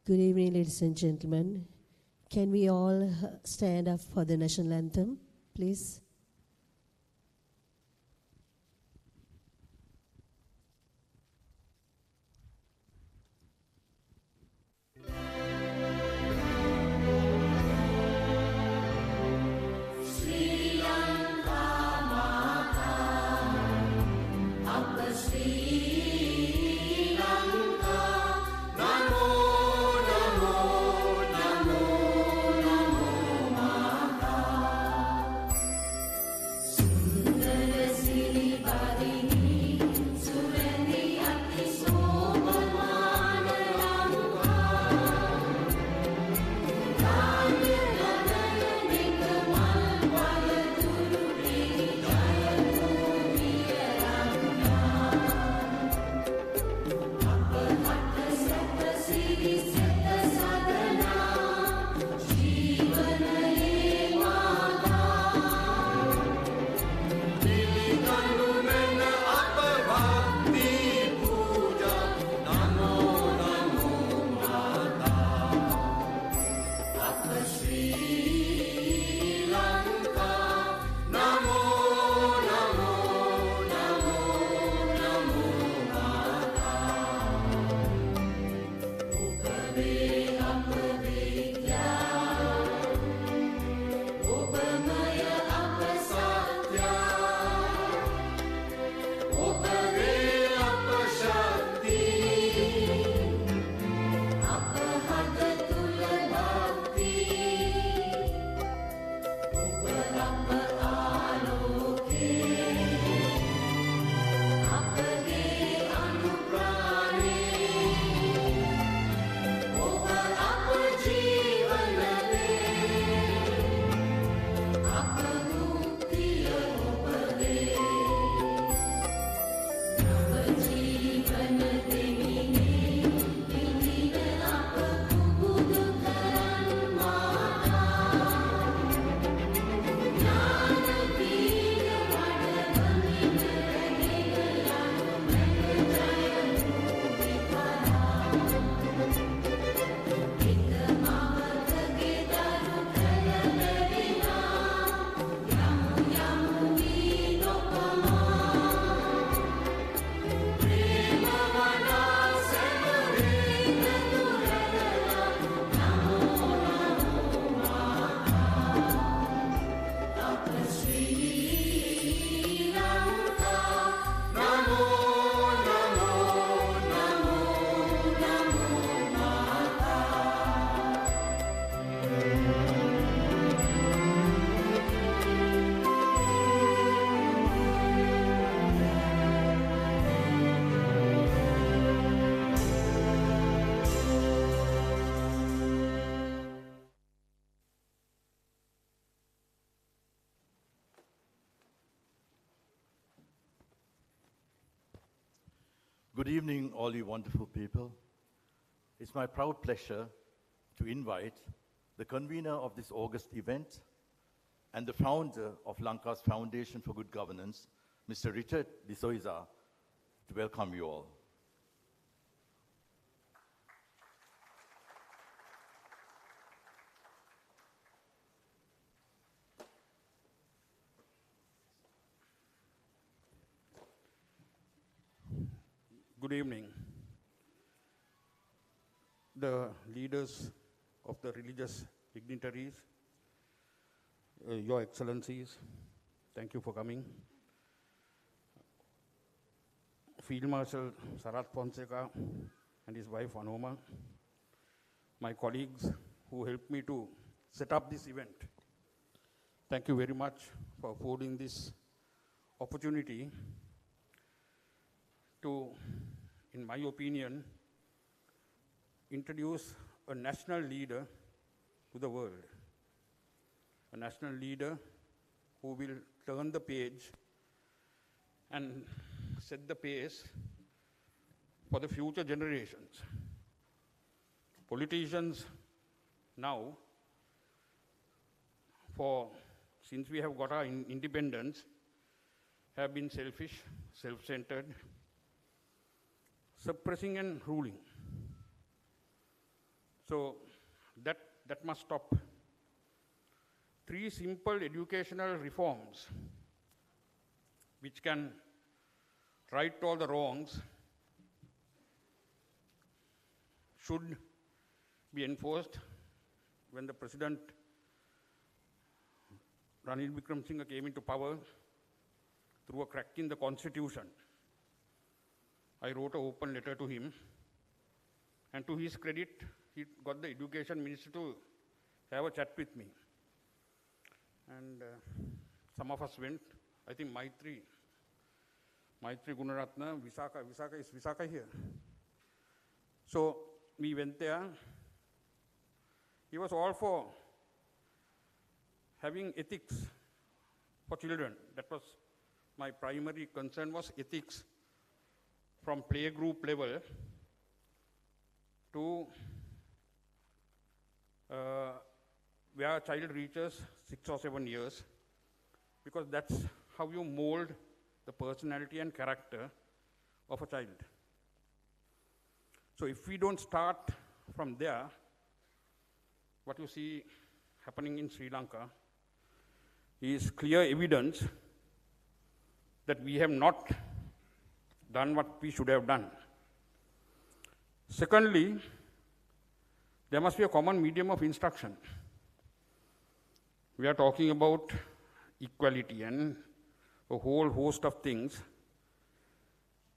Good evening, ladies and gentlemen. Can we all stand up for the national anthem, please? Good evening, all you wonderful people. It's my proud pleasure to invite the convener of this August event and the founder of Lanka's Foundation for Good Governance, Mr. Richard de Souza, to welcome you all. Good evening. The leaders of the religious dignitaries, Your Excellencies, thank you for coming. Field Marshal Sarath Fonseca and his wife Anoma, my colleagues who helped me to set up this event. Thank you very much for affording this opportunity to, in my opinion, introduce a national leader to the world. A national leader who will turn the page and set the pace for the future generations. Politicians now since we have got our independence, have been selfish, self-centered, suppressing and ruling. So that must stop. 3 simple educational reforms which can right all the wrongs should be enforced. When the President Ranil Wickremesinghe came into power through a crack in the Constitution, I wrote an open letter to him, and to his credit, he got the Education Minister to have a chat with me. And some of us went, I think Maitri Gunaratna, is Visakha here? So we went there. He was all for having ethics for children. That was my primary concern, was ethics from playgroup level to where a child reaches 6 or 7 years, because that's how you mold the personality and character of a child. So if we don't start from there, what you see happening in Sri Lanka is clear evidence that we have not done what we should have done. Secondly, there must be a common medium of instruction. We are talking about equality and a whole host of things.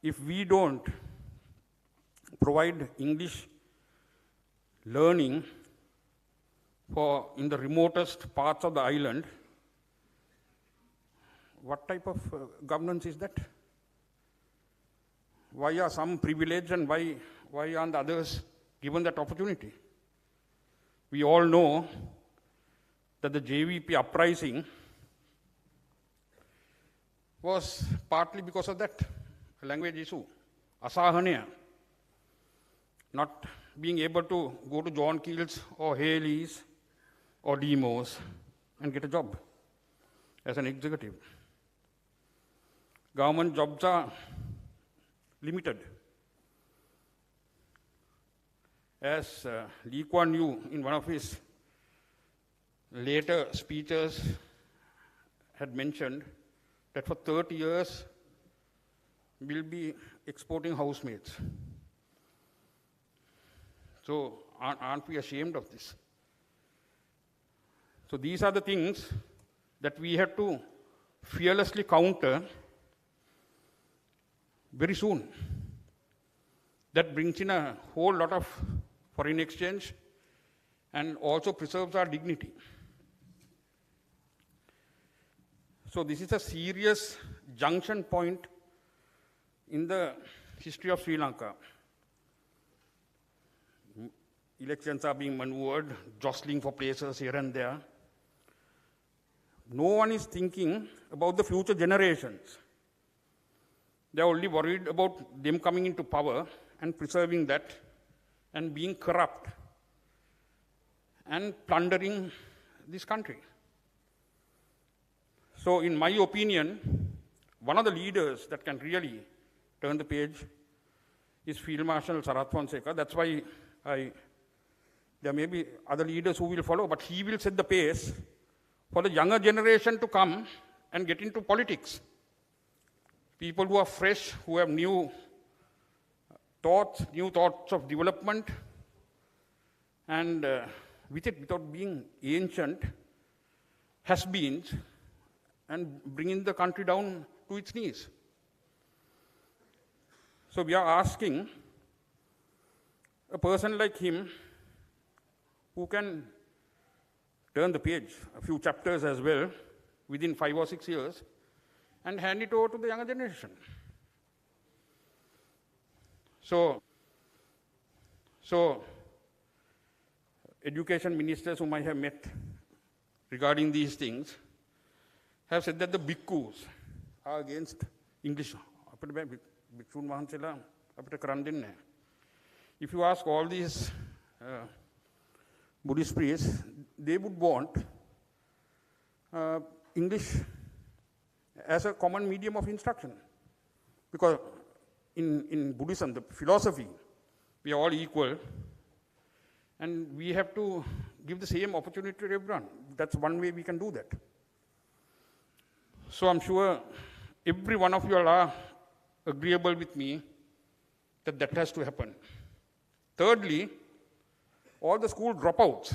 If we don't provide English learning in the remotest parts of the island, what type of governance is that? Why are some privileged and why aren't others given that opportunity? We all know that the JVP uprising was partly because of that language issue, Asahaniya, not being able to go to John Keel's or Haley's or Demos and get a job as an executive. Government jobs are limited. As Lee Kuan Yew, in one of his later speeches, had mentioned that for 30 years we'll be exporting housemaids. So aren't we ashamed of this? So these are the things that we have to fearlessly counter very soon. That brings in a whole lot of foreign exchange and also preserves our dignity. So this is a serious junction point in the history of Sri Lanka. Elections are being maneuvered, jostling for places here and there. No one is thinking about the future generations. They're only worried about them coming into power and preserving that and being corrupt and plundering this country. So in my opinion, one of the leaders that can really turn the page is Field Marshal Sarath Fonseka. That's why there may be other leaders who will follow, but he will set the pace for the younger generation to come and get into politics. People who are fresh, who have new thoughts of development, and without being ancient has-beens, and bringing the country down to its knees. So we are asking a person like him who can turn the page, a few chapters as well, within 5 or 6 years, and hand it over to the younger generation. So education ministers whom I have met regarding these things have said that the bhikkhus are against English. If you ask all these Buddhist priests, they would want English as a common medium of instruction. Because in Buddhism, the philosophy, we are all equal, and we have to give the same opportunity to everyone. That's one way we can do that. So I'm sure every one of you are agreeable with me that that has to happen. Thirdly, all the school dropouts.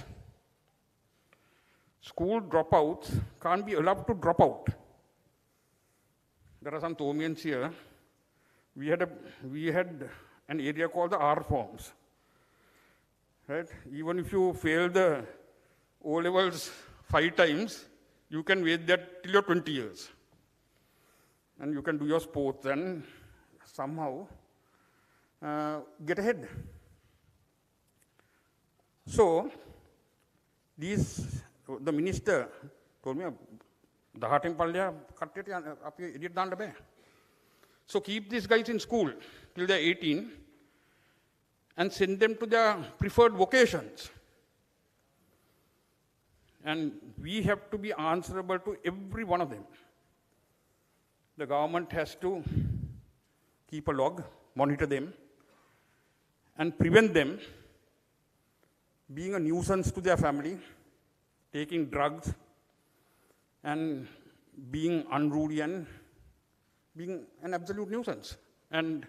School dropouts can't be allowed to drop out. There are some Thomians here. We had an area called the R forms. Right? Even if you fail the O-levels 5 times, you can wait that till you're 20 years. And you can do your sports and somehow get ahead. So, the minister told me, so keep these guys in school till they're 18 and send them to their preferred vocations. And we have to be answerable to every one of them. The government has to keep a log, monitor them, and prevent them being a nuisance to their family, taking drugs, and being unruly and being an absolute nuisance, and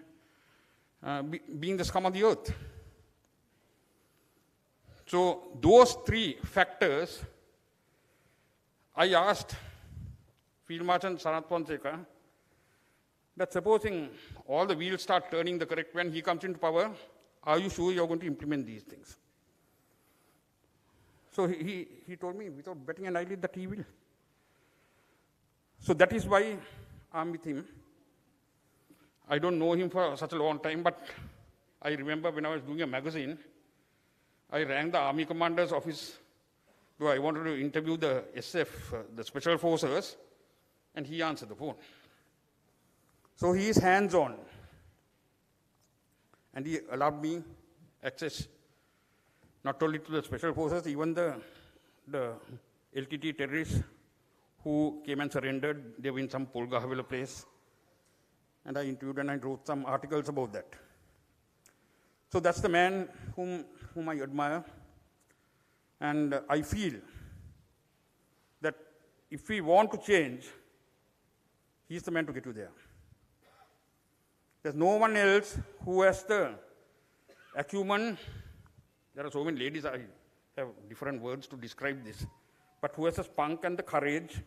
being the scum of the earth. So those 3 factors, I asked Field Marshal Sarath Fonseka that supposing all the wheels start turning the correct way when he comes into power, are you sure you're going to implement these things? So he told me without betting an eyelid that he will. So that is why I'm with him. I don't know him for such a long time, but I remember when I was doing a magazine, I rang the Army Commander's office, though I wanted to interview the SF, the Special Forces, and he answered the phone. So he is hands-on, and he allowed me access not only to the Special Forces, even the LTT terrorists who came and surrendered. They were in some Polga Havela place. And I interviewed and I wrote some articles about that. So that's the man whom I admire. And I feel that if we want to change, he's the man to get you there. There's no one else who has the acumen. There are so many ladies, I have different words to describe this, but who has the spunk and the courage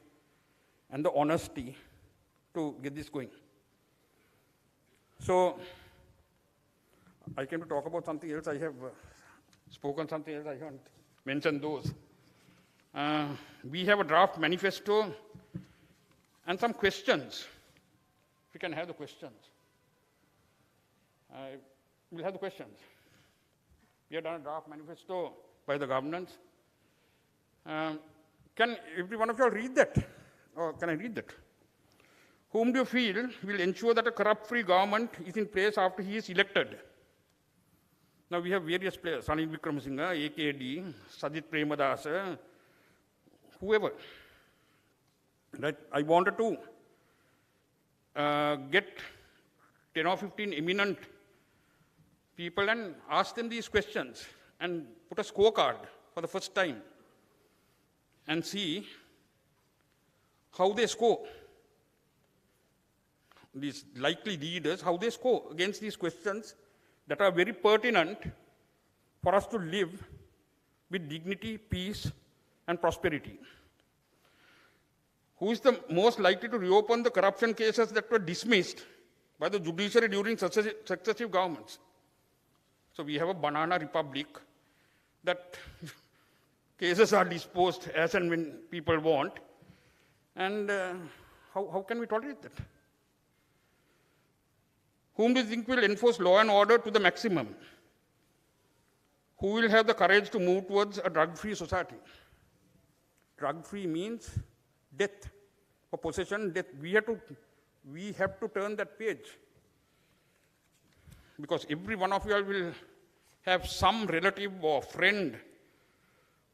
and the honesty to get this going. So, I came to talk about something else. I have spoken something else. I haven't mentioned those. We have a draft manifesto and some questions. If we can have the questions. We'll have the questions. We have done a draft manifesto by the governance. Can every one of you all read that? Or can I read that? Whom do you feel will ensure that a corrupt-free government is in place after he is elected? Now we have various players, Ranil Wickremesinghe, AKD, Sajith Premadasa, whoever. Right? I wanted to get 10 or 15 eminent people and ask them these questions and put a scorecard for the first time and see how they score. These likely leaders, how they score against these questions that are very pertinent for us to live with dignity, peace, and prosperity. Who is the most likely to reopen the corruption cases that were dismissed by the judiciary during successive governments? So we have a banana republic that cases are disposed as and when people want. And how can we tolerate that? Whom do you think will enforce law and order to the maximum? Who will have the courage to move towards a drug-free society? Drug-free means death. For possession, death. We have to turn that page. Because every one of you all will have some relative or friend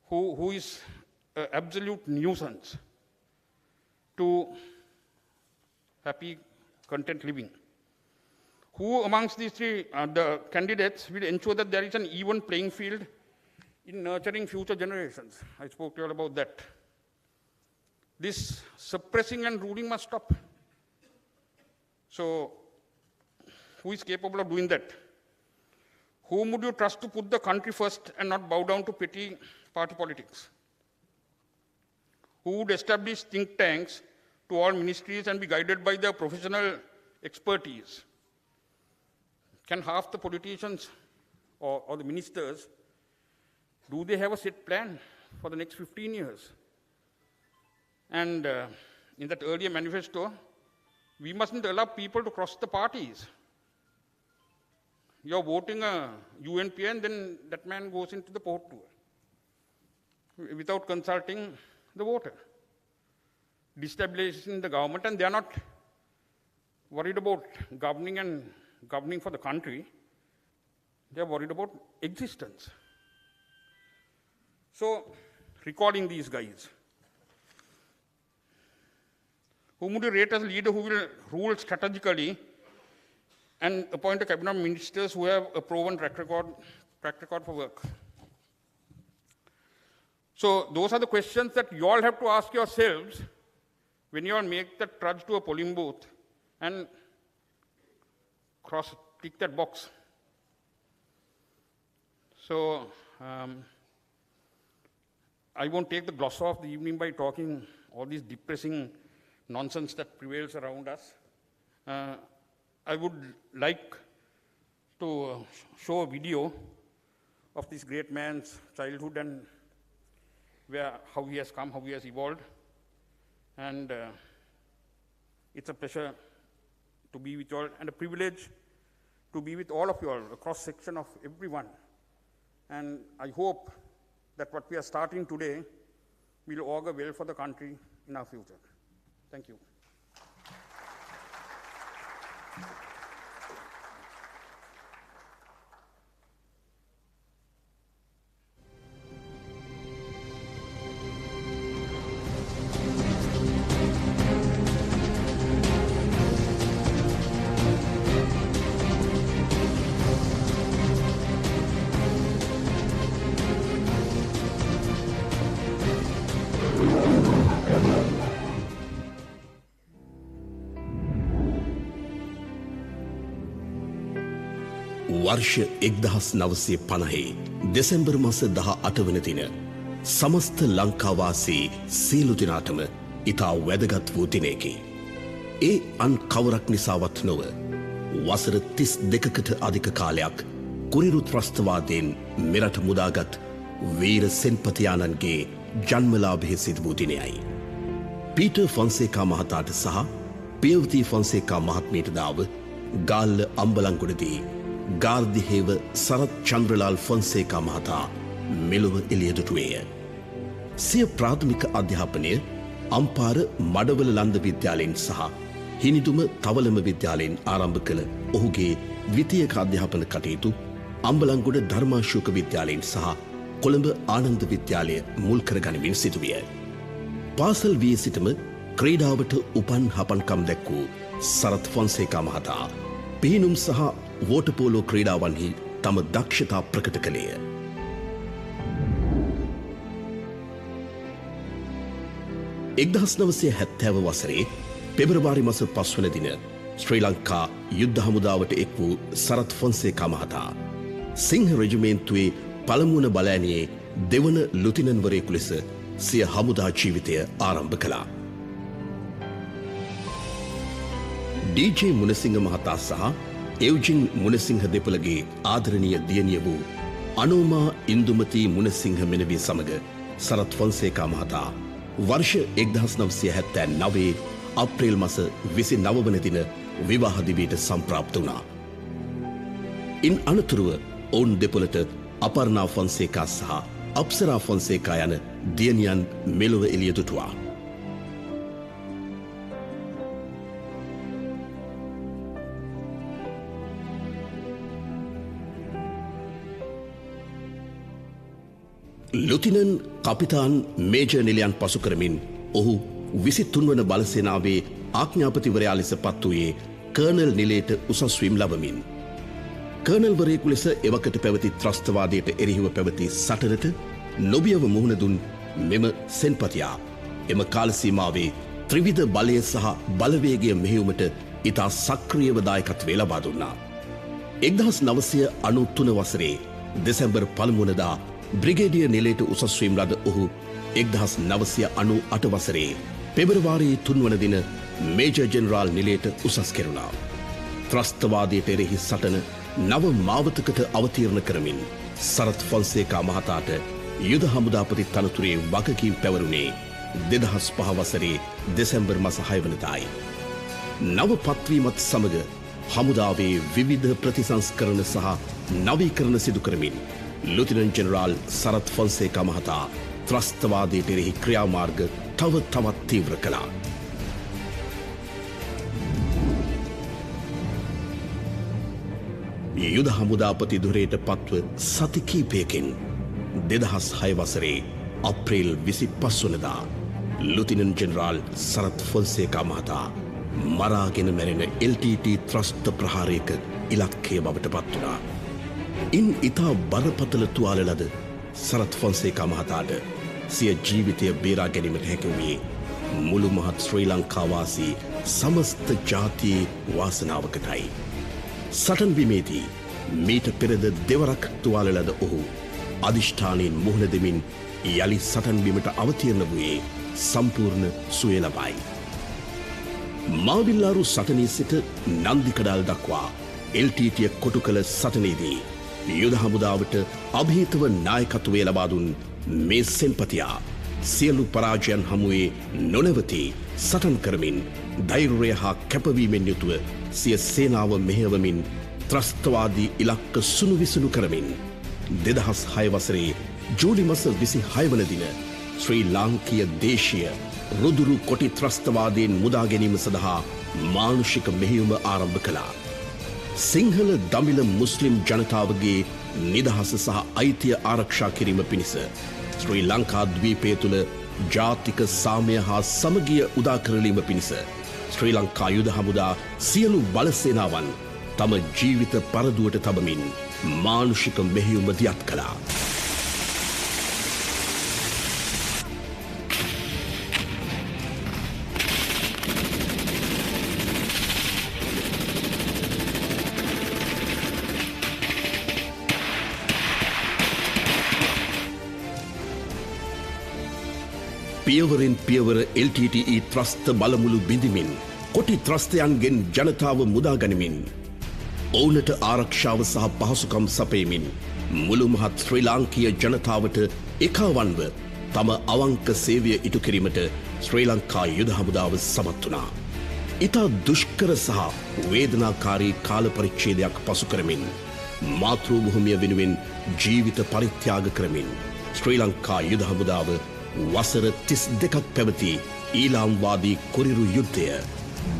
who is an absolute nuisance. to happy, content living. Who amongst these three the candidates will ensure that there is an even playing field in nurturing future generations? I spoke to you all about that. This suppressing and ruling must stop. So, who is capable of doing that? Whom would you trust to put the country first and not bow down to petty party politics? Who would establish think tanks to all ministries and be guided by their professional expertise? Can half the politicians or the ministers, do they have a set plan for the next 15 years? And in that earlier manifesto, we mustn't allow people to cross the parties. You're voting a UNP and then that man goes into the port tour without consulting the voter. Destabilizing the government, and they're not worried about governing for the country. They're worried about existence. So, recalling these guys, whom would you rate as a leader who will rule strategically and appoint a cabinet of ministers who have a proven track record for work? So those are the questions that you all have to ask yourselves when you all make that trudge to a polling booth and tick that box. So I won't take the gloss off the evening by talking all these depressing nonsense that prevails around us. I would like to show a video of this great man's childhood and how he has come, how he has evolved. And it's a pleasure to be with you all and a privilege to be with all of you all, a cross-section of everyone. And I hope that what we are starting today will augur well for the country in our future. Thank you. වර්ෂ 1950 දෙසැම්බර් මාස 18 වන දින සමස්ත ලංකාවාසී සියලු දෙනාටම ඉතා වැදගත් වූ දිනයකි. ඒ අන් කවරක් නිසාවත් නොව වසර 32කට අධික කාලයක් කුරිරු ත්‍රස්තවාදයෙන් මෙරට මුදාගත් වීර සෙන්පතියාණන්ගේ ජන්මලාභයේ සිදු වූ දිනයයි. පීටර් ෆොන්සේකා මහතාට සහ පියවති ෆොන්සේකා මහත්මියට දාව ගාල්ල අම්බලන්ගොඩදී ගාර්දිහේව සරත් චන්ද්‍රලාල් ෆොන්සේකා මහතා මෙලොව එළියදුටුවේය. සිය ප්‍රාථමික අධ්‍යාපනය අම්පාර මඩවල ලන්ද විද්‍යාලයෙන් සහ හිනිදුම තවලම විද්‍යාලයෙන් ආරම්භ කළ ඔහුගේ ද්විතීයක අධ්‍යාපන කටයුතු අම්බලන්ගොඩ ධර්මාශෝක විද්‍යාලයෙන් සහ කොළඹ ආනන්ද විද්‍යාලය මුල් කරගනිමින් සිදුවිය. පාසල් වී සිටම ක්‍රීඩාවට උපන් හපන්කම් දැක්වූ සරත් ෆොන්සේකා මහතා පිහිනුම් සහ වෝටපෝලෝ ක්‍රීඩාවන්හි තම දක්ෂතා ප්‍රකට කළේය. එක්දහස් නවසය හැත්තෑව වසරේ පෙබරවාරි මස 5 වන දින ශ්‍රී ලංකා යුද්ධ හමුදාවට එක් වූ සරත් ෆොන්සේකා මහතා සිංහ රෙජිමේන්තුවේ පළමුවන බලෑනියේ දෙවන ලුතිනන්වරයෙකු ලෙස සිය හමුදා ජීවිතය ආරම්භ කළා. ඩී.ජේ. මුණසිංහ මහතා සහ එව්ජින් මුණසිංහ දෙපළගේ ආදරණීය දියණිය වූ අනෝමා ඉන්දුමති මුණසිංහ මෙනවිය සමග සරත් ෆොන්සේකා මහතා වර්ෂ 1979 අප්‍රේල් මාස 29 වන දින විවාහ දිවියට සම්ප්‍රාප්ත වුණා. ඉන් අනතුරුව ඔවුන් දෙපළට අපර්ණා ෆොන්සේකා සහ අප්සරා ෆොන්සේකා යන දියණියන් මෙලොව එළිය දුටුවා. ලුතිනන් කපිතාන් මේජර් නිලයන් පසු කරමින් ඔහු 23 වන බලසේනාවේ ආඥාපතිවරයා ලෙස පත් වූයේ කර්නල් නිලයට උසස්වීම් ලබමින්. කර්නල්වරයෙකු ලෙස එවකට පැවති ත්‍රස්තවාදයට එරෙහිව පැවති සටනට නොබියව මුහුණ දුන් මෙම සෙන්පතියා එම කාලසීමාවේ ත්‍රිවිධ බලය සහ බලවේගය මෙහෙයුමට ඉතා සක්‍රියව දායකත්වය ලබා දුන්නා. 1993 වසරේ දෙසැම්බර් 1 වනදා බ්‍රිගේඩියර් නිලයට උසස්වීම් ලද ඔහු 1998 වසරේ පෙබරවාරි 3 වන දින මේජර් ජෙනරාල් නිලයට උසස් කෙරුණා. ත්‍රස්තවාදයට එරෙහි සටන නව මාවතකට අවතීර්ණ කරමින් සරත් ෆොන්සේකා මහතාට යුද හමුදාපති තනතුරේ වගකීම් පැවරුණේ 2005 වසරේ දෙසැම්බර් මාස 6 වනදායි. නව පත්වීමත් සමග හමුදාවේ විවිධ ප්‍රතිසංස්කරණ සහ නවීකරණ සිදු කරමින් ලුතිනන්ට් ජෙනරාල් සරත් ෆොන්සේකා මහතා ත්‍රස්තවාදයට එරෙහි ක්‍රියාමාර්ග තව තවත් තීව්‍ර කළා. යුද හමුදාපති ධුරයට පත්ව සති කීපයකින් 2006 වසරේ අප්‍රේල් 25 වනදා ලුතිනන්ට් ජෙනරාල් සරත් ෆොන්සේකා මහතා මරාගෙන මැරෙන LTT ත්‍රස්ත ප්‍රහාරයක ඉලක්කය බවට පත් වුණා. ඉන් ඉතා බරපතල තුවාල ලද සරත් ෆොන්සේකා මහතාට සිය ජීවිතය බේරා ගැනීමට හැකි වූයේ මුළු මහත් ශ්‍රී ලංකාවාසී සමස්ත ජාතියේ වාසනාවකටයි. සටන් බිමේදී මීට පෙරද දෙවරක් තුවාල ලද ඔහු අධිෂ්ඨානයෙන් මුහුණ දෙමින් යළි සටන් බිමට අවතීර්ණ වූයේ සම්පූර්ණ සුවය ලබයි. මාවිල්ලාරු සටනේ සිට නන්දිකඩාල් දක්වා LTT කොටු කළ සටනේදී යුද හමුදාවට අභීතව නායකත්වය ලබා දුන් මේ සෙන්පතියා සියලු පරාජයන් හමුවේ නොනවති සටන් කරමින් ධෛර්යය හා කැපවීමෙන් යුතුව සිය සේනාව මෙහෙයවමින් ත්‍රස්තවාදී ඉලක්ක සුණු විසුණු කරමින් 2006 වසරේ ජූලි මාස 26 වන දින ශ්‍රී ලාංකීය දේශීය රුදුරු කොටි ත්‍රස්තවාදයෙන් මුදා ගැනීම සඳහා මානුෂික මෙහෙයුම ආරම්භ කළා. සිංහල දමිළ මුස්ලිම් ජනතාවගේ නිදහස සහ අයිතිය ආරක්ෂා කිරීම පිණිස ශ්‍රී ලංකා ද්වීපය තුළ ජාතික සාමය හා සමගිය උදා කරලීම පිණිස ශ්‍රී ලංකා යුද හමුදා සියලු බලසේනාවන් තම ජීවිත පරදුවට තබමින් මානුෂික මෙහෙයුම දියත් කළා. පියවරෙන් පියවර LTTE ත්‍රස්ත බලමුළු බිඳිමින් කොටි ත්‍රස්තයන්ගෙන් ජනතාව මුදා ගනිමින් ඔවුනට ආරක්ෂාව සහ පහසුකම් සපයමින් මුළු මහත් ශ්‍රී ලාංකීය ජනතාවට එකවන්ව තම අවංක සේවය ඉටු කිරීමට ශ්‍රී ලංකා යුද හමුදාව සමත් වුණා. ඉතා දුෂ්කර සහ වේදනාකාරී කාල පරිච්ඡේදයක් පසු කරමින් මාතෘ භූමිය වෙනුවෙන් ජීවිත පරිත්‍යාග කරමින් ශ්‍රී ලංකා යුද හමුදාව වසර 32ක් පැවති ඊලාම්වාදී කොරිරු යුද්ධය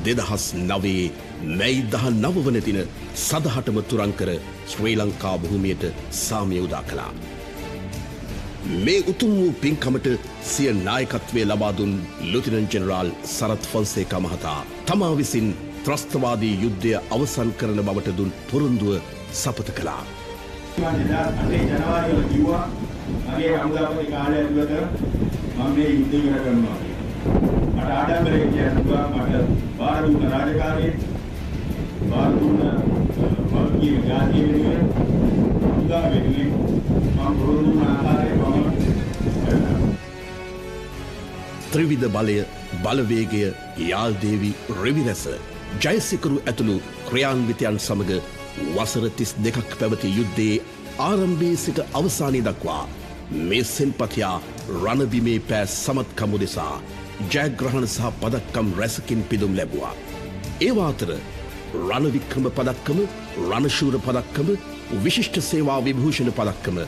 2009 මැයි 19 වන දින සදහටම තුරන් කර ශ්‍රී ලංකා භූමියට සාමය උදා කළා. මේ උතුම් වූ පින්කමට සිය නායකත්වය ලබා දුන් ලුතිනන්ට් ජෙනරාල් සරත් ෆොන්සේකා මහතා තමා විසින් ත්‍රස්තවාදී යුද්ධය අවසන් කරන බවට දුන් පොරොන්දුව සපත කළා. ජනවාරි වල කිව්වා මගේ හමුදාපති කාලය ඇතුළත මම මේ යුද්ධය ඉවර කරනවා කියලා. මට ආඩම්බරයෙන් කියනවා මට බාර දුන්න රාජකාරිය බාර දුන්න වල්කී ජාතිය වෙනුවෙන් හමුදා වෙනුවෙන් මම පොරොන්දු වුණ ආකාරය මම ත්‍රිවිධ බලය බලවේගය යාල්දේවි රෙවිරැස ජයසිකරු ඇතුළු ක්‍රියාන්විතයන් සමග වසර 32ක් පැවති යුද්ධයේ ආරම්භයේ සිට අවසානය දක්වා මේ සෙන්පතියා රණබිමේ පෑ සමත්කම් උදෙසා ජයග්‍රහණ සහ පදක්කම් රැසකින් පිදුම් ලැබුවා. ඒවා අතර රණවික්‍රම පදක්කම, රණශූර පදක්කම, විශිෂ්ට සේවා විභූෂණ පදක්කම,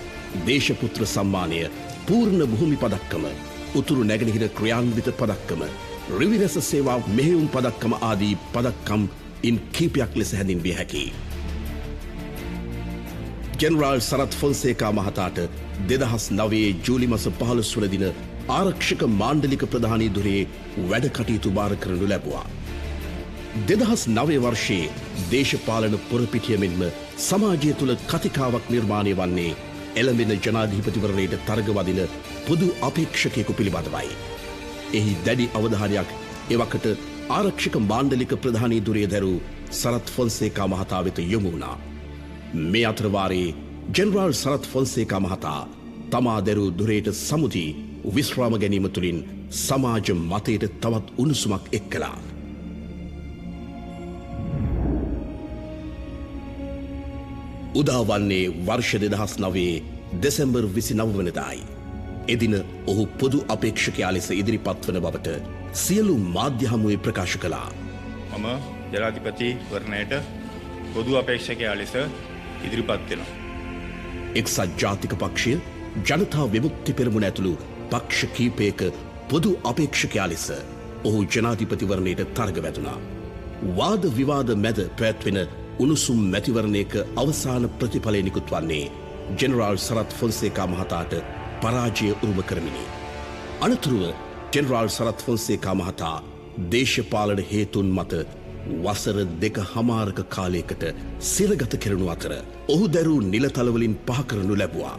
දේශපුත්‍ර සම්මානය, පූර්ණ භූමි පදක්කම, උතුරු නැගෙනහිර ක්‍රියාන්විත පදක්කම, රිවිරැස සේවා මෙහෙයුම් පදක්කම ආදී පදක්කම් ඉන් කීපයක් ලෙස හැඳින්විය හැකියි. ජෙනරාල් සරත් ෆොන්සේකා මහතාට 2009 ජූලි මාස 15 වන දින ආරක්ෂක මාණ්ඩලික ප්‍රධානී දුරේ වැඩ කටයුතු භාර කරනු ලැබුවා. 2009 වර්ෂයේ දේශපාලන පොරපිටිය මෙන්ම සමාජය තුළ කතිකාවක් නිර්මාණය වන්නේ එළඹෙන ජනාධිපතිවරණයට තරගවදින පොදු අපේක්ෂකයෙකු පිළිබඳවයි. එහි දැඩි අවධානයක් එවකට ආරක්ෂක මාණ්ඩලික ප්‍රධානී දුරේ දැරූ සරත් ෆොන්සේකා මහතා වෙත යොමු වුණා. මේ අතරවාරයේ ජෙනරාල් සරත් ෆොන්සේකා මහතා තමා දැරූ දුරේට සමුදී විශ්‍රාම ගැනීම තුළින් සමාජ මතයට තවත් උණුසුමක් එක් කළා. උදාවන්නේ වර්ෂ 2009 දෙසැම්බර් 29 වනදායි. එදින ඔහු පොදු අපේක්ෂකයා ලෙස ඉදිරිපත් වන බවට සියලු මාධ්‍ය හමුවේ ප්‍රකාශ කළා. මම ජනාධිපතිවරණයට පොදු අපේක්ෂකයා ලෙස ඉදිරිපත් වෙනවා. එක්සත් ජාතික පක්ෂය ජනතා විමුක්ති පෙරමුණ ඇතුළු පක්ෂ කීපයක පොදු අපේක්ෂකයා ලෙස ඔහු ජනාධිපතිවරණයට තරග වැදුනා. වාද විවාද මැද පැවැත්වෙන උණුසුම් මැතිවරණයක අවසාන ප්‍රතිඵලය නිකුත් වන්නේ ජෙනරාල් සරත් ෆොන්සේකා මහතාට පරාජය උරුම කරමිනි. අනතුරුව ජෙනරාල් සරත් ෆොන්සේකා මහතා දේශපාලන හේතුන් මත වසර 2.5ක කාලයකට සිරගත කෙරෙනු අතර ඔහු දැරූ නිලතලවලින් පහ කරනු ලැබුවා.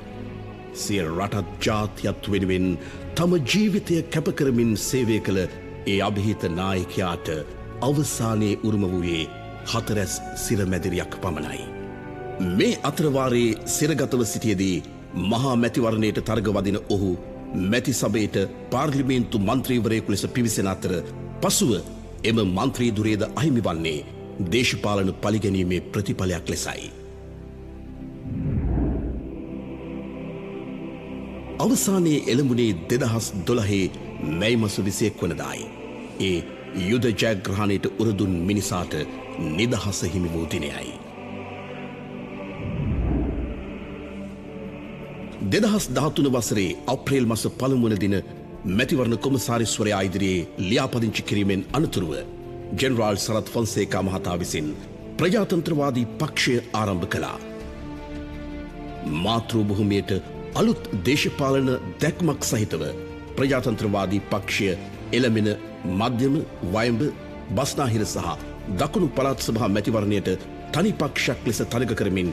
සිය රටත් ජාතියත් වෙනුවෙන් තම ජීවිතය කැපකරමින් සේවය කළ ඒ අභිහිත නායකයාට අවසානයේ උරුම වූයේ 4 සිරමැදිරියක් පමණයි. මේ අතරවාරයේ සිරගතව සිටියේදී මහා මැතිවරණයට තරගවදින ඔහු මැති සභයට පාර්ලිමේන්තු මන්ත්‍රීවරයෙකු ලෙස පිවිසෙන අතර පසුව එම මන්ත්‍රී දුරේද අහිමි වන්නේ දේශපාලන පලිගැනීමේ ප්‍රතිඵලයක් ලෙසයි. අවසානයේ එළඹුණේ 2012 මැයි මස 21 වනදායි. ඒ යුද ජයග්‍රහණයට උරදුන් මිනිසාට නිදහස හිමි වූ දිනයයි. 2013 වසරේ අප්‍රේල් මස පළමු වන දින මැතිවරණ කොමසාරිස්වරයා ඉදිරියේ ලියාපදිංචි කිරීමෙන් අනතුරුව ජෙනරාල් සරත් ෆොන්සේකා මහතා විසින් ප්‍රජාතන්ත්‍රවාදී පක්ෂය ආරම්භ කළා. මාතෘ භූමියට අලුත් දේශපාලන දැක්මක් සහිතව ප්‍රජාතන්ත්‍රවාදී පක්ෂය එළඹෙන මධ්‍යම වයඹ බස්නාහිර සහ දකුණු පළාත් සභා මැතිවරණයට තනි පක්ෂයක් ලෙස තරග කරමින්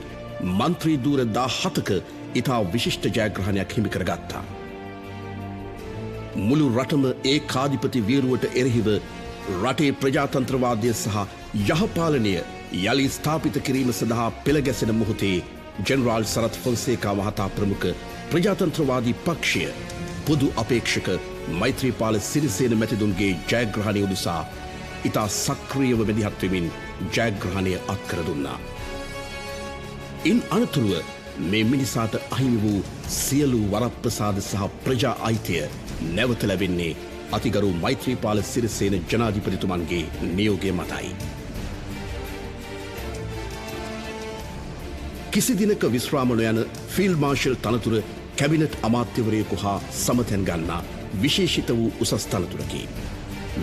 මන්ත්‍රී ධූර 17ක ඉතා විශිෂ්ට ජයග්‍රහණයක් හිමි කරගත්තා. මුළු රටම ඒකාධිපති වීරුවට එරෙහිව රටේ ප්‍රජාතන්ත්‍රවාදය සහ යහපාලනය යළි ස්ථාපිත කිරීම සඳහා පෙළගැසෙන මොහොතේ ජෙනරාල් සරත් ෆොන්සේකා මහතා ප්‍රමුඛ ප්‍රජාතන්ත්‍රවාදී පක්ෂය පොදු අපේක්ෂක මෛත්‍රීපාල සිරිසේන මැතිතුන්ගේ ජයග්‍රහණය උදෙසා ඉතා සක්‍රියව මැදිහත් වෙමින් ජයග්‍රහණය අත්කර දුන්නා. ඉන් අනතුරුව මේ මිනිසාට අහිමි වූ සියලු වරප්‍රසාද සහ ප්‍රජා අයිතිය නැවත ලැබෙන්නේ අතිගරු මෛත්‍රීපාල සිරිසේන ජනාධිපතිතුමන්ගේ නියෝගය මතයි. කිසි දිනක විශ්‍රාම නොයන ෆීල්ඩ් මාර්ෂල් තනතුර කැබිනට් අමාත්‍යවරයෙකු හා සමතැන් ගන්නා විශේෂිත වූ උසස් තනතුරකි.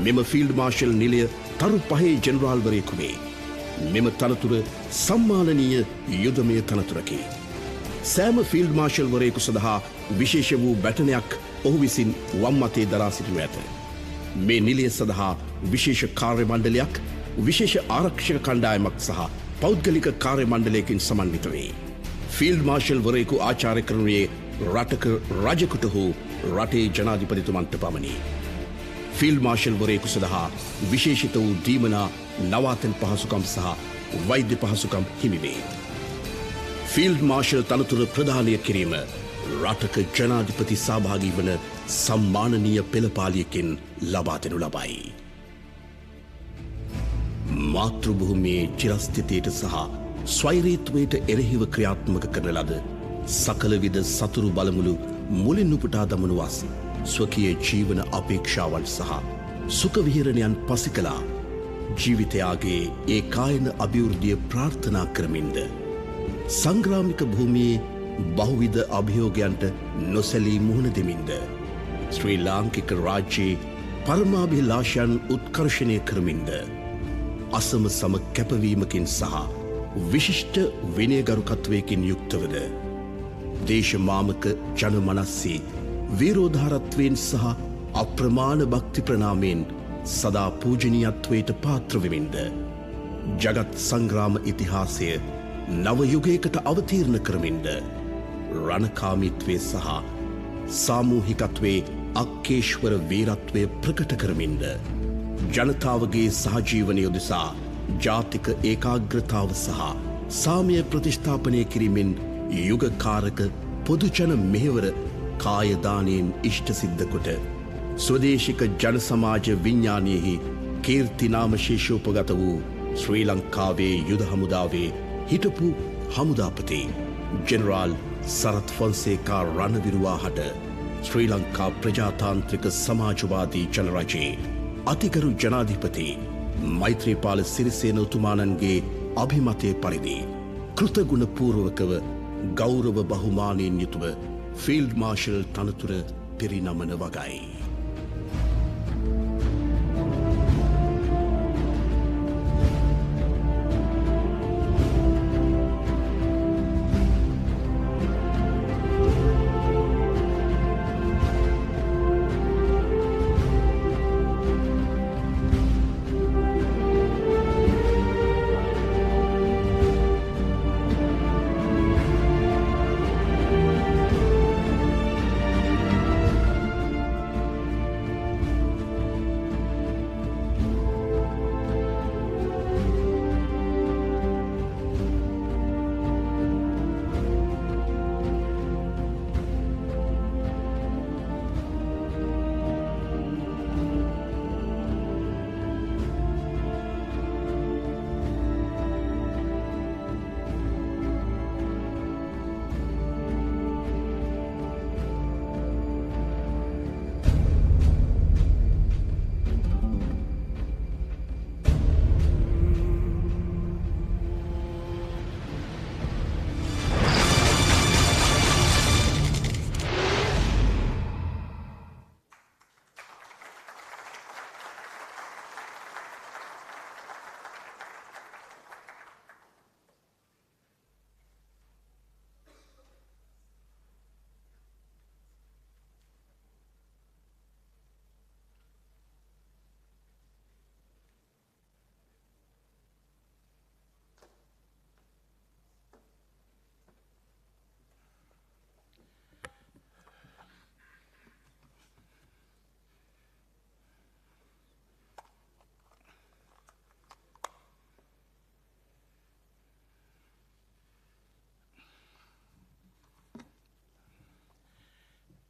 මෙම ෆීල්ඩ් මාර්ෂල් නිලය තරු 5 ජෙනරාල්වරයෙකු වේ. මෙම තනතුර සම්මානනීය යුදමය තනතුරකි. සෑම ෆීල්ඩ් මාර්ෂල්වරයෙකු සඳහා විශේෂ වූ බැටනයක් ඔහු විසින් වම් අතේ දරා සිටිනු ඇත. මේ නිලය සඳහා විශේෂ කාර්ය මණ්ඩලයක්, විශේෂ ආරක්ෂක කණ්ඩායමක් සහ පෞද්ගලික කාර්ය මණ්ඩලයකින් සමන්විත වේ. ෆීල්ඩ් මාර්ෂල්වරයෙකු ආචාර්ය කරනුයේ රටක රජෙකුට හෝ රටේ ජනාධිපතිතුමන්ට පමණි. ෆීල්ඩ් මාර්ෂල්වරයෙකු සඳහා විශේෂිත වූ දීමනා, නවාතැන් පහසුකම් සහ වෛද්‍ය පහසුකම් හිමි වේ. ෆීල්ඩ් මාර්ෂල් තනතුර ප්‍රදානය කිරීම රටක ජනාධිපති සහභාගී වන සම්මානනීය පෙළපාලියකින් ලබා දෙනු ලබයි. මාතෘභූමියේ චිරස්ථිතයට සහ ස්වෛරීත්වයට එරෙහිව ක්‍රියාත්මක කරන ලද සකලවිධ සතුරු බලමුළු මුලින් උපුටා දමනු වස් ස්වකීය ජීවන අපේක්ෂාවන් සහ සුඛ විහරණයන් පසිකලා ජීවිතයාගේ ඒ කායන අභිවෘද්ධිය ප්‍රාර්ථනා කරමින්ද සංග්‍රාමික භූමියේ බහුවිධ අභියෝගයන්ට නොසැලී මුහුණ දෙමින්ද ශ්‍රී ලාංකික රාජ්‍යයේ පරමාභිලාෂයන් උත්කර්ෂණය කරමින්ද අසම සම කැපවීමකින් සහ විශිෂ්ට විනයගරුකත්වයකින් යුක්තවද දේශමාමක ජනමනස්සේ වීරෝධාරත්වයෙන් සහ අප්‍රමාණ භක්ති ප්‍රණාමයෙන් සදා පූජනීයත්වයට පාත්‍ර වෙමින්ද ජගත් සංග්‍රාම ඉතිහාසය නව යුගයකට අවතීර්ණ කරමින්ද රණකාමීත්වය සහ සාමූහිකත්වේ අක්කේශ්වර වීරත්වය ප්‍රකට කරමින්ද ජනතාවගේ සහජීවනය උදෙසා ජාතික ඒකාග්‍රතාව සහ සාමය ප්‍රතිෂ්ඨාපනය කිරීමෙන් යුගකාරක පොදුජන මෙහෙවර කායදානයෙන් ඉෂ්ට සිද්ධ කොට ස්වදේශික ජන සමාජ විඤ්ඥානයෙහි කීර්තිනාම ශේෂෝපගත වූ ශ්‍රී ලංකාවේ යුද හමුදාවේ හිටපු හමුදාපති ජෙනරාල් සරත් ෆොන්සේකා රණවිරුවාහට ශ්‍රී ලංකා ප්‍රජාතාන්ත්‍රික සමාජවාදී ජනරජයේ අතිගරු ජනාධිපති මෛත්‍රීපාල සිරිසේන උතුමාණන්ගේ අභිමතය පරිදි කෘතගුණ පූර්වකව ගෞරව බහුමානයෙන් යුතුව ෆීල්ඩ් මාර්ෂල් තනතුර පිරිනමන වගයි.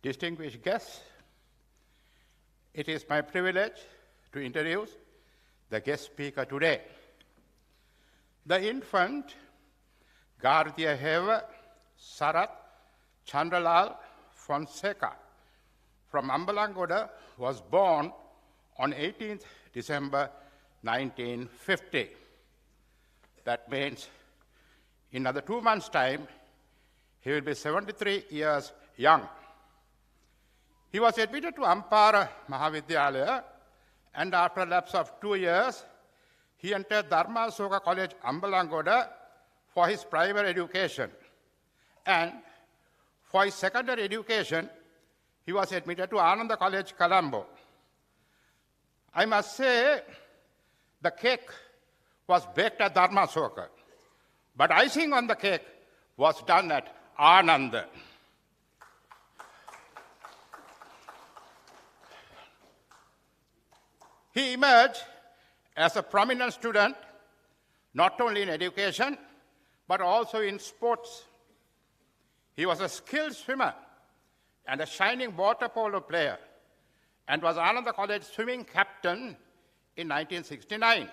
Distinguished guests, it is my privilege to introduce the guest speaker today. The infant Gardhiaheva Sarath Chandralal Fonseca from Ambalangoda was born on 18th December 1950. That means in another 2 months' time, he will be 73 years young. He was admitted to Ampara Mahavidyalaya, and after a lapse of 2 years, he entered Dharmasoka College, Ambalangoda, for his primary education. And for his secondary education, he was admitted to Ananda College, Colombo. I must say, the cake was baked at Dharmasoka, but icing on the cake was done at Ananda. He emerged as a prominent student, not only in education, but also in sports. He was a skilled swimmer and a shining water polo player, and was Ananda College swimming captain in 1969.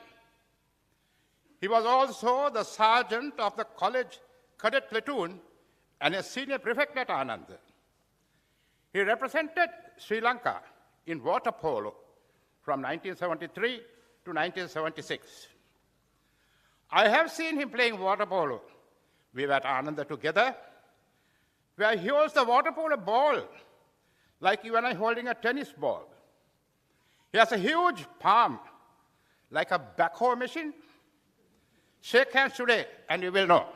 He was also the sergeant of the college cadet platoon and a senior prefect at Ananda. He represented Sri Lanka in water polo from 1973 to 1976. I have seen him playing water polo. We were at Ananda together, where he holds the water polo ball like you and I holding a tennis ball. He has a huge palm, like a backhoe machine. Shake hands today, and you will know.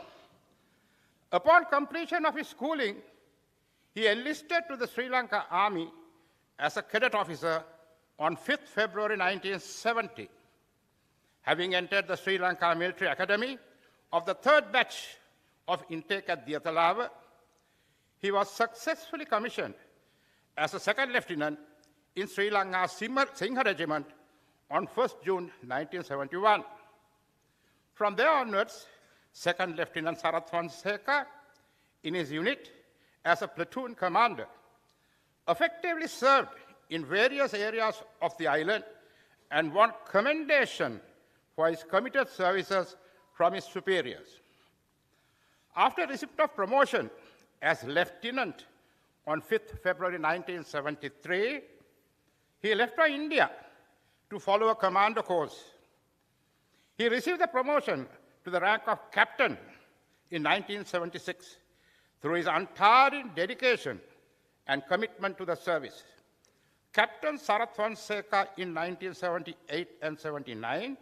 Upon completion of his schooling, He enlisted to the Sri Lanka Army as a cadet officer on 5th February 1970. Having entered the Sri Lanka Military Academy of the 3rd batch of intake at Diyatalava, he was successfully commissioned as a 2nd lieutenant in Sri Lanka's Singha Regiment on 1st June 1971. From there onwards, 2nd Lieutenant Sarath Fonseka, in his unit as a platoon commander, effectively served in various areas of the island and won commendation for his committed services from his superiors. After receipt of promotion as lieutenant on 5th February 1973, he left for India to follow a commando course. He received the promotion to the rank of captain in 1976 through his untiring dedication and commitment to the service. Captain Sarath Fonseka in 1978 and 79,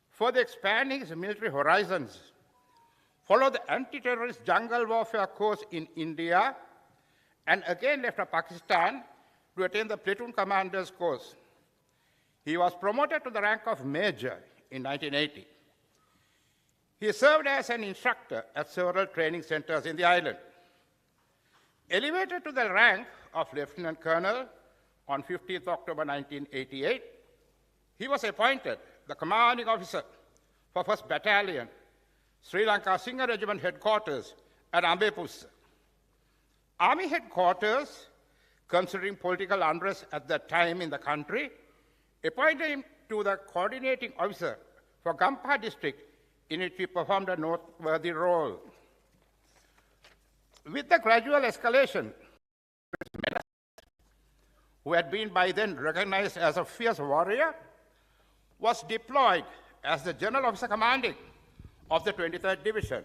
further expanding his military horizons, followed the anti-terrorist jungle warfare course in India, and again left for Pakistan to attend the platoon commander's course. He was promoted to the rank of major in 1980. He served as an instructor at several training centers in the island. Elevated to the rank of lieutenant colonel on 15th October 1988, he was appointed the commanding officer for 1st Battalion, Sri Lanka Singha Regiment headquarters at Ambepussa. Army headquarters, considering political unrest at that time in the country, appointed him to the coordinating officer for Gampaha district, in which he performed a noteworthy role. With the gradual escalation, who had been by then recognized as a fierce warrior, was deployed as the general officer commanding of the 23rd Division.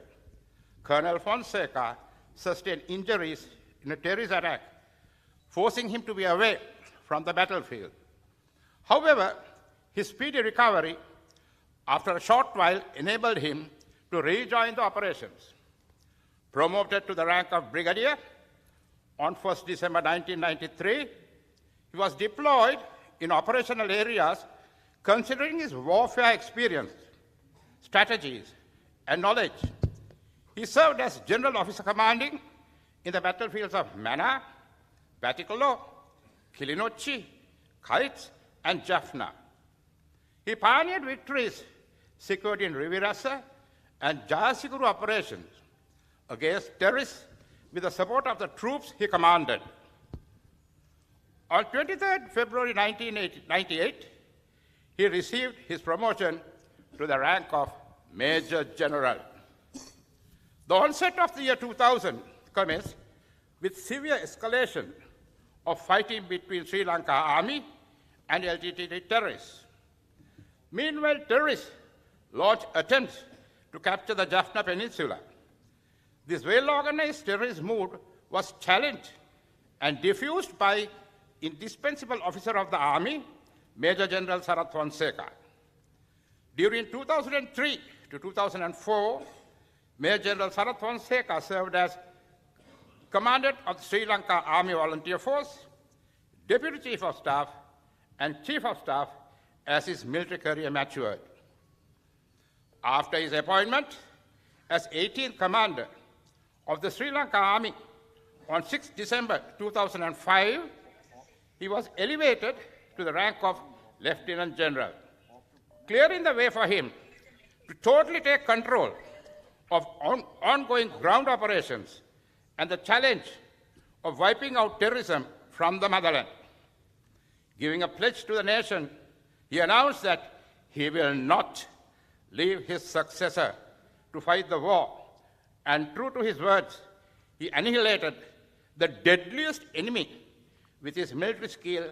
Colonel Fonseka sustained injuries in a terrorist attack, forcing him to be away from the battlefield. However, his speedy recovery after a short while enabled him to rejoin the operations. Promoted to the rank of brigadier on 1st December 1993, he was deployed in operational areas considering his warfare experience, strategies, and knowledge. He served as general officer commanding in the battlefields of Mana, Batikolo, Kilinochchi, Kaits, and Jaffna. He pioneered victories secured in Rivirasa and Jayasiguru operations against terrorists with the support of the troops he commanded. On 23rd February 1998, he received his promotion to the rank of Major General. The onset of the year 2000 commenced with severe escalation of fighting between Sri Lanka Army and LTTE terrorists. Meanwhile, terrorists launched attempts to capture the Jaffna Peninsula. This well-organized terrorist mood was challenged and diffused by indispensable officer of the army, Major General Sarath Fonseka. During 2003 to 2004, Major General Sarath Fonseka served as Commandant of the Sri Lanka Army Volunteer Force, Deputy Chief of Staff, and Chief of Staff as his military career matured. After his appointment as 18th Commander of the Sri Lanka Army on 6 December 2005, he was elevated to the rank of Lieutenant General, clearing the way for him to totally take control of ongoing ground operations and the challenge of wiping out terrorism from the motherland. Giving a pledge to the nation, he announced that he will not leave his successor to fight the war, and true to his words, he annihilated the deadliest enemy with his military skill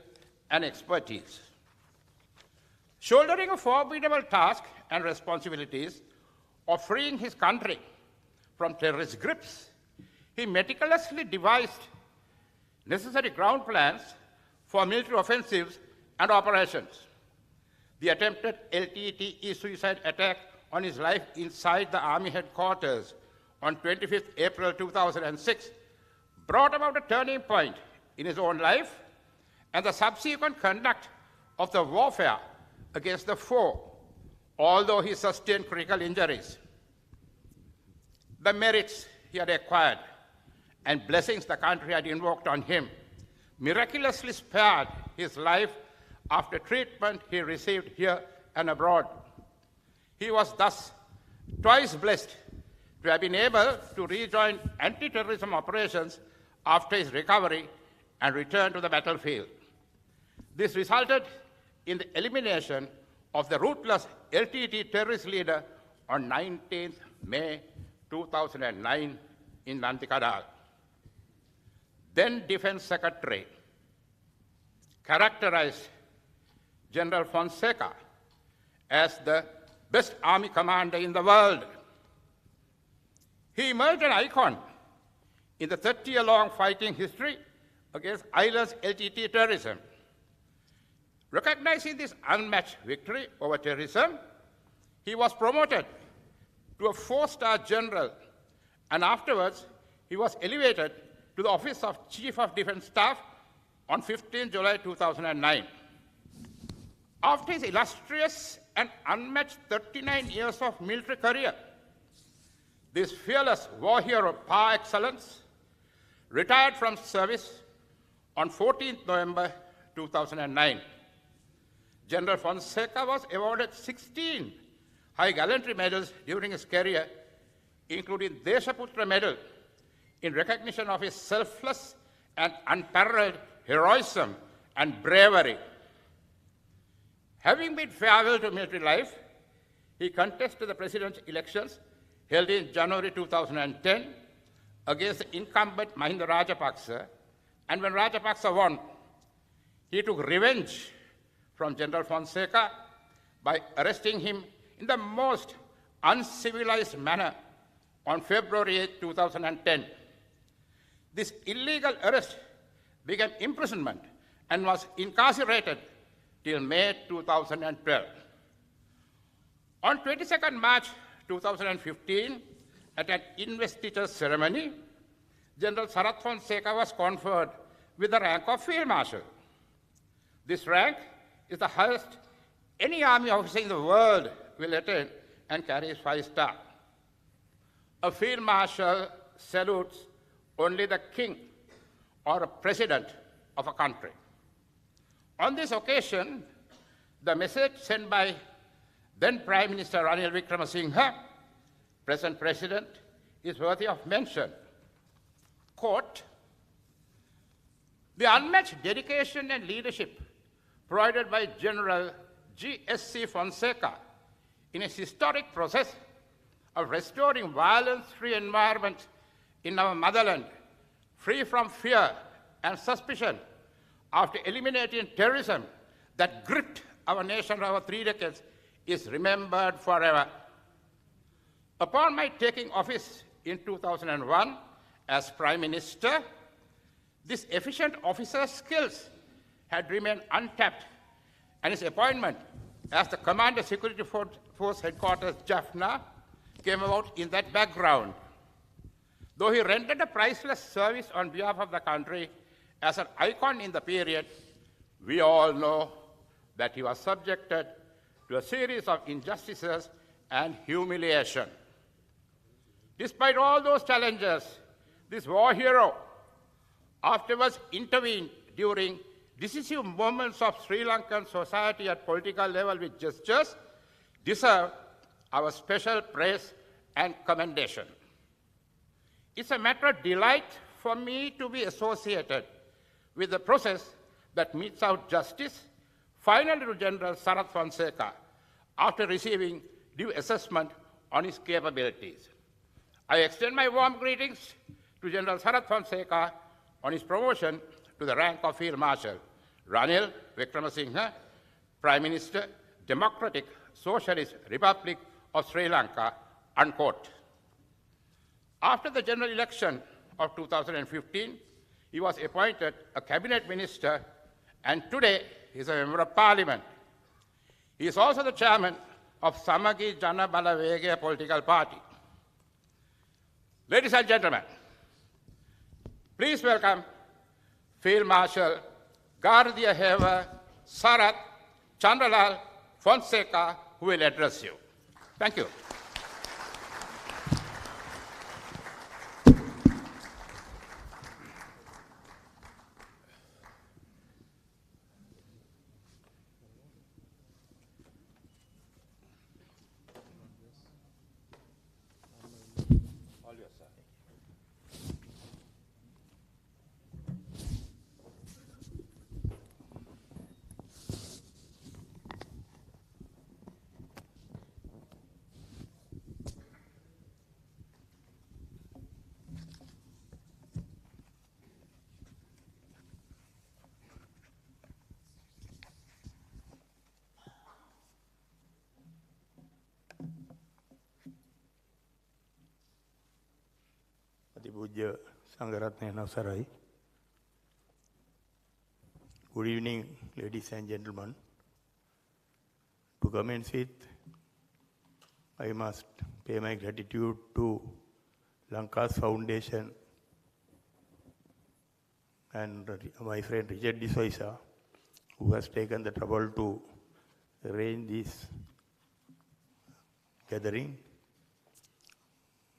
and expertise. Shouldering a formidable task and responsibilities of freeing his country from terrorist grips, he meticulously devised necessary ground plans for military offensives and operations. The attempted LTTE suicide attack on his life inside the Army headquarters on 25th April 2006 brought about a turning point in his own life and the subsequent conduct of the warfare against the foe, although he sustained critical injuries. The merits he had acquired and blessings the country had invoked on him miraculously spared his life after treatment he received here and abroad. He was thus twice blessed to have been able to rejoin anti-terrorism operations after his recovery and return to the battlefield. This resulted in the elimination of the ruthless LTT terrorist leader on 19th May 2009 in Nantikadal. Then Defense Secretary characterized General Fonseca as the best army commander in the world. He emerged an icon in the 30-year-long fighting history against island's LTT terrorism. Recognizing this unmatched victory over terrorism, he was promoted to a 4-star general, and afterwards he was elevated to the office of Chief of Defense Staff on 15 July 2009. After his illustrious and unmatched 39 years of military career, this fearless war hero par excellence retired from service on 14th November 2009. General Fonseca was awarded 16 High Gallantry medals during his career, including Deshaputra Medal, in recognition of his selfless and unparalleled heroism and bravery. Having bid farewell to military life, he contested the presidential elections held in January 2010 against the incumbent Mahinda Rajapaksa, and when Rajapaksa won, he took revenge from General Fonseca by arresting him in the most uncivilized manner on February 8, 2010. This illegal arrest became imprisonment and was incarcerated till May 2012. On 22nd March 2015, at an investiture ceremony, General Sarath Fonseca was conferred with the rank of Field Marshal. This rank is the highest any army officer in the world will attain and carries 5-star. A Field Marshal salutes only the king or a president of a country. On this occasion, the message sent by then Prime Minister Ranil Wickremesinghe, present president, is worthy of mention. Quote, "The unmatched dedication and leadership provided by General G.S.C. Fonseca in his historic process of restoring violence-free environment in our motherland, free from fear and suspicion, after eliminating terrorism that gripped our nation over 3 decades, is remembered forever. Upon my taking office in 2001 as Prime Minister, this efficient officer's skills had remained untapped, and his appointment as the Commander Security Force Headquarters, Jaffna, came about in that background. Though he rendered a priceless service on behalf of the country as an icon in the period, we all know that he was subjected to a series of injustices and humiliation. Despite all those challenges, this war hero afterwards intervened during decisive moments of Sri Lankan society at political level with gestures deserve our special praise and commendation. It's a matter of delight for me to be associated with the process that metes out justice, finally to General Sarath Fonseca, after receiving due assessment on his capabilities. I extend my warm greetings to General Sarath Fonseca on his promotion to the rank of Field Marshal. Ranil Wickremesinghe, Prime Minister, Democratic Socialist Republic of Sri Lanka, unquote. After the general election of 2015, he was appointed a cabinet minister, and today he is a member of parliament. He is also the chairman of Samagi Jana Balawegaya political party. Ladies and gentlemen, Please welcome Field Marshal Guardia Heva Sarath Chandralal Fonseca, who will address you. Thank you. අතිපූජ්‍ය සංඝරත්නයන් අවසරයි. Good evening, ladies and gentlemen. To commence with, I must pay my gratitude to Lanka's Foundation and my friend Richard D'Souza, who has taken the trouble to arrange this gathering,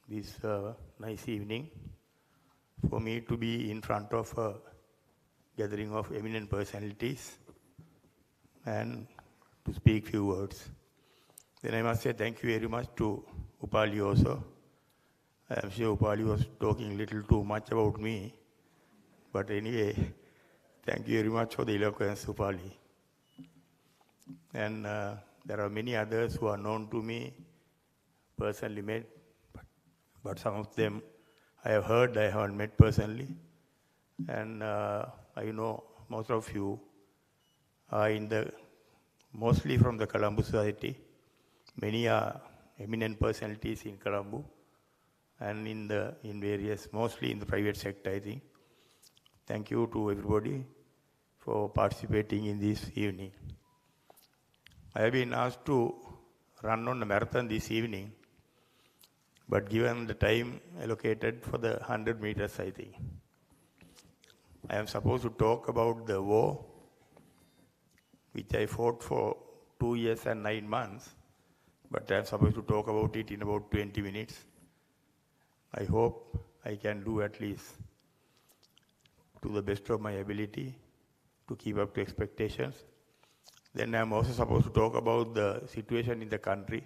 this nice evening, for me to be in front of a gathering of eminent personalities and to speak few words. Then I must say thank you very much to Upali also. I am sure Upali was talking a little too much about me. But anyway, thank you very much for the eloquence, Upali. And there are many others who are known to me, personally met, but some of them I have heard, I haven't met personally. And I know most of you are mostly from the Colombo Society. Many are eminent personalities in Colombo and in various, mostly in the private sector, I think. Thank you to everybody for participating in this evening. I have been asked to run on a marathon this evening, but given the time allocated for the 100 meters, I think, I am supposed to talk about the war, which I fought for 2 years and 9 months, but I am supposed to talk about it in about 20 minutes. I hope I can do at least to the best of my ability to keep up to expectations. Then I am also supposed to talk about the situation in the country,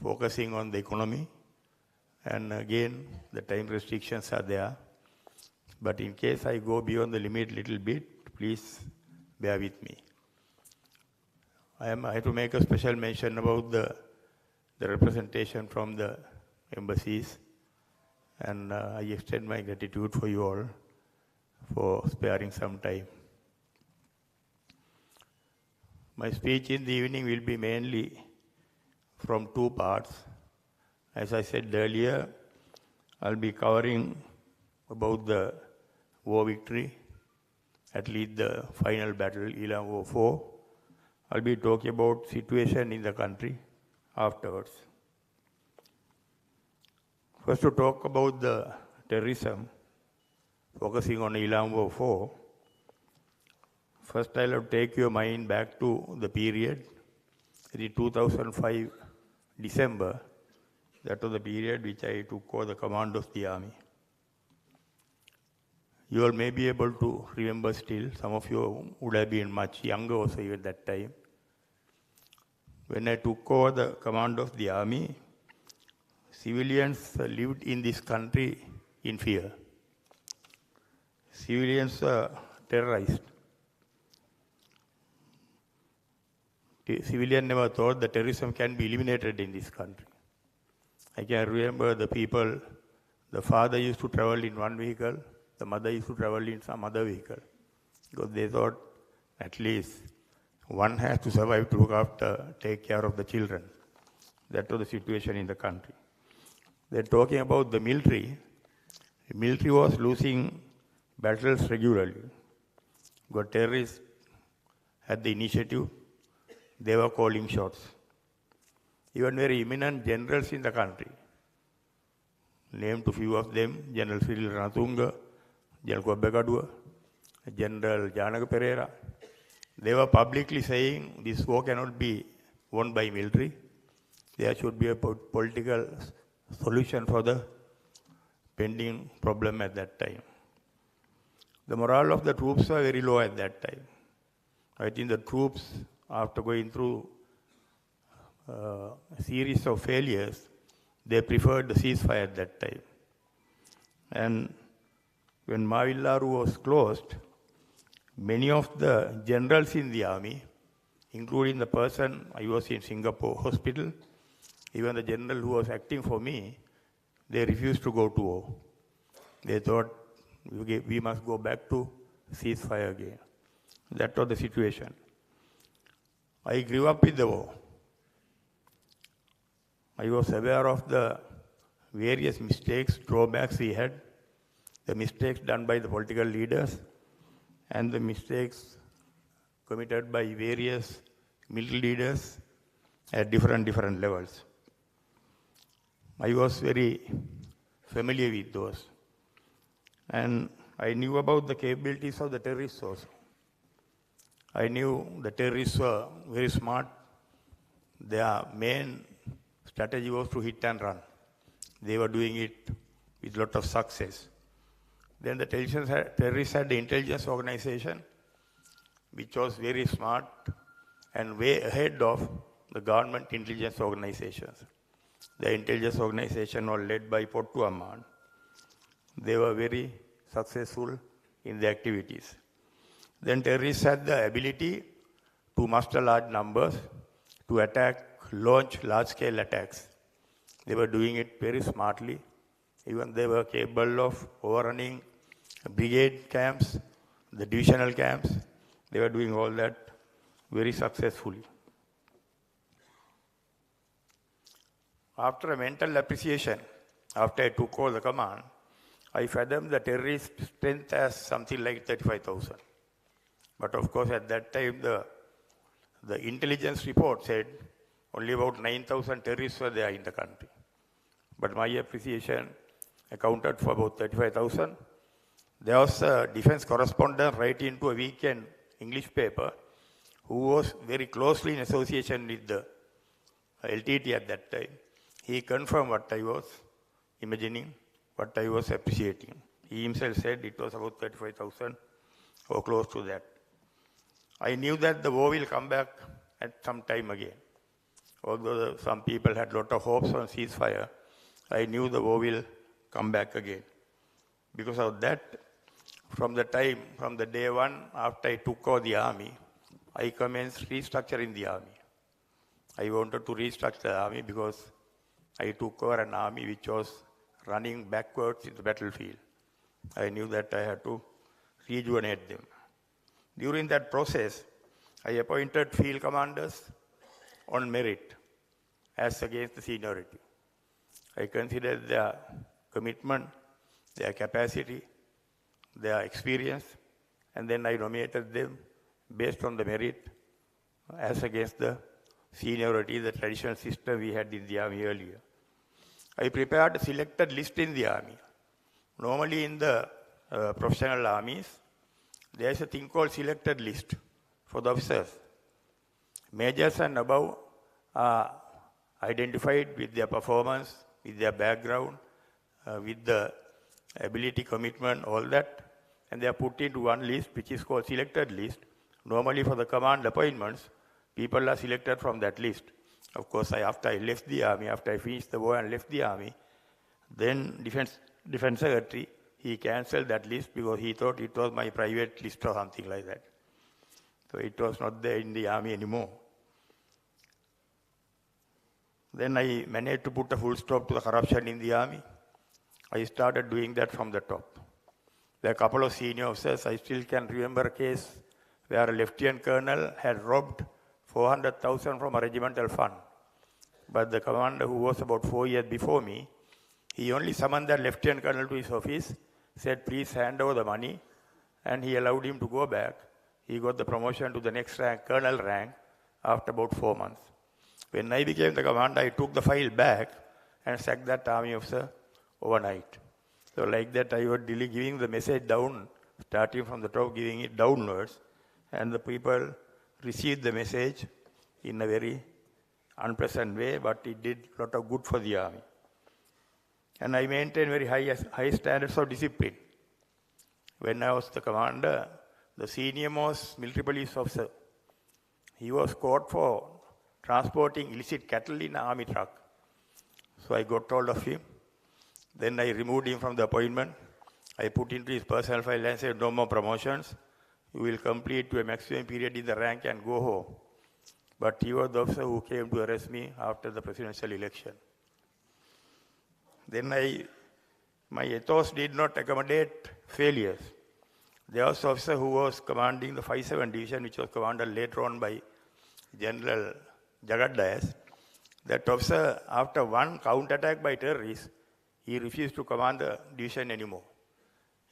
focusing on the economy. And again, the time restrictions are there. But in case I go beyond the limit a little bit, please bear with me. I have to make a special mention about the representation from the embassies. And I extend my gratitude for you all for sparing some time. My speech in the evening will be mainly from two parts. As I said earlier, I'll be covering about the war victory, at least the final battle, Elam War 4. I'll be talking about situation in the country afterwards. First, to talk about the terrorism, focusing on Elam War 4. First, I'll have to take your mind back to the period, the 2005 December. That was the period which I took over the command of the army. You all may be able to remember still, some of you would have been much younger also even that time. When I took over the command of the army, civilians lived in this country in fear. Civilians were terrorized. Civilians never thought that terrorism can be eliminated in this country. I can remember the people, the father used to travel in one vehicle, the mother used to travel in some other vehicle, because they thought at least one has to survive to look after, take care of the children. That was the situation in the country. They're talking about the military. The military was losing battles regularly. Got terrorists had the initiative. They were calling shots. Even very eminent generals in the country, named a few of them, General Cyril Ranatunga, General Kobbegadua, General Janaka Pereira. They were publicly saying this war cannot be won by military. There should be a political solution for the pending problem at that time. The morale of the troops was very low at that time. I think the troops, after going through a series of failures, they preferred the ceasefire at that time. And when Mavillaru was closed, many of the generals in the army, including the person I was in Singapore hospital, even the general who was acting for me, they refused to go to war. They thought we must go back to ceasefire again. That was the situation. I grew up with the war. I was aware of the various mistakes, drawbacks we had, the mistakes done by the political leaders, and the mistakes committed by various military leaders at different levels. I was very familiar with those. And I knew about the capabilities of the terrorists also. I knew the terrorists were very smart. Their main strategy was to hit and run. They were doing it with a lot of success. Then the terrorists had the intelligence organization, which was very smart and way ahead of the government intelligence organizations. The intelligence organization was led by Pottu Amman. They were very successful in their activities. Then terrorists had the ability to muster large numbers, to launch large-scale attacks. They were doing it very smartly. Even they were capable of overrunning brigade camps, the divisional camps. They were doing all that very successfully. After a mental appreciation, after I took over the command, I fathomed the terrorist strength as something like 35,000. But of course, at that time, the intelligence report said only about 9,000 terrorists were there in the country. But my appreciation accounted for about 35,000. There was a defense correspondent writing to a weekend English paper who was very closely in association with the LTT at that time. He confirmed what I was imagining, what I was appreciating. He himself said it was about 35,000 or close to that. I knew that the war will come back at some time again. Although some people had a lot of hopes on ceasefire, I knew the war will come back again. Because of that, from the day one after I took over the army, I commenced restructuring the army. I wanted to restructure the army because I took over an army which was running backwards in the battlefield. I knew that I had to rejuvenate them. During that process, I appointed field commanders on merit as against the seniority. I considered their commitment, their capacity, their experience, and then I nominated them based on the merit as against the seniority, the traditional system we had in the army earlier. I prepared a selected list in the army. Normally in the professional armies, there is a thing called selected list for the officers. Majors and above are identified with their performance, with their background, with the ability, commitment, all that, and they are put into one list which is called selected list. Normally for the command appointments, people are selected from that list. Of course, after I left the army, after I finished the war and left the army, then Defense Secretary, he cancelled that list because he thought it was my private list or something like that. So it was not there in the army anymore. Then I managed to put a full stop to the corruption in the army. I started doing that from the top. There are a couple of senior officers. I still can remember a case where a lieutenant colonel had robbed 400,000 from a regimental fund. But the commander, who was about 4 years before me, he only summoned that lieutenant colonel to his office, said, please hand over the money, and he allowed him to go back. He got the promotion to the next rank, colonel rank, after about 4 months. When I became the commander, I took the file back and sacked that army officer overnight. So like that, I was giving the message down, starting from the top, giving it downwards, and the people received the message in a very unpleasant way, but it did a lot of good for the army. And I maintained very high standards of discipline. When I was the commander, the senior most military police officer, he was caught for transporting illicit cattle in an army truck. So I got hold of him. Then I removed him from the appointment. I put into his personal file and said, no more promotions. You will complete to a maximum period in the rank and go home. But he was the officer who came to arrest me after the presidential election. Then my ethos did not accommodate failures. There was an officer who was commanding the 5-7 division, which was commanded later on by General Jagat Dayas. That officer, after one counterattack by terrorists, he refused to command the division anymore.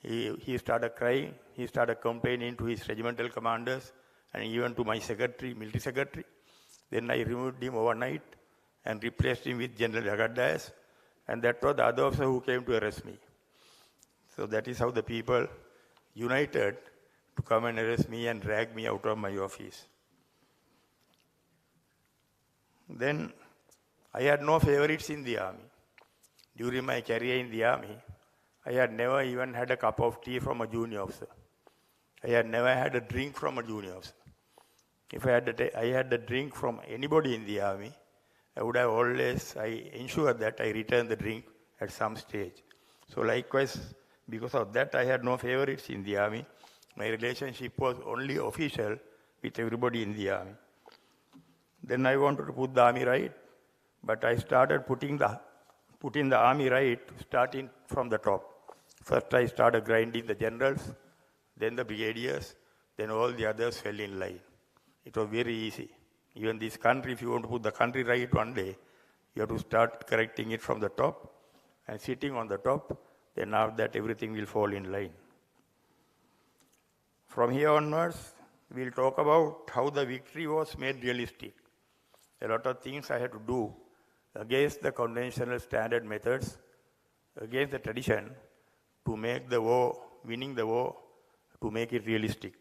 He started crying, he started complaining to his regimental commanders and even to my secretary, military secretary. Then I removed him overnight and replaced him with General Jagat Dayas, and that was the other officer who came to arrest me. So that is how the people united to come and arrest me and drag me out of my office. Then I had no favorites in the army. During my career in the army, I had never even had a cup of tea from a junior officer. I had never had a drink from a junior officer. If I had a drink from anybody in the army, I ensured that I return the drink at some stage. So likewise, because of that, I had no favorites in the army. My relationship was only official with everybody in the army. Then I wanted to put the army right, but I started putting the army right, starting from the top. First I started grinding the generals, then the brigadiers, then all the others fell in line. It was very easy. Even this country, if you want to put the country right one day, you have to start correcting it from the top, and sitting on the top, then after that everything will fall in line. From here onwards, we'll talk about how the victory was made realistic. A lot of things I had to do against the conventional standard methods, against the tradition, to make the war, winning the war, to make it realistic.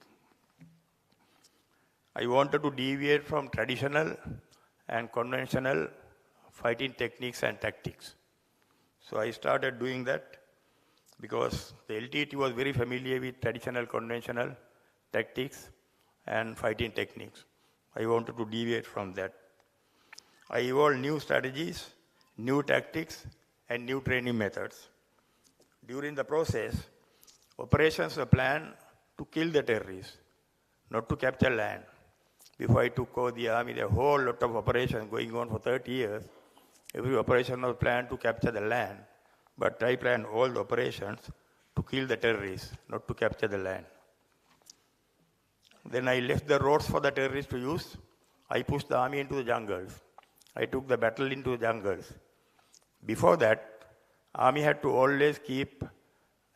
I wanted to deviate from traditional and conventional fighting techniques and tactics. So I started doing that because the LTT was very familiar with traditional, conventional tactics and fighting techniques. I wanted to deviate from that. I evolved new strategies, new tactics, and new training methods. During the process, operations were planned to kill the terrorists, not to capture land. Before I took over the army, there were a whole lot of operations going on for 30 years. Every operation was planned to capture the land, but I planned all the operations to kill the terrorists, not to capture the land. Then I left the roads for the terrorists to use. I pushed the army into the jungles. I took the battle into the jungles. Before that, army had to always keep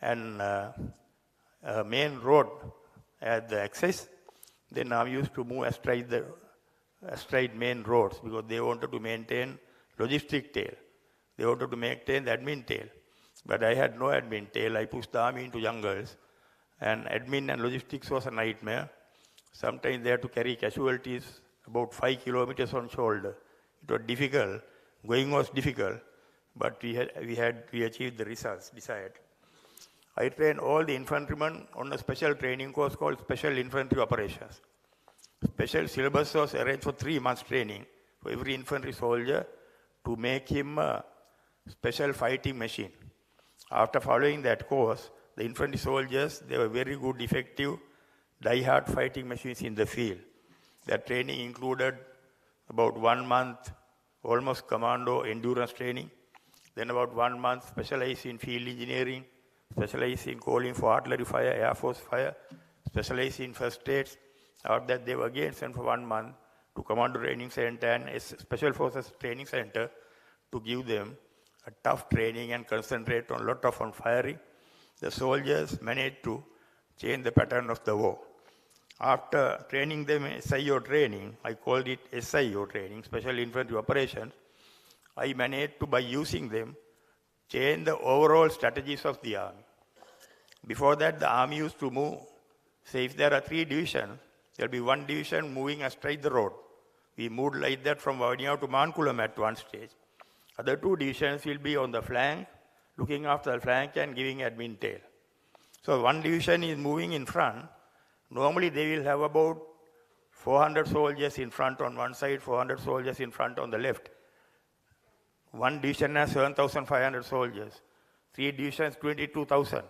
a main road at the access. Then army used to move astride main roads because they wanted to maintain logistic tail. They wanted to maintain the admin tail. But I had no admin tail. I pushed the army into jungles. And admin and logistics was a nightmare. Sometimes they had to carry casualties about 5 kilometers on shoulder. It was difficult. Going was difficult. But we achieved the results desired. I trained all the infantrymen on a special training course called Special Infantry Operations. Special syllabus was arranged for 3 months training for every infantry soldier to make him a special fighting machine. After following that course, the infantry soldiers, they were very good, effective, die-hard fighting machines in the field. Their training included about 1 month almost commando endurance training, then about 1 month specialized in field engineering, specialized in calling for artillery fire, air force fire, specialized in first aids. After that, they were again sent for 1 month to Commando Training Center and a Special Forces Training Center to give them a tough training and concentrate on a lot of firing. The soldiers managed to change the pattern of the war. After training them in SIO training, I called it SIO training, Special Infantry Operations, I managed to, by using them, changed the overall strategies of the army. Before that, the army used to move. Say if there are 3 divisions, there will be 1 division moving astride the road. We moved like that from Vavuniya to Mankulam at one stage. Other 2 divisions will be on the flank, looking after the flank and giving admin tail. So 1 division is moving in front. Normally they will have about 400 soldiers in front on one side, 400 soldiers in front on the left. 1 division has 7,500 soldiers. 3 divisions, 22,000.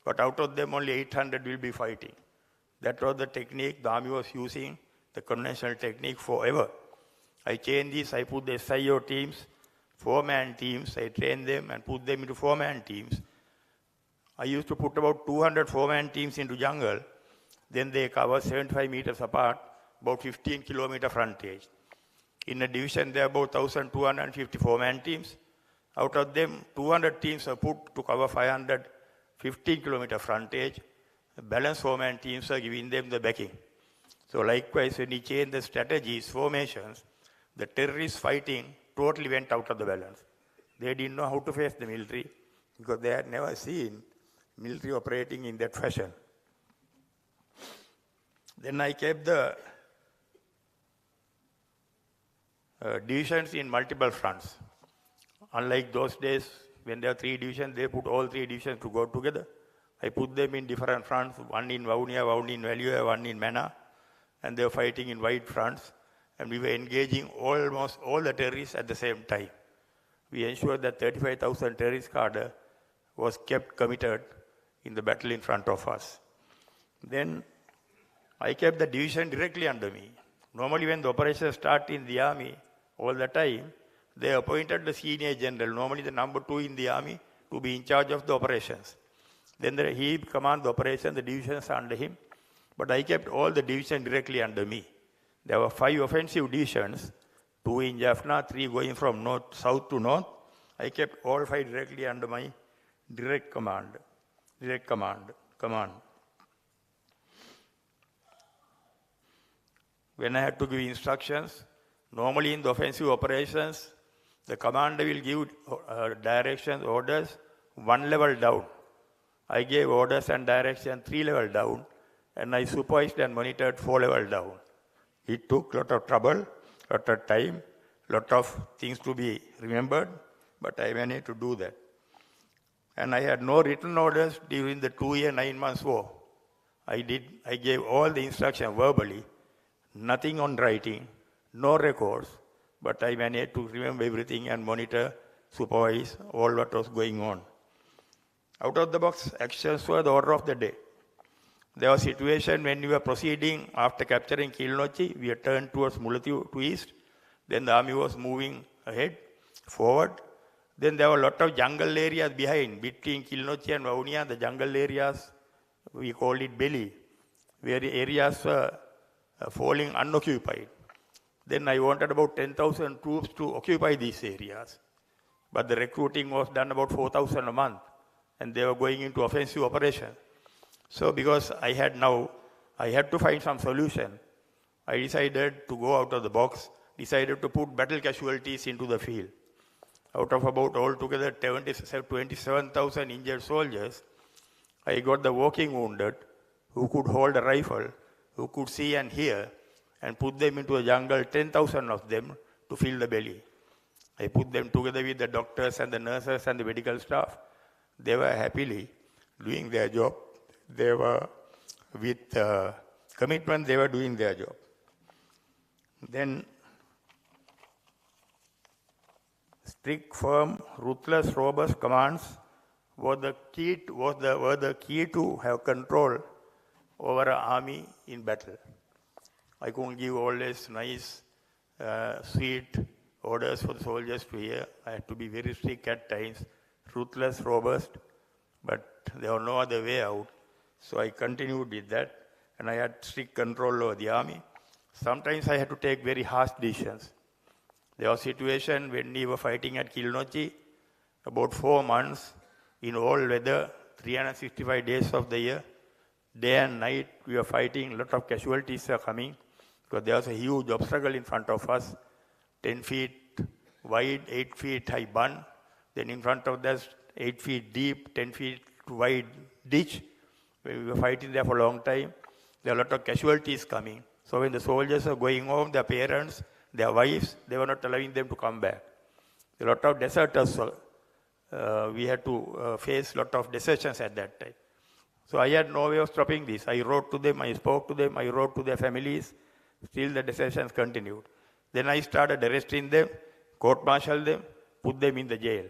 But out of them, only 800 will be fighting. That was the technique the army was using, the conventional technique forever. I changed this, I put the SIO teams, 4-man teams, I trained them and put them into 4-man teams. I used to put about 200 4-man teams into jungle. Then they cover 75 meters apart, about 15 kilometer frontage. In a division, there are about 1,250 4-man teams. Out of them, 200 teams are put to cover 515 kilometer frontage. The balanced 4-man teams are giving them the backing. So likewise, when you change the strategies, formations, the terrorists fighting totally went out of the balance. They didn't know how to face the military because they had never seen military operating in that fashion. Then I kept the divisions in multiple fronts. Unlike those days, when there are 3 divisions, they put all 3 divisions to go together. I put them in different fronts, one in Vavuniya, one in Valua, one in Mena, and they were fighting in wide fronts, and we were engaging almost all the terrorists at the same time. We ensured that 35,000 terrorist cadre was kept committed in the battle in front of us. Then I kept the division directly under me. Normally when the operations start in the army, all the time, they appointed the senior general, normally the number 2 in the army, to be in charge of the operations. Then he command the operation, the divisions under him. But I kept all the divisions directly under me. There were 5 offensive divisions, 2 in Jaffna, 3 going from south to north. I kept all 5 directly under my direct command. When I had to give instructions, normally in the offensive operations, the commander will give directions, orders 1 level down. I gave orders and directions 3 level down, and I supervised and monitored 4 level down. It took a lot of trouble, a lot of time, a lot of things to be remembered, but I managed to do that. And I had no written orders during the 2-year, 9 months war. I gave all the instructions verbally, nothing on writing, no records, but I managed to remember everything and monitor, supervise all what was going on. Out of the box actions were the order of the day. There was a situation when we were proceeding after capturing Kilnochi, we had turned towards Mullaitivu to east. Then the army was moving ahead, forward. Then there were a lot of jungle areas behind, between Kilnochi and Vavuniya, the jungle areas, we called it belly, where the areas were falling unoccupied. Then I wanted about 10,000 troops to occupy these areas. But the recruiting was done about 4,000 a month, and they were going into offensive operation. So because I had to find some solution, I decided to go out of the box, decided to put battle casualties into the field. Out of about altogether 27,000 injured soldiers, I got the walking wounded who could hold a rifle, who could see and hear, and put them into a jungle, 10,000 of them, to fill the belly. I put them together with the doctors and the nurses and the medical staff. They were happily doing their job. They were with commitment, they were doing their job. Then strict, firm, ruthless, robust commands were the key to have control over an army in battle. I couldn't give always nice, sweet orders for the soldiers to hear. I had to be very strict at times, ruthless, robust, but there was no other way out. So I continued with that, and I had strict control over the army. Sometimes I had to take very harsh decisions. There was a situation when we were fighting at Kilnochi, about 4 months, in all weather, 365 days of the year. Day and night, we were fighting, a lot of casualties are coming, because there was a huge obstacle in front of us, 10 feet wide, 8 feet high bun. Then in front of that, 8 feet deep, 10 feet wide ditch. We were fighting there for a long time. There were a lot of casualties coming. So when the soldiers were going home, their parents, their wives, they were not allowing them to come back. A lot of deserters, we had to face a lot of desertions at that time. So I had no way of stopping this. I wrote to them, I spoke to them, I wrote to their families. Still the desertions continued. Then I started arresting them, court-martialed them, put them in the jail.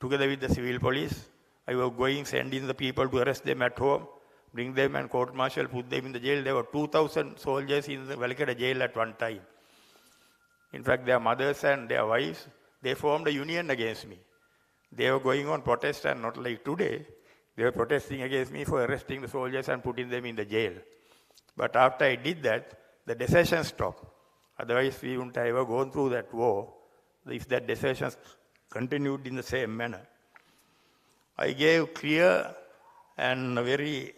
Together with the civil police, I was going, sending the people to arrest them at home, bring them and court-martial, put them in the jail. There were 2,000 soldiers in the Velikada jail at one time. In fact, their mothers and their wives, they formed a union against me. They were going on protest, and not like today. They were protesting against me for arresting the soldiers and putting them in the jail. But after I did that, the desertion stopped. Otherwise, we wouldn't have ever gone through that war if that desertion continued in the same manner. I gave clear and very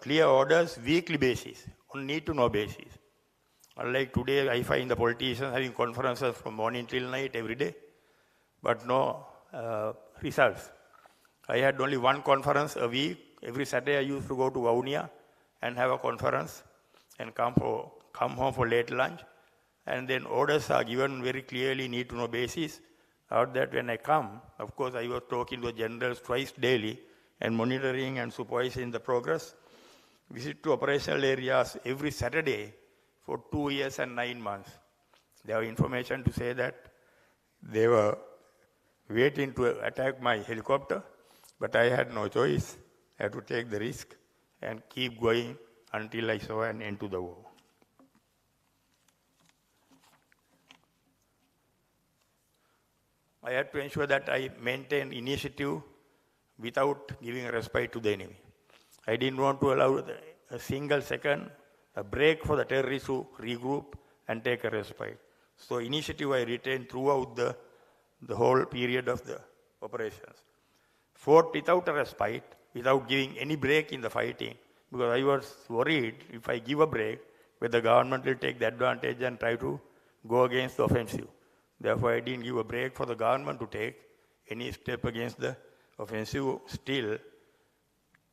clear orders, weekly basis, on need-to-know basis. Unlike today, I find the politicians having conferences from morning till night every day, but no results. I had only one conference a week. Every Saturday I used to go to Vaunia and have a conference and come home for late lunch. And then orders are given very clearly, need-to-know basis. Out that when I come, of course, I was talking to the generals twice daily and monitoring and supervising the progress. Visit to operational areas every Saturday for 2 years and 9 months. They have information to say that they were waiting to attack my helicopter, but I had no choice. I had to take the risk and keep going until I saw an end to the war. I had to ensure that I maintained initiative without giving a respite to the enemy. I didn't want to allow a single second, a break for the terrorists to regroup and take a respite. So initiative I retained throughout the whole period of the operations. Fought without a respite, without giving any break in the fighting, because I was worried if I give a break, whether the government will take the advantage and try to go against the offensive. Therefore, I didn't give a break for the government to take any step against the offensive. Still,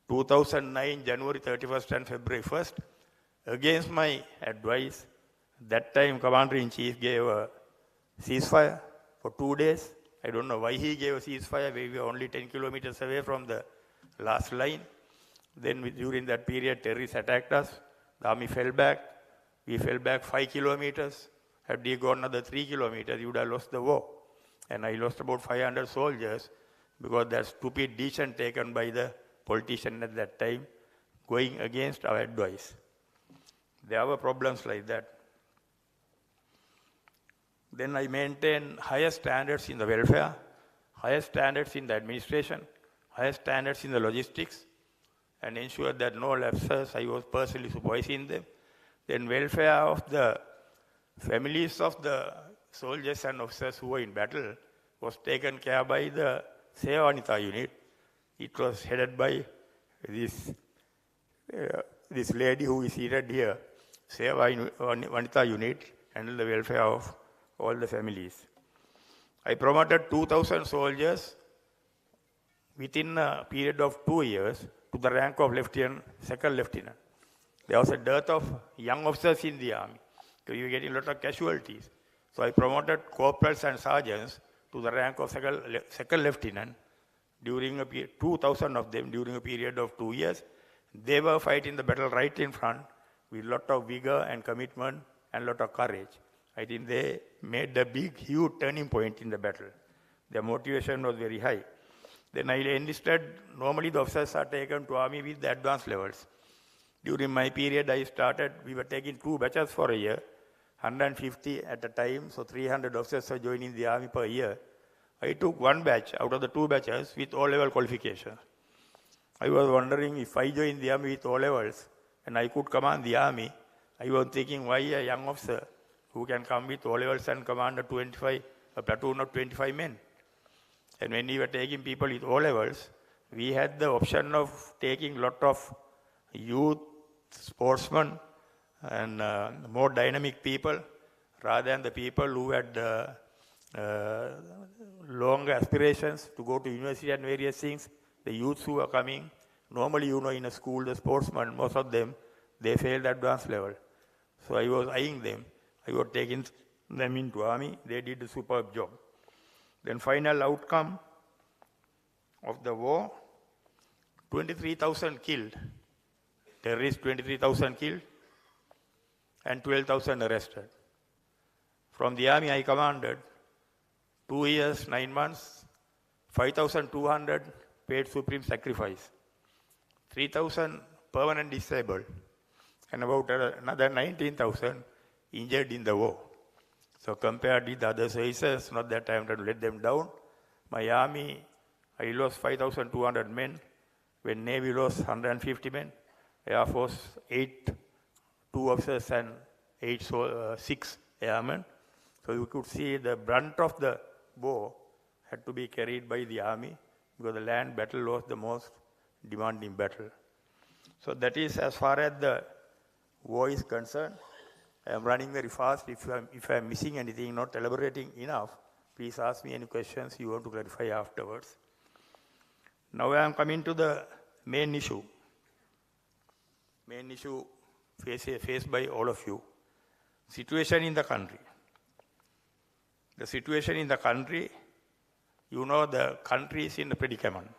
2009, January 31st and February 1st, against my advice, that time Commander-in-Chief gave a ceasefire for 2 days. I don't know why he gave a ceasefire. We were only 10 kilometers away from the last line. Then during that period, terrorists attacked us. The army fell back. We fell back 5 kilometers. Had we gone another 3 kilometers, you would have lost the war. And I lost about 500 soldiers because that stupid decision taken by the politician at that time, going against our advice. There were problems like that. Then I maintained higher standards in the welfare, higher standards in the administration, higher standards in the logistics, and ensured that no lapses. I was personally supervising them. Then welfare of the families of the soldiers and officers who were in battle was taken care by the Seva Vanitha unit. It was headed by this lady who is seated here, Seva Vanitha unit, handled the welfare of all the families. I promoted 2,000 soldiers within a period of 2 years to the rank of lieutenant, second lieutenant. There was a dearth of young officers in the army. So you were getting a lot of casualties. So I promoted corporals and sergeants to the rank of second lieutenant during a period, 2,000 of them during a period of 2 years. They were fighting the battle right in front with a lot of vigor and commitment and a lot of courage. I think they made a big, huge turning point in the battle. Their motivation was very high. Then I enlisted. Normally the officers are taken to army with the advanced levels. During my period, we were taking 2 batches for a year, 150 at a time, so 300 officers were joining the army per year. I took 1 batch out of the 2 batches with O-level qualifications. I was wondering if I joined the army with O-levels and I could command the army, I was thinking why a young officer who can come with O-levels and command a platoon of 25 men. And when we were taking people with O-levels, we had the option of taking a lot of youth, sportsmen, and more dynamic people rather than the people who had uh, long aspirations to go to university and various things. The youths who are coming, normally, in a school, the sportsmen, most of them, they failed advanced level. So I was eyeing them. I was taking them into army. They did a superb job. Then final outcome of the war, 23,000 killed. Terrorists, 23,000 killed and 12,000 arrested. From the army I commanded, 2 years, 9 months, 5,200 paid supreme sacrifice, 3,000 permanent disabled, and about another 19,000 injured in the war. So compared with other services, not that I am trying to let them down. My army, I lost 5,200 men, when Navy lost 150 men, Air Force 2 officers and 6 airmen. So you could see the brunt of the war had to be carried by the army because the land battle was the most demanding battle. So that is as far as the war is concerned. I am running very fast. If I am missing anything, not elaborating enough, please ask me any questions you want to clarify afterwards. Now I am coming to the main issue. Main issue faced by all of you. Situation in the country. The situation in the country, the country is in a predicament.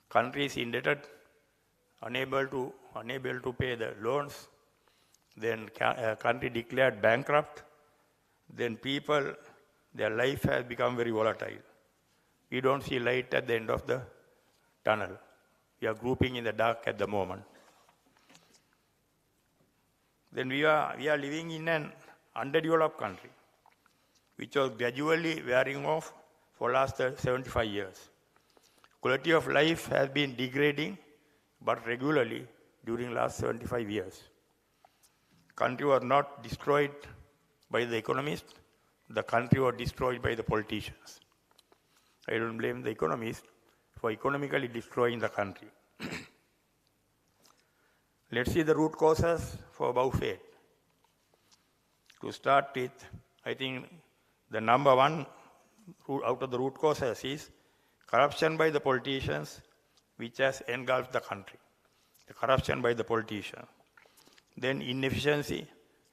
Country is indebted, unable to pay the loans. Then country declared bankrupt. Then people, their life has become very volatile. We don't see light at the end of the tunnel. We are groping in the dark at the moment. Then we are living in an underdeveloped country, which was gradually wearing off for last 75 years. Quality of life has been degrading, but regularly during last 75 years. Country was not destroyed by the economists. The country was destroyed by the politicians. I don't blame the economists for economically destroying the country. Let's see the root causes for above fate. To start with, I think the number one out of the root causes is corruption by the politicians, which has engulfed the country. The corruption by the politicians. Then inefficiency,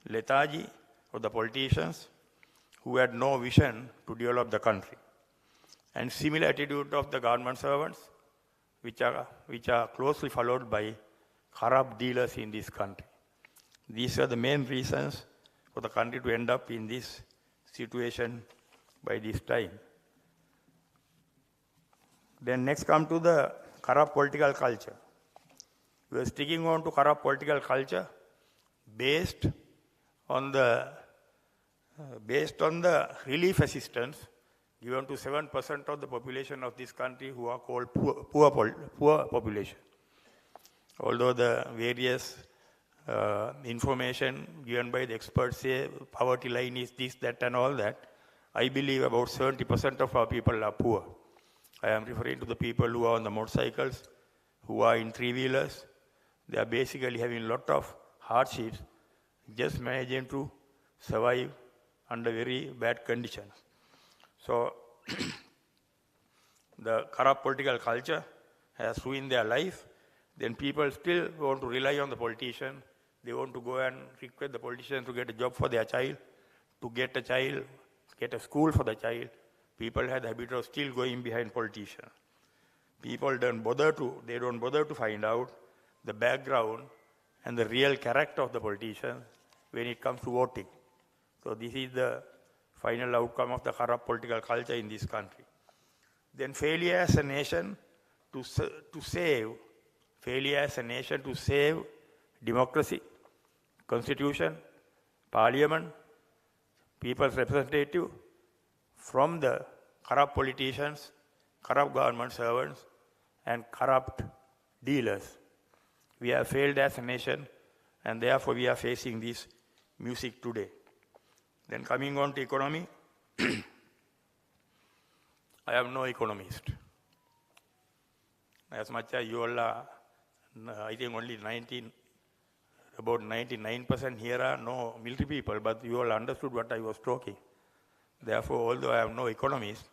lethargy of the politicians who had no vision to develop the country. And similar attitude of the government servants, which are closely followed by corrupt dealers in this country. These are the main reasons for the country to end up in this situation by this time. Then next come to the corrupt political culture. We are sticking on to corrupt political culture based on the relief assistance given to 7% of the population of this country who are called poor population. Although the various information given by the experts say poverty line is this, that, and all that, I believe about 70% of our people are poor. I am referring to the people who are on the motorcycles, who are in three-wheelers. They are basically having a lot of hardships, just managing to survive under very bad conditions. So, the corrupt political culture has ruined their life. Then people still want to rely on the politician. They want to go and request the politician to get a job for their child, to get a school for the child. People have the habit of still going behind politicians. People don't bother to find out the background and the real character of the politician when it comes to voting. So this is the final outcome of the corrupt political culture in this country. Then failure as a nation to save democracy, constitution, parliament, people's representative from the corrupt politicians, corrupt government servants, and corrupt dealers. We have failed as a nation, and therefore we are facing this music today. Then coming on to economy, I am no economist. As much as you all are, I think only about 99% here are no military people, but you all understood what I was talking. Therefore, although I am no economist,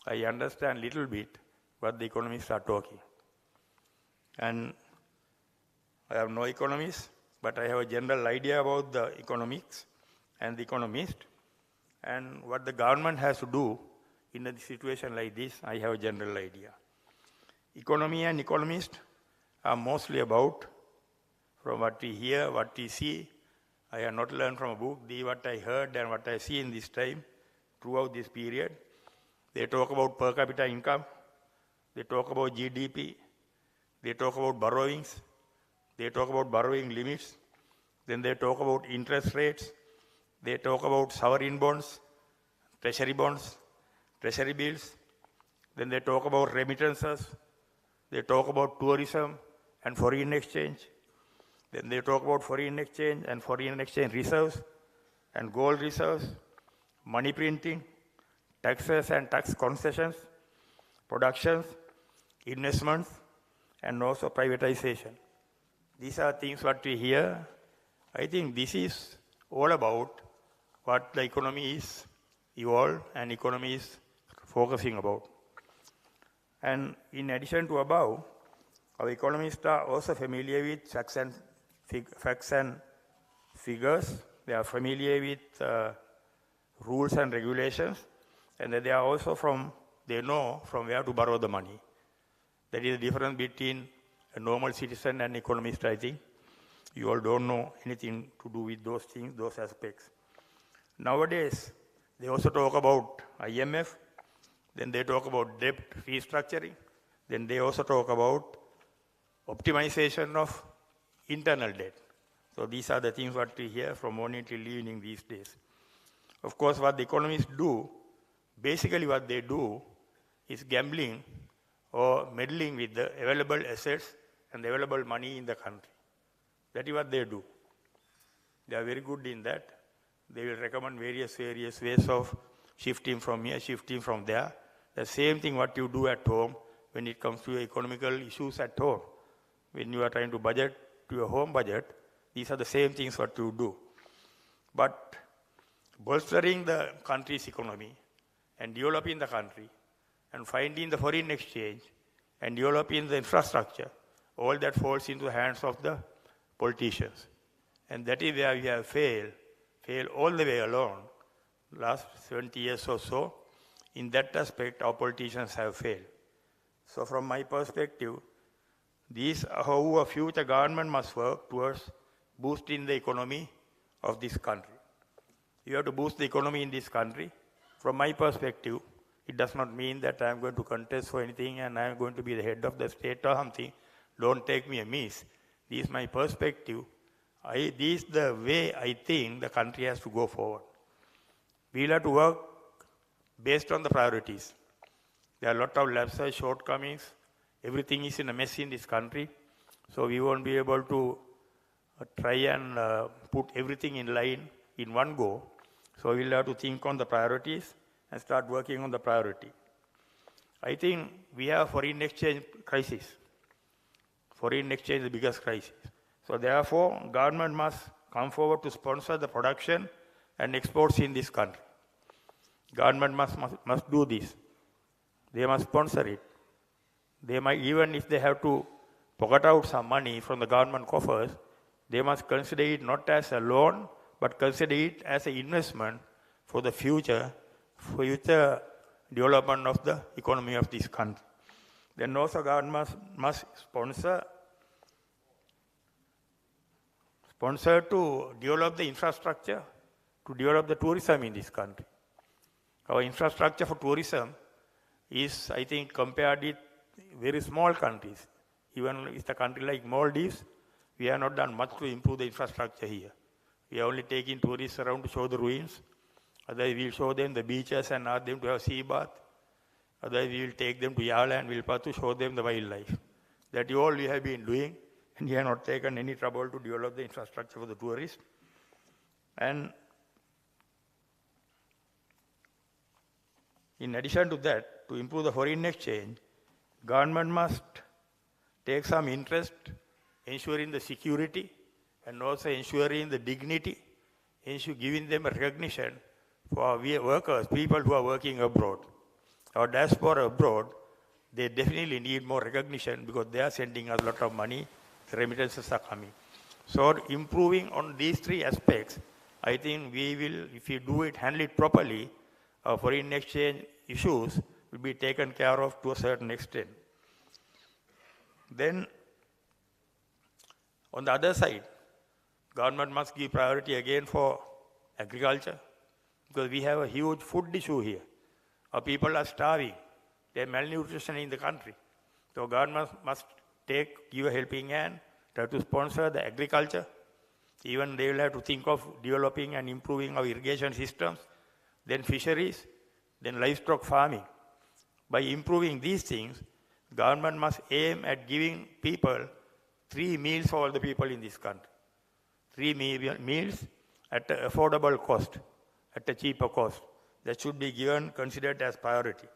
I understand little bit what the economists are talking. And I am no economist, but I have a general idea about the economics and the economist. And what the government has to do in a situation like this, I have a general idea. Economy and economists are mostly about, from what we hear, what we see. I have not learned from a book, what I heard and what I see in this time, throughout this period. They talk about per capita income, they talk about GDP, they talk about borrowings, they talk about borrowing limits, then they talk about interest rates, they talk about sovereign bonds, treasury bills, then they talk about remittances, they talk about tourism and foreign exchange, then they talk about foreign exchange and foreign exchange reserves and gold reserves, money printing, taxes and tax concessions, productions, investments, and also privatization. These are things what we hear. I think this is all about what the economy is evolved and economy is focusing about. And in addition to above, our economists are also familiar with facts and figures. They are familiar with rules and regulations, and they are also they know from where to borrow the money. That is the difference between a normal citizen and economist, I think. You all don't know anything to do with those things, those aspects. Nowadays, they also talk about IMF, then they talk about debt restructuring, then they also talk about optimization of internal debt. So these are the things what we hear from morning till evening these days. Of course, what the economists do, basically what they do is gambling or meddling with the available assets and the available money in the country. That is what they do. They are very good in that. They will recommend various ways of shifting from here, shifting from there. The same thing what you do at home when it comes to your economical issues at home. When you are trying to budget to your home budget, these are the same things what you do. But bolstering the country's economy and developing the country and finding the foreign exchange and developing the infrastructure, all that falls into the hands of the politicians. And that is where we have failed all the way along, last 70 years or so. In that aspect, our politicians have failed. So from my perspective, these are how a future government must work towards boosting the economy of this country. You have to boost the economy in this country. From my perspective, it does not mean that I am going to contest for anything and I am going to be the head of the state or something. Don't take me amiss. This is my perspective. This is the way I think the country has to go forward. We will have to work based on the priorities. There are a lot of lapses, shortcomings. Everything is in a mess in this country. So we won't be able to try and put everything in line in one go. So we'll have to think on the priorities and start working on the priority. I think we have foreign exchange crisis. Foreign exchange is the biggest crisis. So therefore, government must come forward to sponsor the production and exports in this country. Government must do this. They must sponsor it. They might, even if they have to pocket out some money from the government coffers, they must consider it not as a loan, but consider it as an investment for the future development of the economy of this country. Then also government must sponsor to develop the infrastructure, to develop the tourism in this country. Our infrastructure for tourism is, I think, compared with very small countries. Even with a country like Maldives, we have not done much to improve the infrastructure here. We are only taking tourists around to show the ruins. Otherwise, we will show them the beaches and ask them to have sea bath. Otherwise, we will take them to Yala and Wilpa to show them the wildlife. That is all we have been doing, and we have not taken any trouble to develop the infrastructure for the tourists. And in addition to that, to improve the foreign exchange, government must take some interest ensuring the security and also ensuring the dignity, giving them a recognition for our workers, people who are working abroad. Our diaspora abroad, they definitely need more recognition because they are sending us a lot of money, the remittances are coming. So improving on these three aspects, I think we will, if we do it, handle it properly, our foreign exchange issues will be taken care of to a certain extent. Then, on the other side, government must give priority again for agriculture because we have a huge food issue here. Our people are starving. There is malnutrition in the country. So government must give a helping hand, try to sponsor the agriculture. Even they will have to think of developing and improving our irrigation systems, then fisheries, then livestock farming. By improving these things, government must aim at giving people 3 meals for all the people in this country. 3 meals at an affordable cost, at a cheaper cost. That should be given, considered as priority.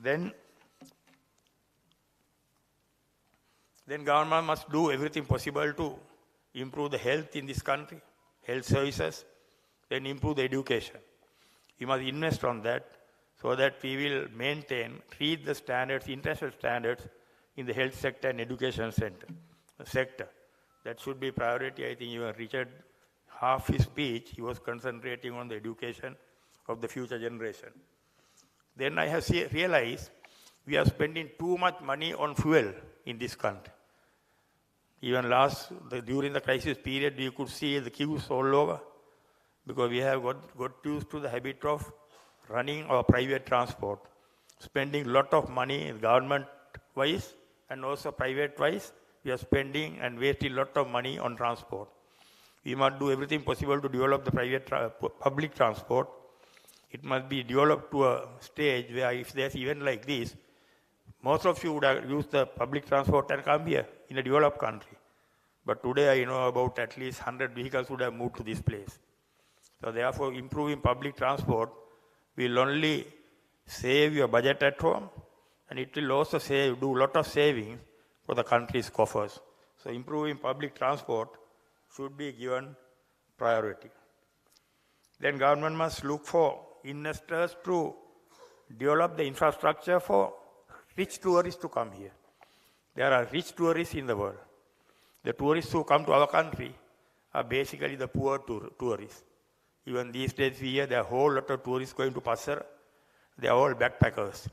Then government must do everything possible to improve the health in this country, health services, then improve the education. We must invest on that so that we will reach the standards, international standards in the health sector and education sector. That should be priority. I think even Richard, half his speech, he was concentrating on the education of the future generation. Then I have realized we are spending too much money on fuel in this country. Even during the crisis period, you could see the queues all over because we have got used to the habit of running our private transport, spending a lot of money government-wise and also private-wise. We are spending and wasting a lot of money on transport. We must do everything possible to develop the public transport. It must be developed to a stage where if there's event like this, most of you would have used the public transport and come here in a developed country. But today I know about at least 100 vehicles would have moved to this place. So therefore, improving public transport will only save your budget at home, and it will also do a lot of savings for the country's coffers. So improving public transport should be given priority. Then government must look for investors to develop the infrastructure for rich tourists to come here. There are rich tourists in the world. The tourists who come to our country are basically the poor tourists. Even these days we hear there are a whole lot of tourists going to Passara. They are all backpackers.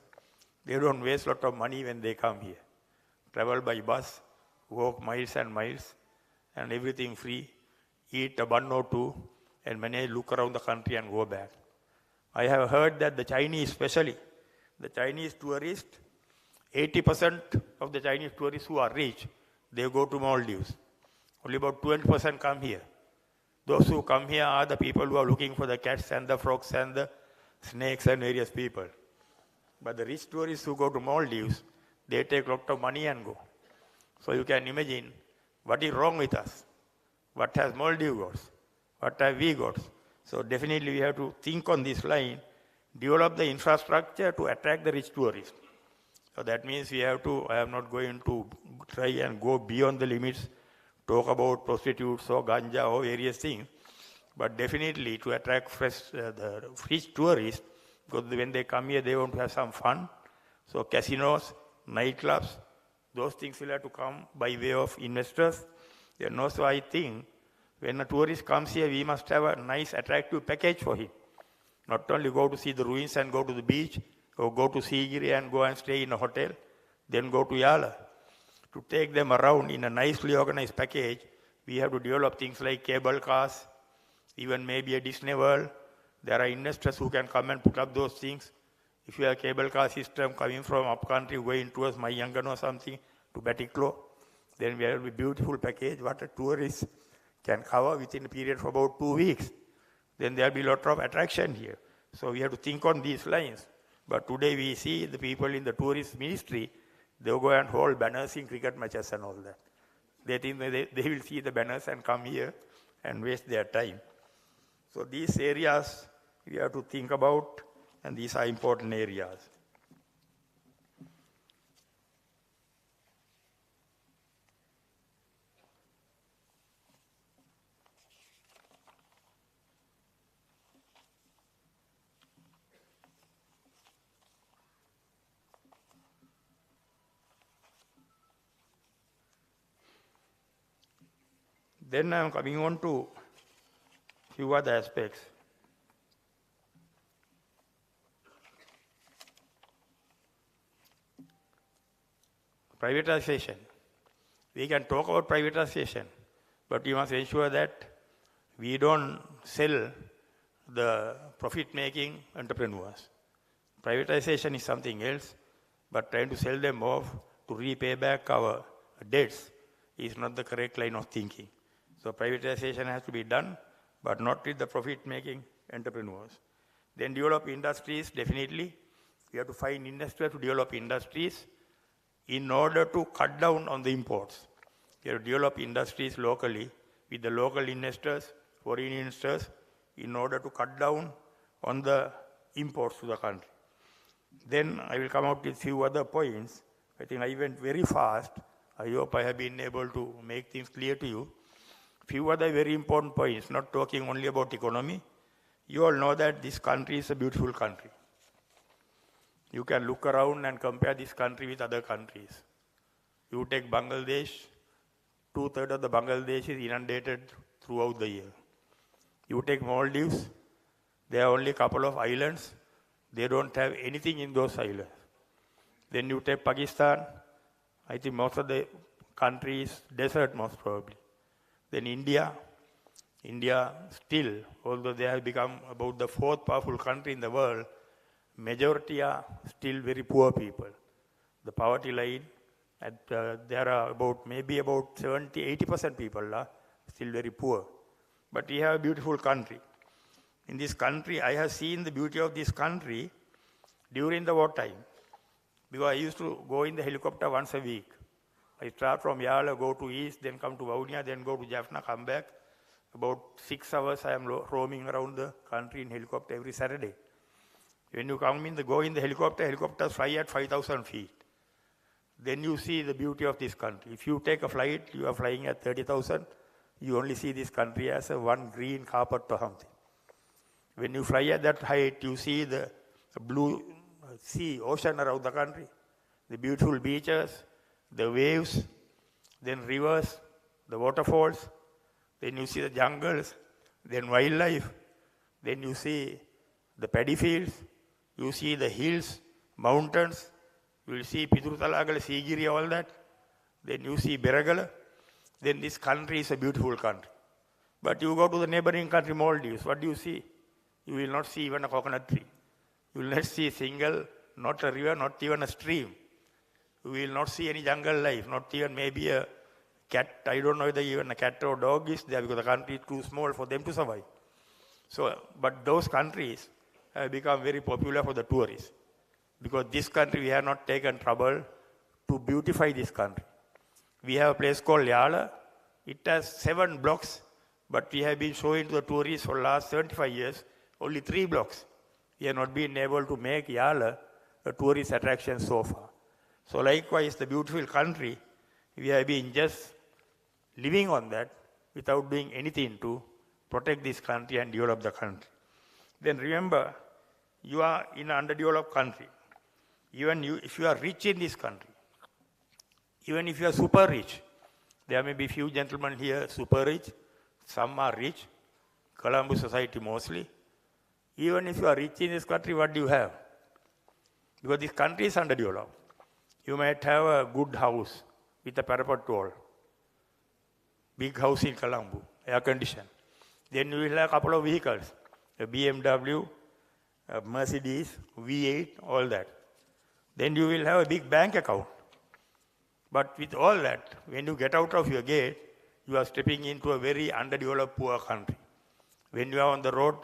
They don't waste a lot of money when they come here. Travel by bus, walk miles and miles, and everything free, eat a bun or two, and manage, look around the country and go back. I have heard that the Chinese especially, the Chinese tourists, 80% of the Chinese tourists who are rich, they go to Maldives. Only about 20% come here. Those who come here are the people who are looking for the cats and the frogs and the snakes and various people. But the rich tourists who go to Maldives, they take a lot of money and go. So you can imagine what is wrong with us. What has Maldives got? What have we got? So definitely we have to think on this line, develop the infrastructure to attract the rich tourists. So that means we have to, I am not going to try and go beyond the limits, talk about prostitutes or ganja or various things, but definitely to attract the rich tourists, because when they come here, they want to have some fun. So casinos, nightclubs, those things will have to come by way of investors. And also I think when a tourist comes here, we must have a nice, attractive package for him. Not only go to see the ruins and go to the beach, or go to Sigiri and go and stay in a hotel, then go to Yala. To take them around in a nicely organized package, we have to develop things like cable cars, even maybe a Disney World. There are investors who can come and put up those things. If you have a cable car system coming from upcountry, going towards Mayangan or something, to Batiklo, then we have a beautiful package, what a tourist can cover within a period of about 2 weeks. Then there will be a lot of attraction here. So we have to think on these lines. But today we see the people in the tourist ministry, they will go and hold banners in cricket matches and all that. They think they will see the banners and come here and waste their time. So these areas we have to think about, and these are important areas. Then I'm coming on to few other aspects. Privatization. We can talk about privatization, but we must ensure that we don't sell the profit-making entrepreneurs. Privatization is something else, but trying to sell them off to repay back our debts is not the correct line of thinking. So privatization has to be done, but not with the profit-making entrepreneurs. Then develop industries, definitely. We have to find investors to develop industries in order to cut down on the imports. We have to develop industries locally with the local investors, foreign investors, in order to cut down on the imports to the country. Then I will come out with few other points. I think I went very fast. I hope I have been able to make things clear to you. Few other very important points, not talking only about economy. You all know that this country is a beautiful country. You can look around and compare this country with other countries. You take Bangladesh, 2/3 of the Bangladesh is inundated throughout the year. You take Maldives, there are only a couple of islands. They don't have anything in those islands. Then you take Pakistan, I think most of the country is desert most probably. Then India still, although they have become about the 4th powerful country in the world, majority are still very poor people. The poverty line, there are maybe about 70-80% people are still very poor. But we have a beautiful country. In this country, I have seen the beauty of this country during the wartime. Because I used to go in the helicopter once a week. I start from Yala, go to East, then come to Vaunia, then go to Jaffna, come back. About 6 hours I am roaming around the country in helicopter every Saturday. When you go in the helicopter, helicopters fly at 5,000 feet. Then you see the beauty of this country. If you take a flight, you are flying at 30,000, you only see this country as a one green carpet or something. When you fly at that height, you see the blue sea, ocean around the country, the beautiful beaches, the waves, then rivers, the waterfalls, then you see the jungles, then wildlife, then you see the paddy fields, you see the hills, mountains, you will see Pidrutalagala, Sigiri, all that, then you see Beragala, then this country is a beautiful country. But you go to the neighboring country, Maldives, what do you see? You will not see even a coconut tree. You will not see a single, not a river, not even a stream. You will not see any jungle life, not even maybe a cat. I don't know whether even a cat or dog is there because the country is too small for them to survive. So, but those countries have become very popular for the tourists. Because this country, we have not taken trouble to beautify this country. We have a place called Yala. It has 7 blocks, but we have been showing to the tourists for the last 75 years, only 3 blocks. We have not been able to make Yala a tourist attraction so far. So likewise, the beautiful country, we have been just living on that without doing anything to protect this country and develop the country. Then remember, you are in an underdeveloped country. Even if you are rich in this country, even if you are super rich, there may be few gentlemen here super rich, some are rich, Colombo society mostly. Even if you are rich in this country, what do you have? Because this country is underdeveloped. You might have a good house with a parapet wall, big house in Colombo, air conditioned. Then you will have a couple of vehicles, a BMW, a Mercedes, V8, all that. Then you will have a big bank account. But with all that, when you get out of your gate, you are stepping into a very underdeveloped, poor country. When you are on the road,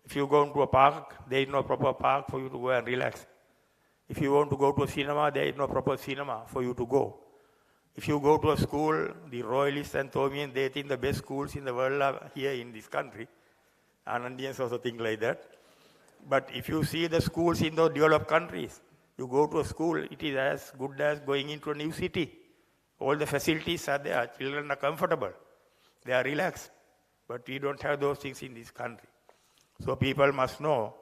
if you go into a park, there is no proper park for you to go and relax. If you want to go to a cinema, there is no proper cinema for you to go. If you go to a school, the Royalists and Thomians, they think the best schools in the world are here in this country. Anandians also think like that. But if you see the schools in those developed countries, you go to a school, it is as good as going into a new city. All the facilities are there. Children are comfortable. They are relaxed. But we don't have those things in this country. So people must know,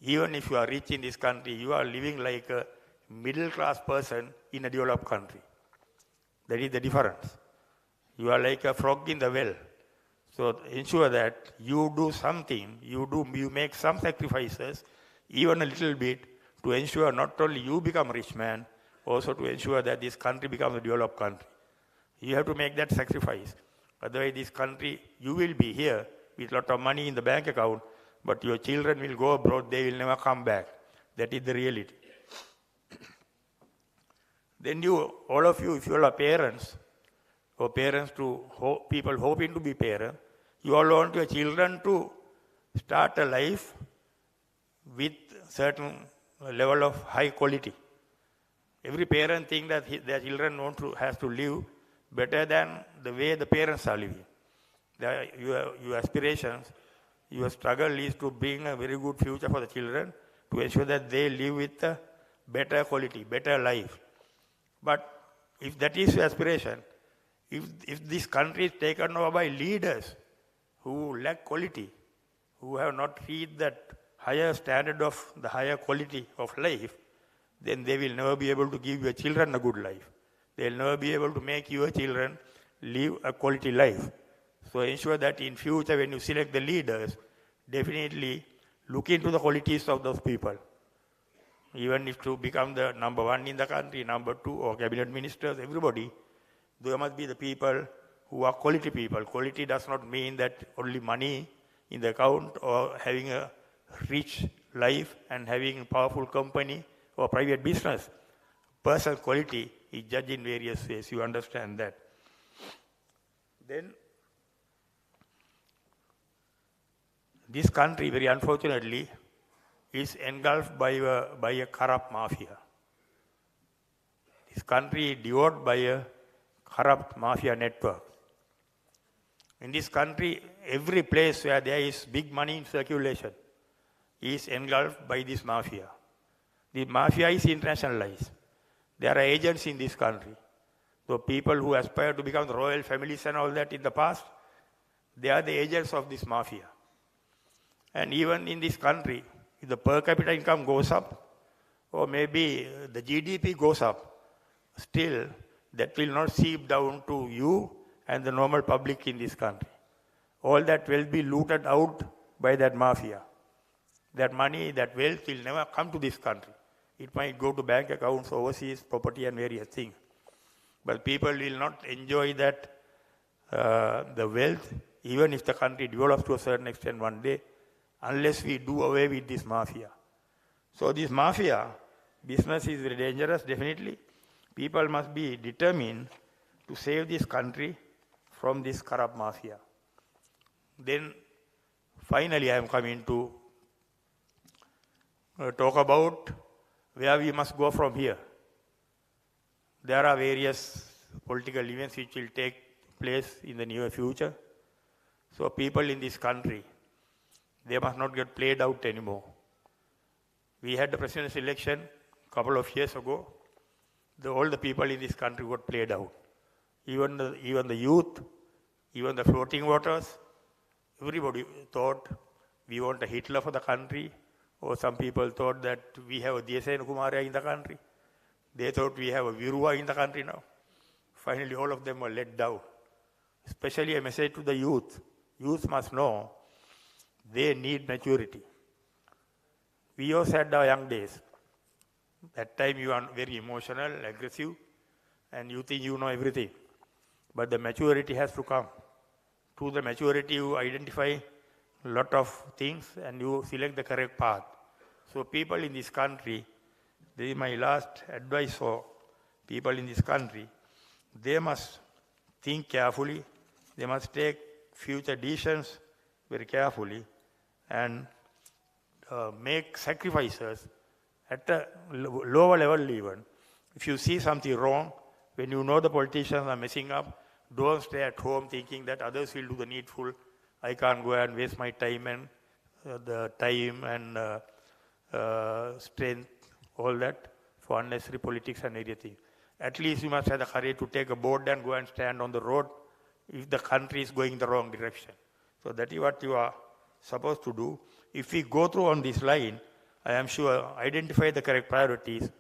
even if you are rich in this country, you are living like a middle-class person in a developed country. That is the difference. You are like a frog in the well. So ensure that you do something, you make some sacrifices, even a little bit, to ensure not only you become a rich man, also to ensure that this country becomes a developed country. You have to make that sacrifice. Otherwise, this country, you will be here with a lot of money in the bank account, but your children will go abroad, they will never come back. That is the reality. Then all of you, if you are parents, or parents to people hoping to be parents, you all want your children to start a life with certain level of high quality. Every parent thinks that their children has to live better than the way the parents are living. Your aspirations, your struggle is to bring a very good future for the children, to ensure that they live with a better quality, better life. But if that is your aspiration, if this country is taken over by leaders who lack quality, who have not reached that higher standard of the higher quality of life, then they will never be able to give your children a good life. They will never be able to make your children live a quality life. So ensure that in future when you select the leaders, definitely look into the qualities of those people. Even if to become the number one in the country, number two, or cabinet ministers, everybody, there must be the people who are quality people. Quality does not mean that only money in the account or having a rich life and having a powerful company or private business. Personal quality is judged in various ways. You understand that. Then, this country, very unfortunately, is engulfed by a corrupt mafia. This country is devoured by a corrupt mafia network. In this country, every place where there is big money in circulation is engulfed by this mafia. The mafia is internationalized. There are agents in this country. So people who aspire to become royal families and all that in the past, they are the agents of this mafia. And even in this country, if the per capita income goes up, or maybe the GDP goes up, still that will not seep down to you and the normal public in this country. All that will be looted out by that mafia. That money, that wealth will never come to this country. It might go to bank accounts, overseas, property and various things. But people will not enjoy that, the wealth, even if the country develops to a certain extent one day, unless we do away with this mafia. So this mafia business is very dangerous, definitely. People must be determined to save this country from this corrupt mafia. Then finally I am coming to talk about where we must go from here. There are various political events which will take place in the near future. So people in this country, they must not get played out anymore. We had the presidential election a couple of years ago. All the people in this country got played out. Even the youth, even the floating voters, everybody thought we want a Hitler for the country, or some people thought that we have a Diyasena Kumara in the country. They thought we have a Viruva in the country now. Finally, all of them were let down. Especially a message to the youth. Youth must know they need maturity. We also had our young days. That time you are very emotional, aggressive, and you think you know everything. But the maturity has to come. Through the maturity, you identify a lot of things and you select the correct path. So people in this country, this is my last advice for people in this country, they must think carefully, they must take future decisions very carefully and make sacrifices at a lower level even. If you see something wrong, when you know the politicians are messing up, don't stay at home thinking that others will do the needful. I can't go and waste my time and strength, all that, for unnecessary politics and everything. At least you must have the courage to take a board and go and stand on the road if the country is going the wrong direction. So that is what you are supposed to do. If we go through on this line, I am sure, identify the correct priorities,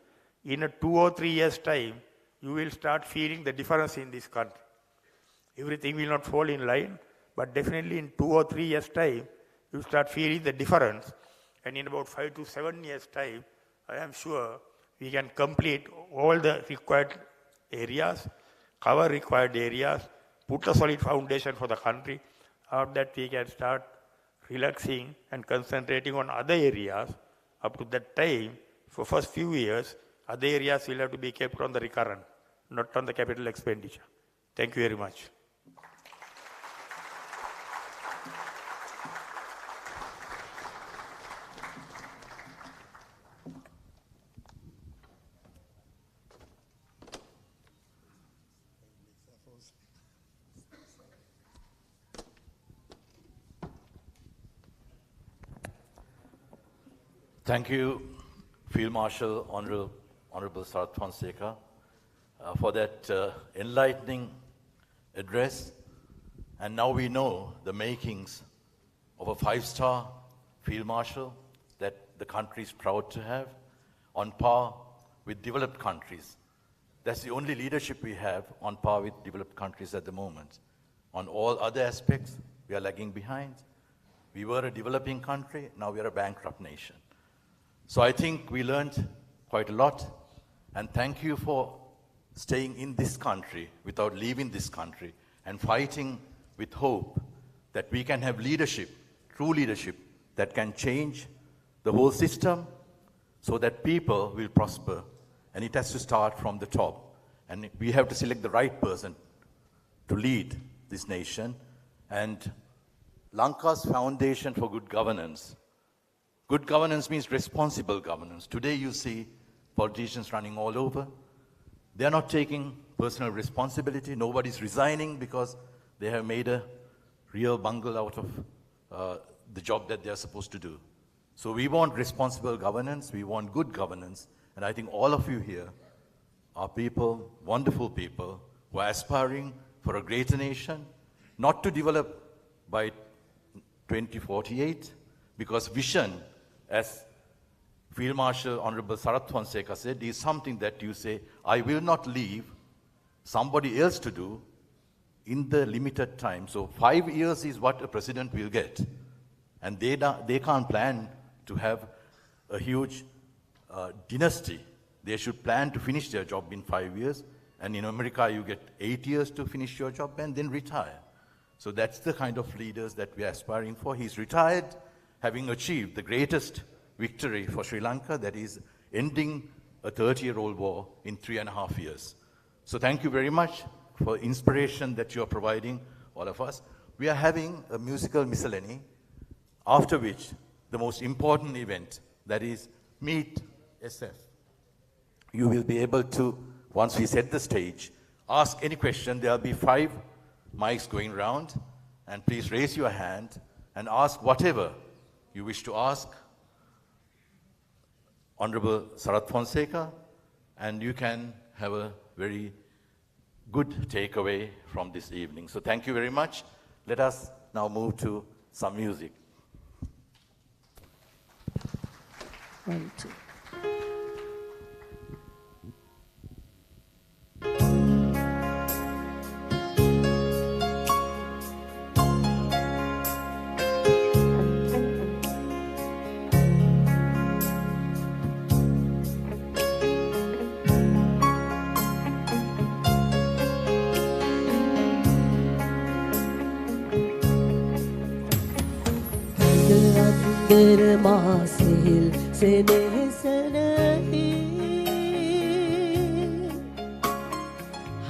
in a 2 or 3 years' time, you will start feeling the difference in this country. everything will not fall in line, but definitely in 2 or 3 years' time, you start feeling the difference. And in about 5 to 7 years' time, I am sure we can complete all the required areas, cover required areas, put a solid foundation for the country. After that, we can start relaxing and concentrating on other areas. Up to that time, for first few years, other areas will have to be kept on the recurrent, not on the capital expenditure. Thank you very much. Thank you, Field Marshal Honorable Sarath Fonseka, for that enlightening address. And now we know the makings of a 5-star Field Marshal that the country is proud to have, on par with developed countries. That's the only leadership we have on par with developed countries at the moment. On all other aspects, we are lagging behind. We were a developing country, now we are a bankrupt nation. So I think we learned quite a lot, and thank you for staying in this country without leaving this country and fighting with hope that we can have leadership, true leadership, that can change the whole system so that people will prosper. And it has to start from the top. And we have to select the right person to lead this nation. And Lanka's Foundation for Good Governance. Good governance means responsible governance. Today you see politicians running all over. They are not taking personal responsibility. Nobody's resigning because they have made a real bungle out of the job that they are supposed to do. So we want responsible governance. We want good governance. And I think all of you here are people, wonderful people, who are aspiring for a greater nation, not to develop by 2048, because vision, as Field Marshal Honorable Sarath Fonseka said, is something that you say, I will not leave somebody else to do in the limited time. So 5 years is what a president will get. And they can't plan to have a huge dynasty. They should plan to finish their job in 5 years. And in America, you get 8 years to finish your job and then retire. So that's the kind of leaders that we are aspiring for. He's retired, having achieved the greatest victory for Sri Lanka, that is ending a 30-year-old war in 3.5 years. So thank you very much for inspiration that you are providing all of us. We are having a musical miscellany, after which the most important event, that is Meet SF. You will be able to, once we set the stage, ask any question. There will be 5 mics going around, and please raise your hand and ask whatever you wish to ask Honorable Sarath Fonseka, and you can have a very good takeaway from this evening. So thank you very much. Let us now move to some music. 1, 2. අන්දර මාසෙල් සෙනෙහසනහි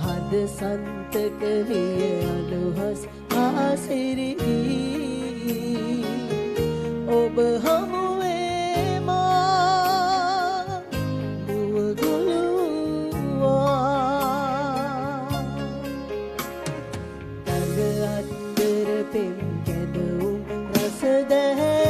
හද සන්තක විය අනුහස් ආසිරිහි ඔබ හමුවේ මා මුවගොළුවා තඟ අන්දර පෙම් කැදවුම් රසදැහැ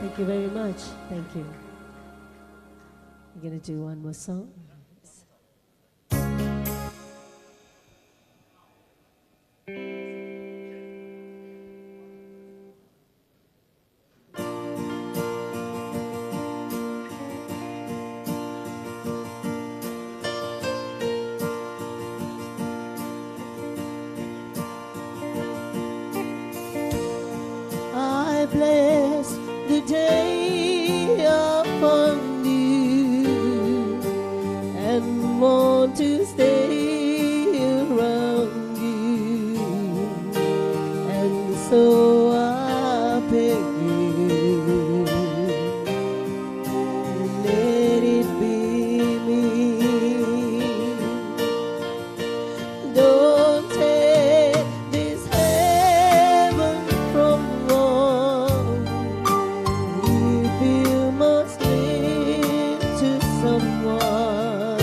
Thank you very much. Thank you. We're going to do one more song. I bless the day upon you and want to stay around you, and so I beg you, let it be me. Don't take this heaven from one. If you must live to someone,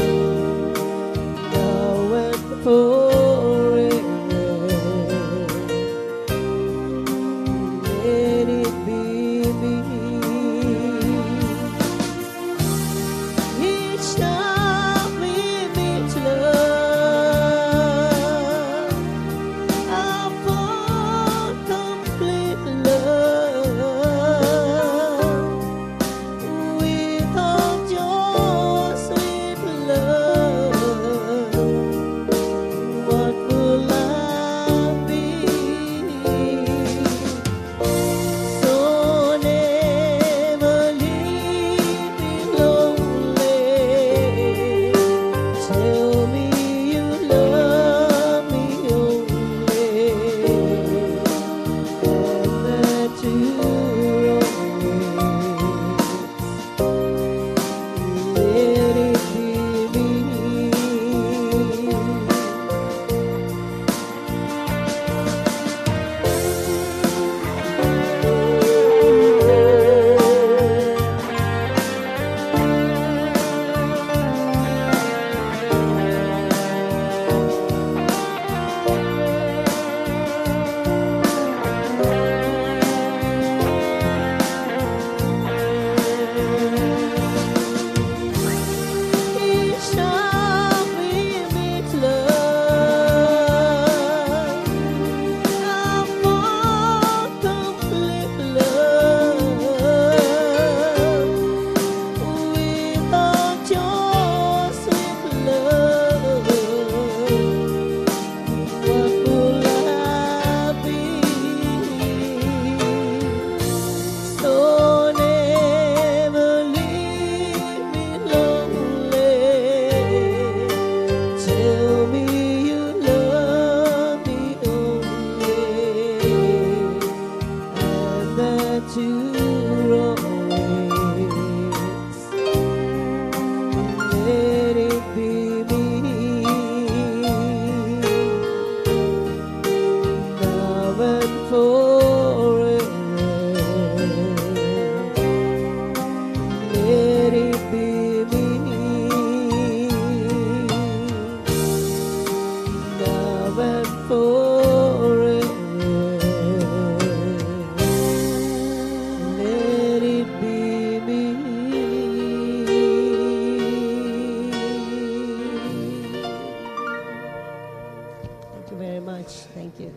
much. Thank you.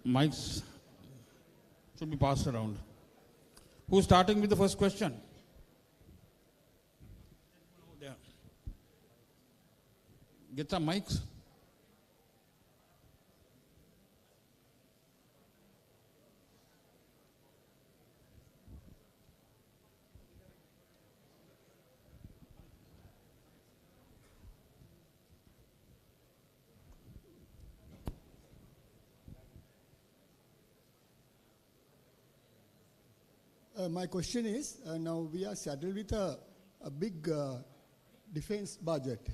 Mics should be passed around. Who's starting with the first question? There. Get some mics. My question is, now we are saddled with a big defense budget.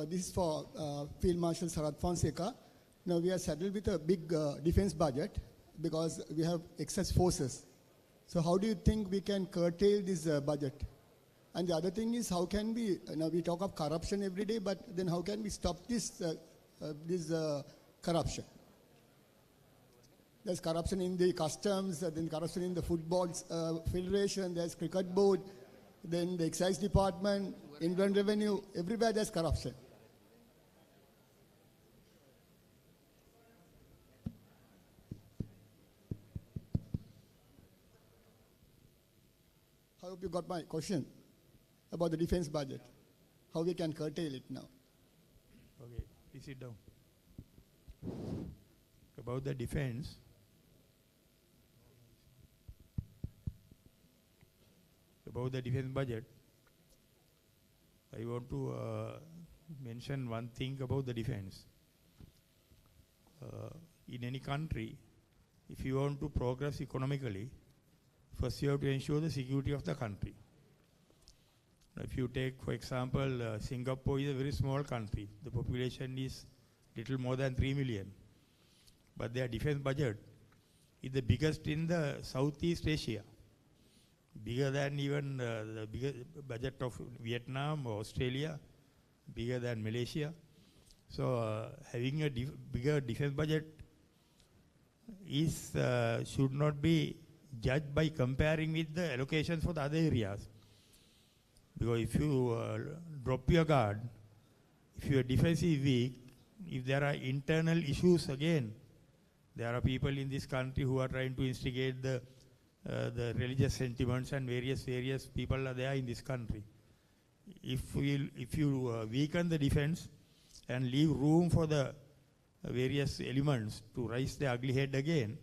This is for Field Marshal Sarath Fonseca. Now we are saddled with a big defense budget because we have excess forces. So how do you think we can curtail this budget? And the other thing is, how can we, now we talk of corruption every day, but then how can we stop this corruption? There's corruption in the customs, then corruption in the football federation, there's cricket board, then the excise department, inland revenue, everywhere there's corruption. I hope you got my question about the defense budget, how we can curtail it now. Okay, please sit down. About the defense, budget, I want to mention one thing about the defense. In any country, if you want to progress economically, first you have to ensure the security of the country. If you take, for example, Singapore is a very small country. The population is little more than 3 million. But their defense budget is the biggest in the Southeast Asia. Bigger than even the biggest budget of Vietnam or Australia, bigger than Malaysia. So having a bigger defense budget is should not be judged by comparing with the allocations for the other areas. Because if you drop your guard, if your defense is weak, if there are internal issues again, there are people in this country who are trying to instigate the religious sentiments, and various people are there in this country. If you weaken the defense and leave room for the various elements to raise the ugly head again,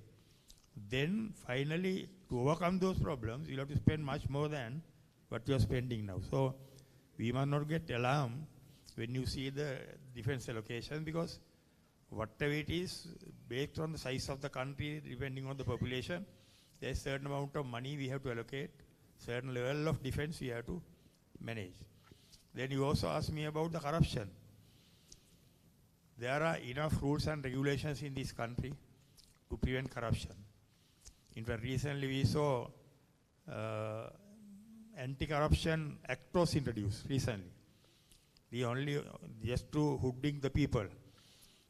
then finally to overcome those problems, you'll have to spend much more than what you are spending now. So we must not get alarmed when you see the defense allocation, because whatever it is, based on the size of the country, depending on the population, there's a certain amount of money we have to allocate, certain level of defense we have to manage. Then you also asked me about the corruption. There are enough rules and regulations in this country to prevent corruption. In fact, recently we saw Anti-Corruption Act was introduced recently. Just to hoodwink the people,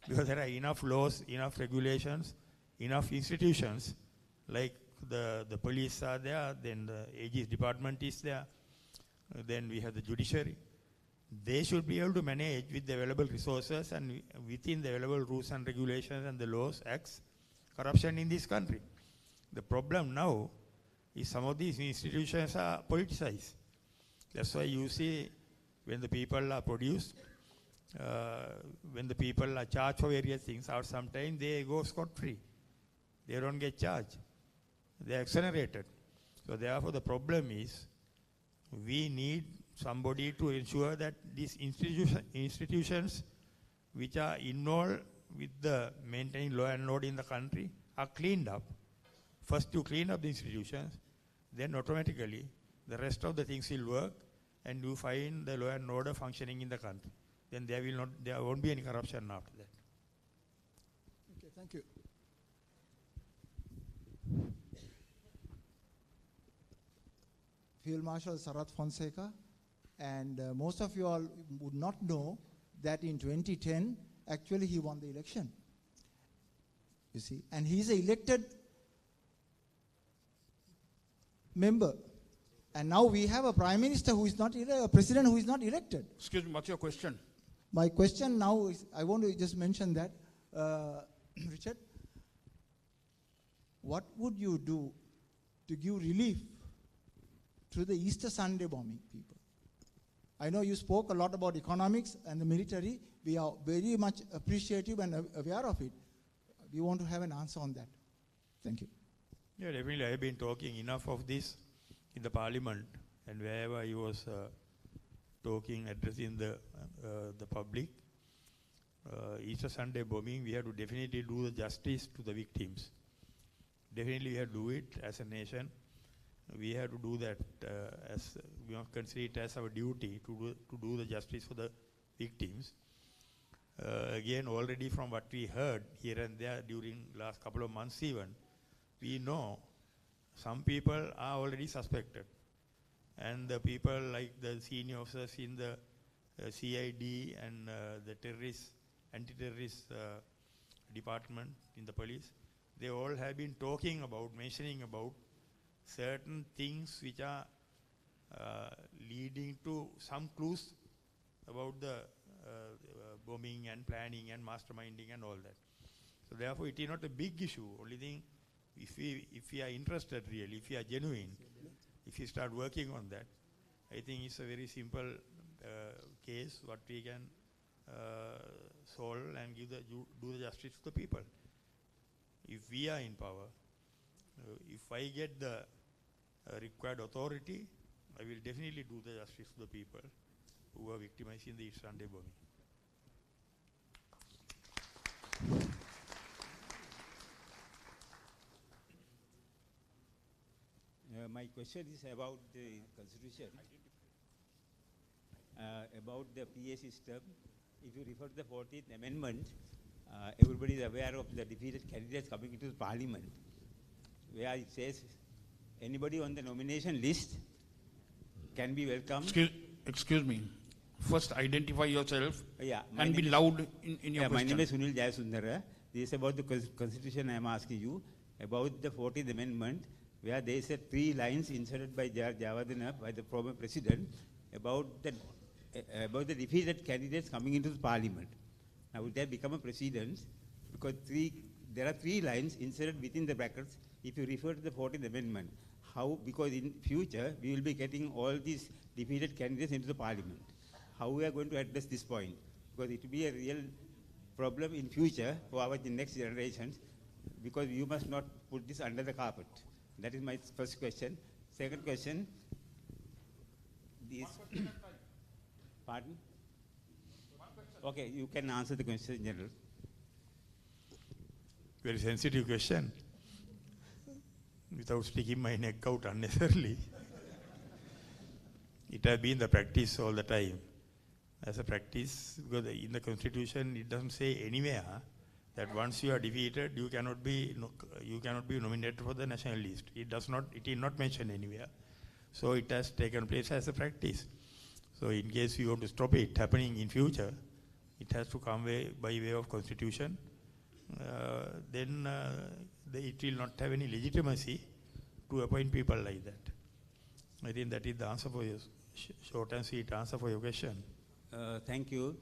because there are enough laws, enough regulations, enough institutions, like the police are there, then the AG's department is there, then we have the judiciary. They should be able to manage with the available resources and within the available rules and regulations and the laws, acts, corruption in this country. The problem now is some of these institutions are politicized. That's why you see when the people are produced, when the people are charged for various things, or sometimes they go scot-free. They don't get charged. They are exonerated. So therefore the problem is we need somebody to ensure that these institutions which are involved with the maintaining law and order in the country are cleaned up. First you clean up the institutions, then automatically the rest of the things will work and you find the law and order functioning in the country. Then there won't be any corruption after that. Okay, thank you. Field Marshal Sarath Fonseca, and most of you all would not know that in 2010, actually he won the election. You see, and he is an elected member. And now we have a prime minister who is not a president who is not elected. Excuse me, what's your question? My question now is, I want to just mention that, Richard, what would you do to give relief to the Easter Sunday bombing people? I know you spoke a lot about economics and the military. We are very much appreciative and aware of it. We want to have an answer on that. Thank you. Yeah, definitely. I have been talking enough of this in the parliament, and wherever I was talking, addressing the public. Easter Sunday bombing, we have to definitely do the justice to the victims. Definitely we have to do it as a nation. We have to do that as we must consider it as our duty to do the justice for the victims. Again, already from what we heard here and there during last couple of months even, we know some people are already suspected. And the people like the senior officers in the CID and the anti-terrorist department in the police, they all have been talking about, mentioning about certain things which are leading to some clues about the bombing and planning and masterminding and all that. So therefore it is not a big issue. Only thing, if we are interested really, if we are genuine, if we start working on that, I think it's a very simple case what we can solve and do the justice to the people. If we are in power, if I get the required authority, I will definitely do the justice to the people who are victimized in the East Sunday bombing. My question is about the Constitution, about the PA system. If you refer to the 14th Amendment, everybody is aware of the defeated candidates coming into the Parliament, where it says anybody on the nomination list can be welcomed. Excuse me. First, identify yourself and be name loud in your question. My name is Sunil Jayasundara. This is about the Constitution I am asking you, about the 14th Amendment, where there is 3 lines inserted by Javadana, by the former president, about the defeated candidates coming into the Parliament. Now, will that become a precedent? Because there are 3 lines inserted within the brackets if you refer to the 14th Amendment. How? Because in future, we will be getting all these defeated candidates into the Parliament. How we are going to address this point? Because it will be a real problem in future for our next generations, because you must not put this under the carpet. That is my first question. Second question, pardon? Okay, you can answer the question in general. Very sensitive question. Without sticking my neck out unnecessarily. It has been the practice all the time. As a practice, because in the Constitution it doesn't say anywhere that once you are defeated, you cannot be nominated for the national list. It is not mentioned anywhere. So it has taken place as a practice. So in case you want to stop it happening in future, it has to come by way of Constitution. Then it will not have any legitimacy to appoint people like that. I think that is the answer for your short and sweet answer for your question. Thank you.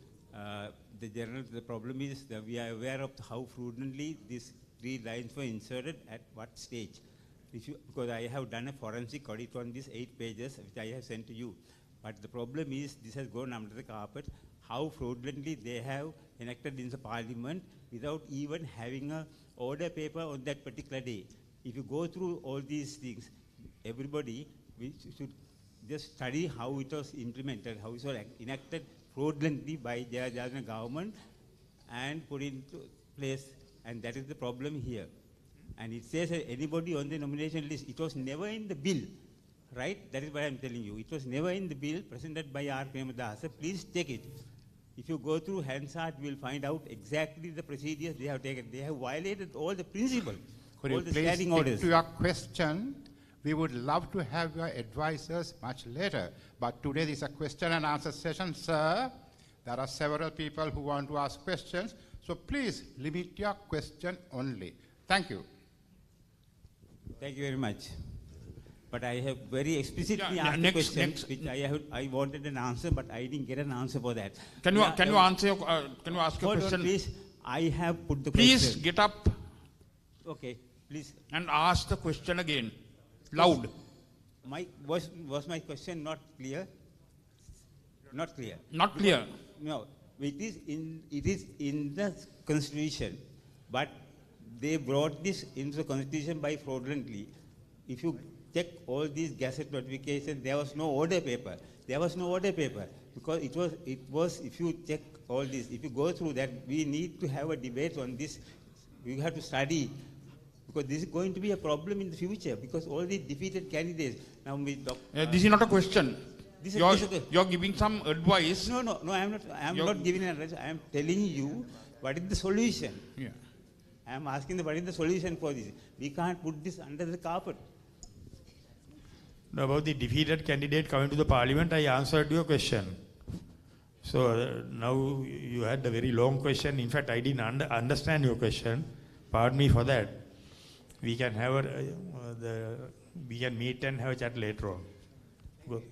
The problem is that we are aware of how fraudulently these 3 lines were inserted at what stage. Because I have done a forensic audit on these 8 pages, which I have sent to you. But the problem is this has gone under the carpet, how fraudulently they have enacted in the Parliament without even having an order paper on that particular day. If you go through all these things, everybody, we should just study how it was implemented, how it was enacted fraudulently by the Jharkhand government and put into place. And that is the problem here. And it says that anybody on the nomination list, it was never in the bill, right? That is what I'm telling you. It was never in the bill presented by R. Premadasa. Please check it. If you go through Hansard, you will find out exactly the procedures they have taken. They have violated all the principles, Could all you the please standing stick orders. to your question? We would love to have your advisors much later. But today is a question and answer session, sir. There are several people who want to ask questions. So please limit your question only. Thank you. Thank you very much. But I have very explicitly Yeah, asked next- a question, next. which I wanted an answer, but I didn't get an answer for that. Can you, Yeah, can you answer your, can you ask your hold question? on, please. I have put the Please question. get up Okay, please. and ask the question again. Loud. Was my question not clear? Not clear. Not clear. No, it is in the constitution, but they brought this into the constitution by fraudulently. If you check all these gazette notifications, there was no order paper. There was no order paper because it was. If you check all this, if you go through that, we need to have a debate on this. We have to study. Because this is going to be a problem in the future, because all these defeated candidates, now we talk... This is not a question. This You're giving some advice. No, I am not giving an advice. I am telling you what is the solution. Yeah. I am asking what is the solution for this. We can't put this under the carpet. Now, about the defeated candidate coming to the parliament, I answered your question. So now you had a very long question. In fact, I didn't understand your question. Pardon me for that. We can have we can meet and have a chat later on. Good.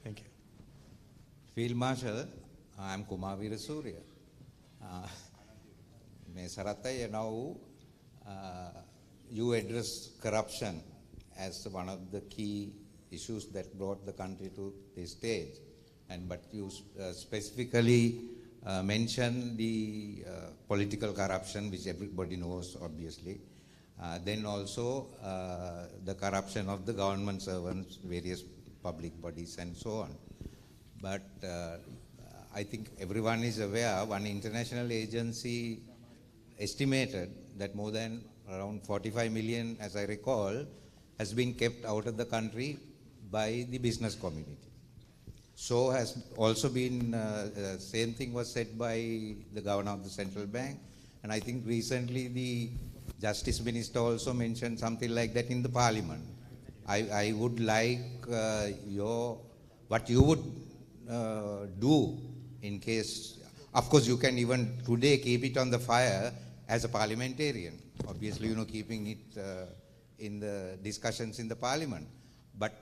Thank you. Field Marshal, I am Kumar Veerasurya. Sarathai, now you address corruption as one of the key issues that brought the country to this stage. But you specifically mentioned the political corruption, which everybody knows, obviously. Then also the corruption of the government servants, various public bodies and so on. But I think everyone is aware, one international agency estimated that more than around 45 million, as I recall, has been kept out of the country by the business community. So has also been, same thing was said by the governor of the central bank. And I think recently the Justice Minister also mentioned something like that in the Parliament. I would like what you would do in case, of course you can even today keep it on the fire as a parliamentarian. Obviously, keeping it in the discussions in the Parliament. But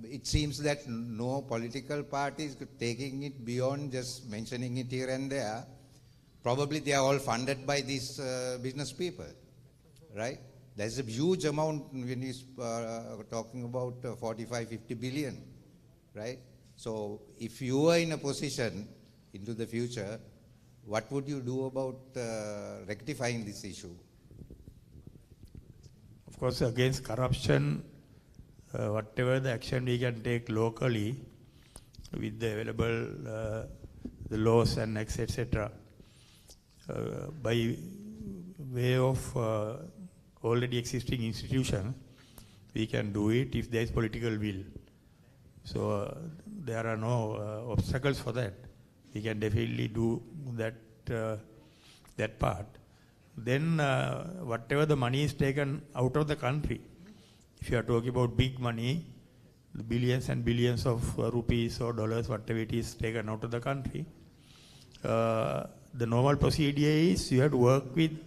it seems that no political party is taking it beyond just mentioning it here and there. Probably they are all funded by these business people, right? There's a huge amount when you're talking about 45, 50 billion, right? So if you are in a position into the future, what would you do about rectifying this issue? Of course, against corruption, whatever the action we can take locally with the available the laws and acts, etc., by way of already existing institutions, we can do it if there is political will. So there are no obstacles for that. We can definitely do that that part. Then whatever the money is taken out of the country, if you are talking about big money, the billions and billions of rupees or dollars, whatever it is taken out of the country, the normal procedure is you have to work with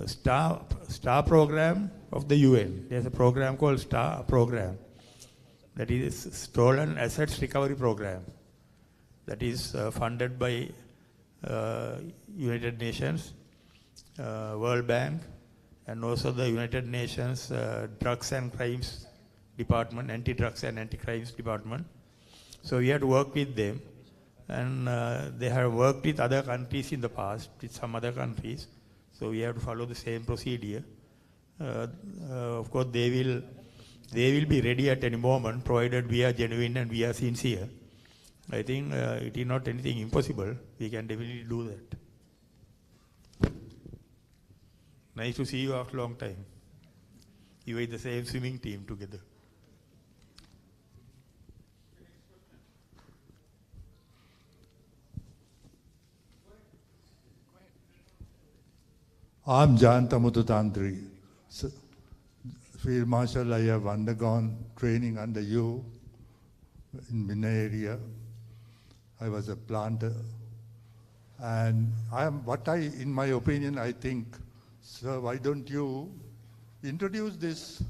STAR program of the UN. There's a program called STAR program. That is Stolen Assets Recovery Program. That is funded by United Nations, World Bank, and also the United Nations Drugs and Crimes Department, Anti-Drugs and Anti-Crimes Department. So we have to work with them. And they have worked with other countries in the past, with some other countries. So we have to follow the same procedure. Of course, they will be ready at any moment, provided we are genuine and we are sincere. I think it is not anything impossible. We can definitely do that. Nice to see you after a long time. You were in the same swimming team together. I'm Jayanta Mututantri. Field Marshal, I have undergone training under you in Minna area. I was a planter. And in my opinion, I think, sir, why don't you introduce this,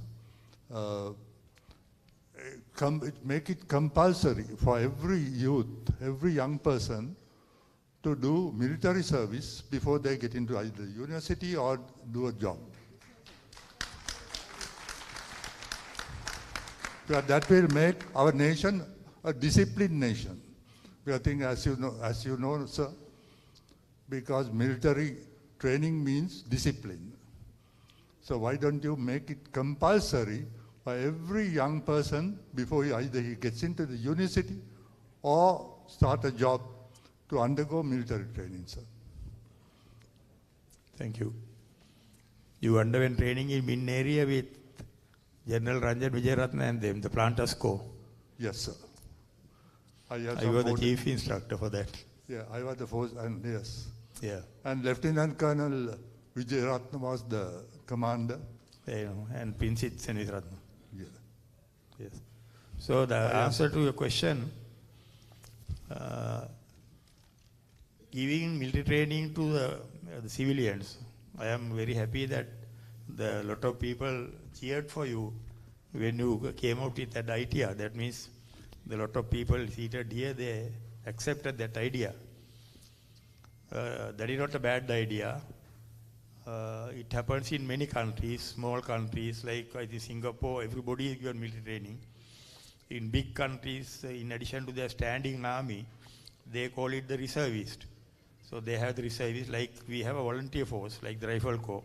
make it compulsory for every youth, every young person to do military service before they get into either university or do a job. Because that will make our nation a disciplined nation. I think, as you know, sir, because military training means discipline. So why don't you make it compulsory for every young person before either he gets into the university or start a job to undergo military training, sir. Thank you. You underwent training in Min area with General Ranjan Wijeyaratne and them, the Planters Corps. Yes, sir. I was the chief instructor for that. Yeah, I was the force, and yes. Yeah. And Lieutenant Colonel Wijeyaratne was the commander. And Pinsit Senitratne. Yeah. Yes. So the answer to your question, giving military training to the civilians, I am very happy that a lot of people cheered for you when you came out with that idea. That means a lot of people seated here, they accepted that idea. That is not a bad idea. It happens in many countries, small countries like Singapore, everybody is given military training. In big countries, in addition to their standing army, they call it the reservist. So they have the reservists, like we have a volunteer force, like the Rifle Corps.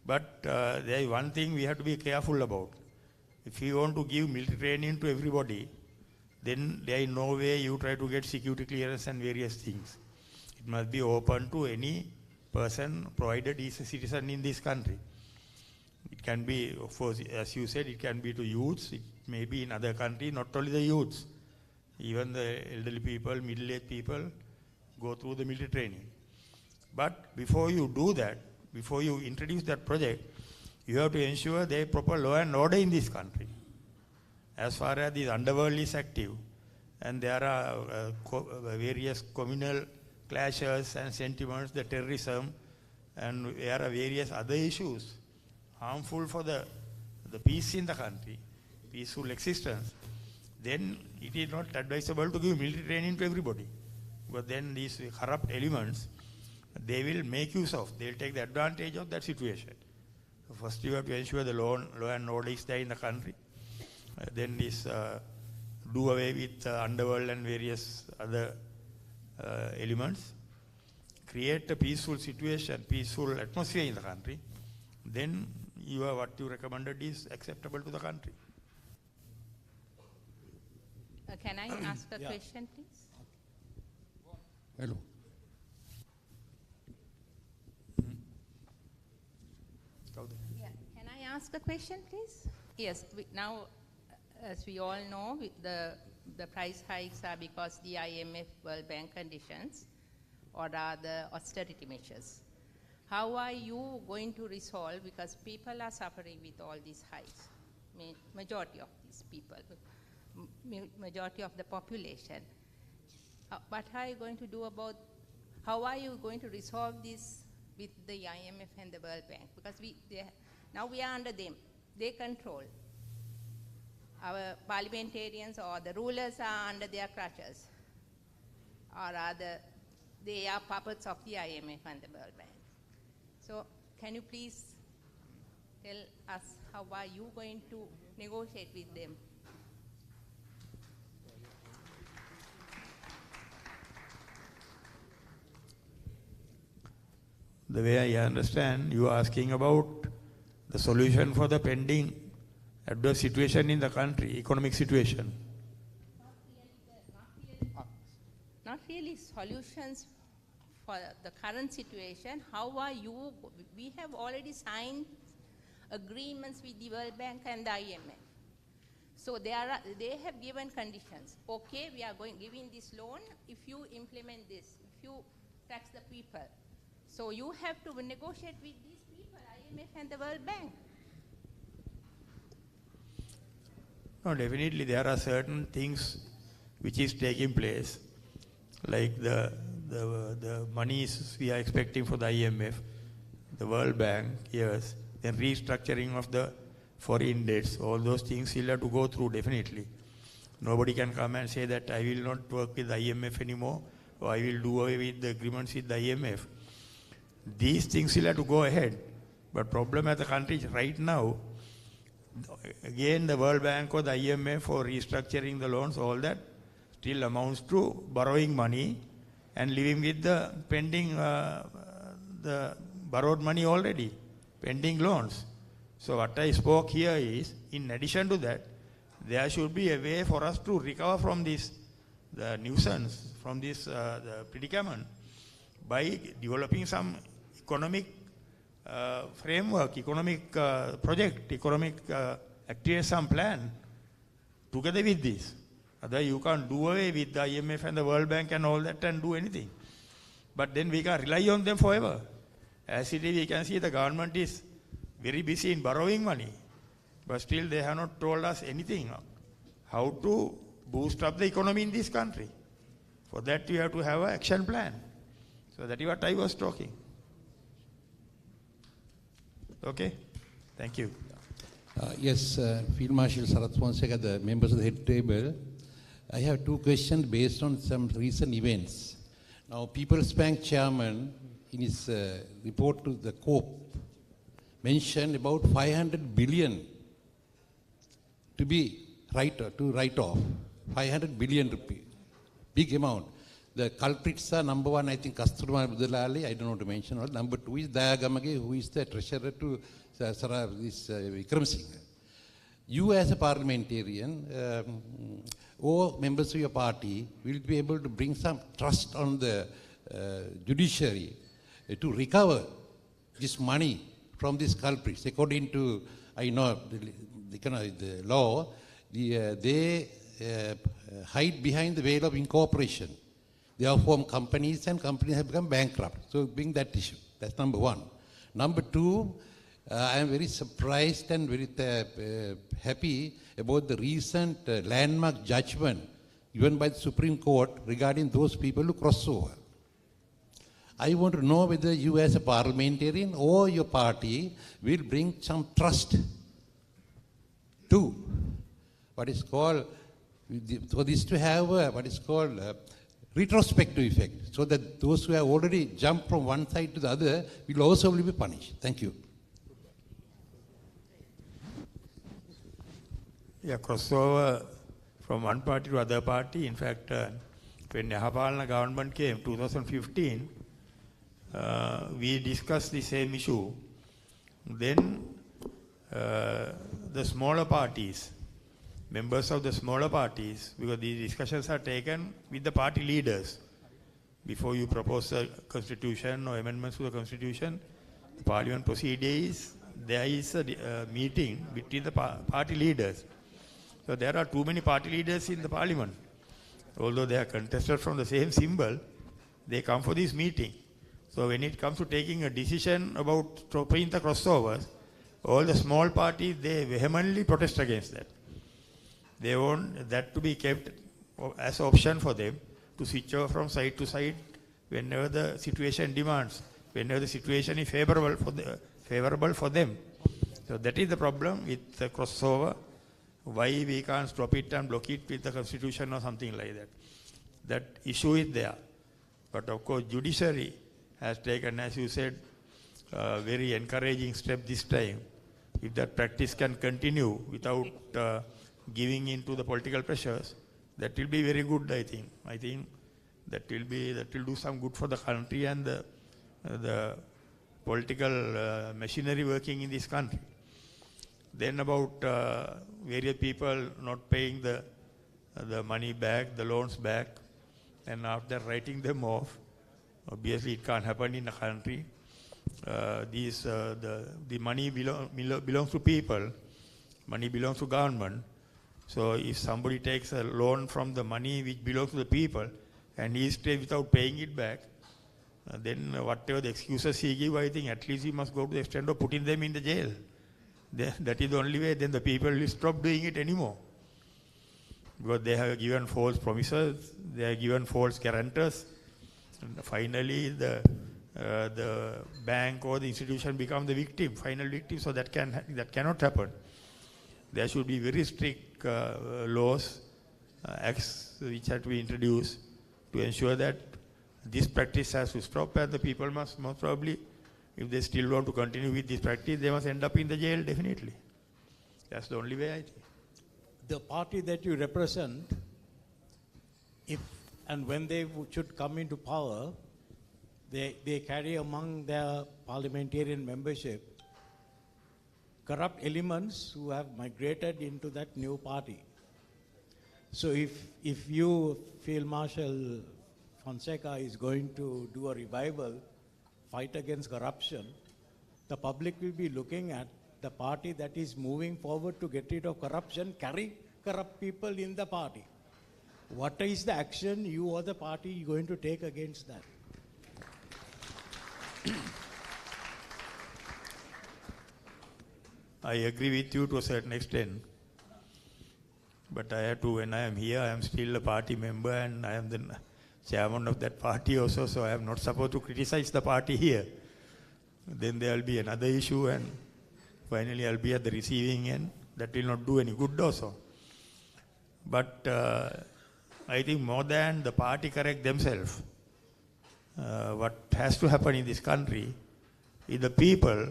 But there is one thing we have to be careful about. If you want to give military training to everybody, then there is no way you try to get security clearance and various things. It must be open to any person, provided he is a citizen in this country. It can be, of course, as you said, it can be to youths, it may be in other countries, not only the youths. Even the elderly people, middle-aged people go through the military training. But before you do that, before you introduce that project, you have to ensure there is proper law and order in this country. As far as the underworld is active, and there are various communal clashes and sentiments, the terrorism, and there are various other issues harmful for the peace in the country, peaceful existence, then it is not advisable to give military training to everybody. But then these corrupt elements, they will make use of, they will take the advantage of that situation. So first you have to ensure the law and order is there in the country. Then this do away with underworld and various other elements. Create a peaceful situation, peaceful atmosphere in the country. Then what you recommended is acceptable to the country. Can I ask a question, please? Hello. Yeah. Can I ask a question, please? Yes. Now, as we all know, the price hikes are because the IMF, World Bank conditions, or rather austerity measures. How are you going to resolve, because people are suffering with all these hikes, majority of these people, majority of the population. What are you going to do about, how are you going to resolve this with the IMF and the World Bank? Because now we are under them, they control. Our parliamentarians or the rulers are under their crutches, or rather they are puppets of the IMF and the World Bank. So can you please tell us how are you going to negotiate with them? The way I understand, you are asking about the solution for the pending adverse situation in the country, economic situation. Not really solutions for the current situation. How are you? We have already signed agreements with the World Bank and the IMF. So they have given conditions. Okay, we are giving this loan if you implement this, if you tax the people. So you have to negotiate with these people, IMF and the World Bank. No, definitely there are certain things which is taking place, like the monies we are expecting for the IMF, the World Bank, yes, then restructuring of the foreign debts, all those things still have to go through, definitely. Nobody can come and say that I will not work with the IMF anymore, or I will do away with the agreements with the IMF. These things still have to go ahead. But problem at the country right now, again the World Bank or the IMF for restructuring the loans, all that still amounts to borrowing money and living with the pending, the borrowed money already, pending loans. So what I spoke here is, in addition to that, there should be a way for us to recover from this, the nuisance, from this the predicament, by developing some economic framework, economic project, economic activation plan together with this. Otherwise you can't do away with the IMF and the World Bank and all that and do anything. But then we can rely on them forever. As it is, we can see the government is very busy in borrowing money, but still they have not told us anything how to boost up the economy in this country. For that you have to have an action plan. So that is what I was talking. Okay? Thank you. Yes, Field Marshal Sarath Fonseka, the members of the head table. I have two questions based on some recent events. Now, People's Bank chairman, in his report to the COP, mentioned about 500 billion to be write off. 500 billion rupee. Big amount. The culprits are number one, I think, Kasturma Budalali, I don't know to mention all. Number two is Dayagamage, who is the treasurer to Vikram Singh. You as a parliamentarian, or members of your party, will be able to bring some trust on the judiciary to recover this money from these culprits. According to, I know, the law, they hide behind the veil of incorporation. They have formed companies and companies have become bankrupt. So bring that issue. That's number one. Number two, I am very surprised and very happy about the recent landmark judgment given by the Supreme Court regarding those people who cross over. I want to know whether you as a parliamentarian or your party will bring some trust to what is called, for this to have what is called retrospective effect, so that those who have already jumped from one side to the other will also be punished. Thank you. Yeah, crossover from one party to other party. In fact, when Yahapalana government came, 2015, we discussed the same issue. Then the smaller parties, members of the smaller parties, because these discussions are taken with the party leaders. Before you propose a constitution or amendments to the constitution, the parliament procedure is, there is a meeting between the party leaders. So there are too many party leaders in the parliament. Although they are contested from the same symbol, they come for this meeting. So when it comes to taking a decision about stopping the crossovers, all the small parties, they vehemently protest against that. They want that to be kept as an option for them to switch over from side to side whenever the situation demands, whenever the situation is favorable for them. So that is the problem with the crossover. Why we can't stop it and block it with the constitution or something like that. That issue is there. But of course, judiciary has taken, as you said, a very encouraging step this time. If that practice can continue without giving in to the political pressures, that will be very good, I think. I think that will do some good for the country and the political machinery working in this country. Then about various people not paying the money back, the loans back, and after writing them off. Obviously, it can't happen in a country. The money belongs to people. Money belongs to government. So if somebody takes a loan from the money which belongs to the people and he stays without paying it back, then whatever the excuses he gives, I think at least he must go to the extent of putting them in the jail. That is the only way. Then the people will stop doing it anymore. Because they have given false promises, they have given false guarantors. And finally, the bank or the institution become the victim, final victim. So that cannot happen. There should be very strict laws, acts which have to be introduced to ensure that this practice has to stop, and the people must most probably, if they still want to continue with this practice, they must end up in the jail definitely. That's the only way, I think. The party that you represent, if and when they should come into power, they carry among their parliamentarian membership corrupt elements who have migrated into that new party. So if you, Field Marshal Fonseca, is going to do a revival, fight against corruption, the public will be looking at the party that is moving forward to get rid of corruption, carry corrupt people in the party. What is the action you or the party are going to take against that? I agree with you to a certain extent. But I have to, when I am here, I am still a party member and I am the chairman of that party also, so I am not supposed to criticize the party here. Then there will be another issue and finally I will be at the receiving end. That will not do any good also. But I think more than the party correct themselves, what has to happen in this country is the people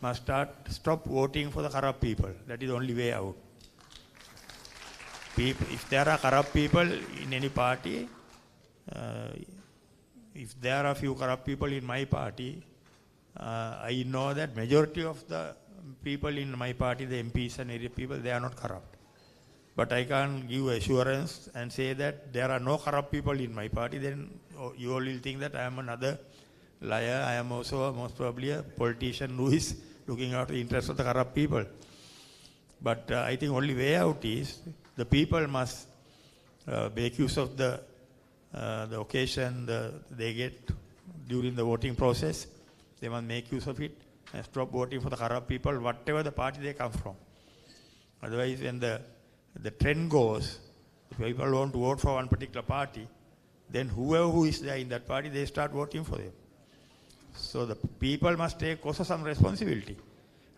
must stop voting for the corrupt people. That is the only way out. If there are corrupt people in any party, if there are a few corrupt people in my party, I know that majority of the people in my party, the MPs and area people, they are not corrupt. But I can't give assurance and say that there are no corrupt people in my party, then you all will think that I am another liar. I am also most probably a politician who is looking out the interests of the corrupt people. But I think only way out is the people must make use of the occasion they get during the voting process. They must make use of it and stop voting for the corrupt people, whatever the party they come from. Otherwise, when the trend goes, if people want to vote for one particular party, then whoever who is there in that party, they start voting for them. So the people must take also some responsibility.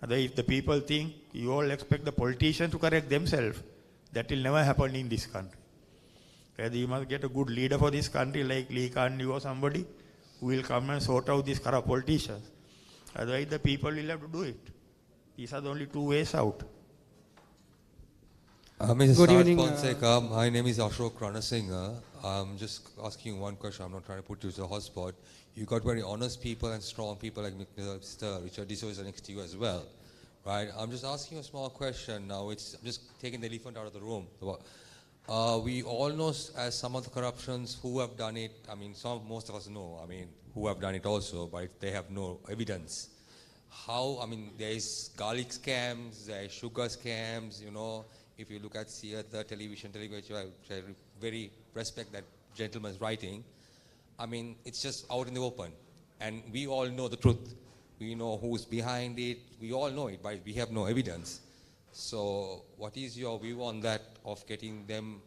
Otherwise, if the people think you all expect the politicians to correct themselves, that will never happen in this country. Rather, you must get a good leader for this country like Lee Kuan Yew or somebody who will come and sort out these corrupt politicians. Otherwise, the people will have to do it. These are the only two ways out. Mr. Good Saraj evening, Fonseca, my name is Ashok Ranasinghe. I'm just asking you one question. I'm not trying to put you to the hotspot. You got very honest people and strong people like Mr. Richard D'Souza next to you as well, right? I'm just asking you a small question now. I'm just taking the elephant out of the room. We all know as some of the corruptions who have done it. I mean, most of us know. I mean, who have done it also, but they have no evidence. How? I mean, there is garlic scams, there is sugar scams. You know, if you look at the television, which I very respect that gentleman's writing. I mean, it's just out in the open, and we all know the truth. We know who's behind it. We all know it, but we have no evidence. So what is your view on that, of getting them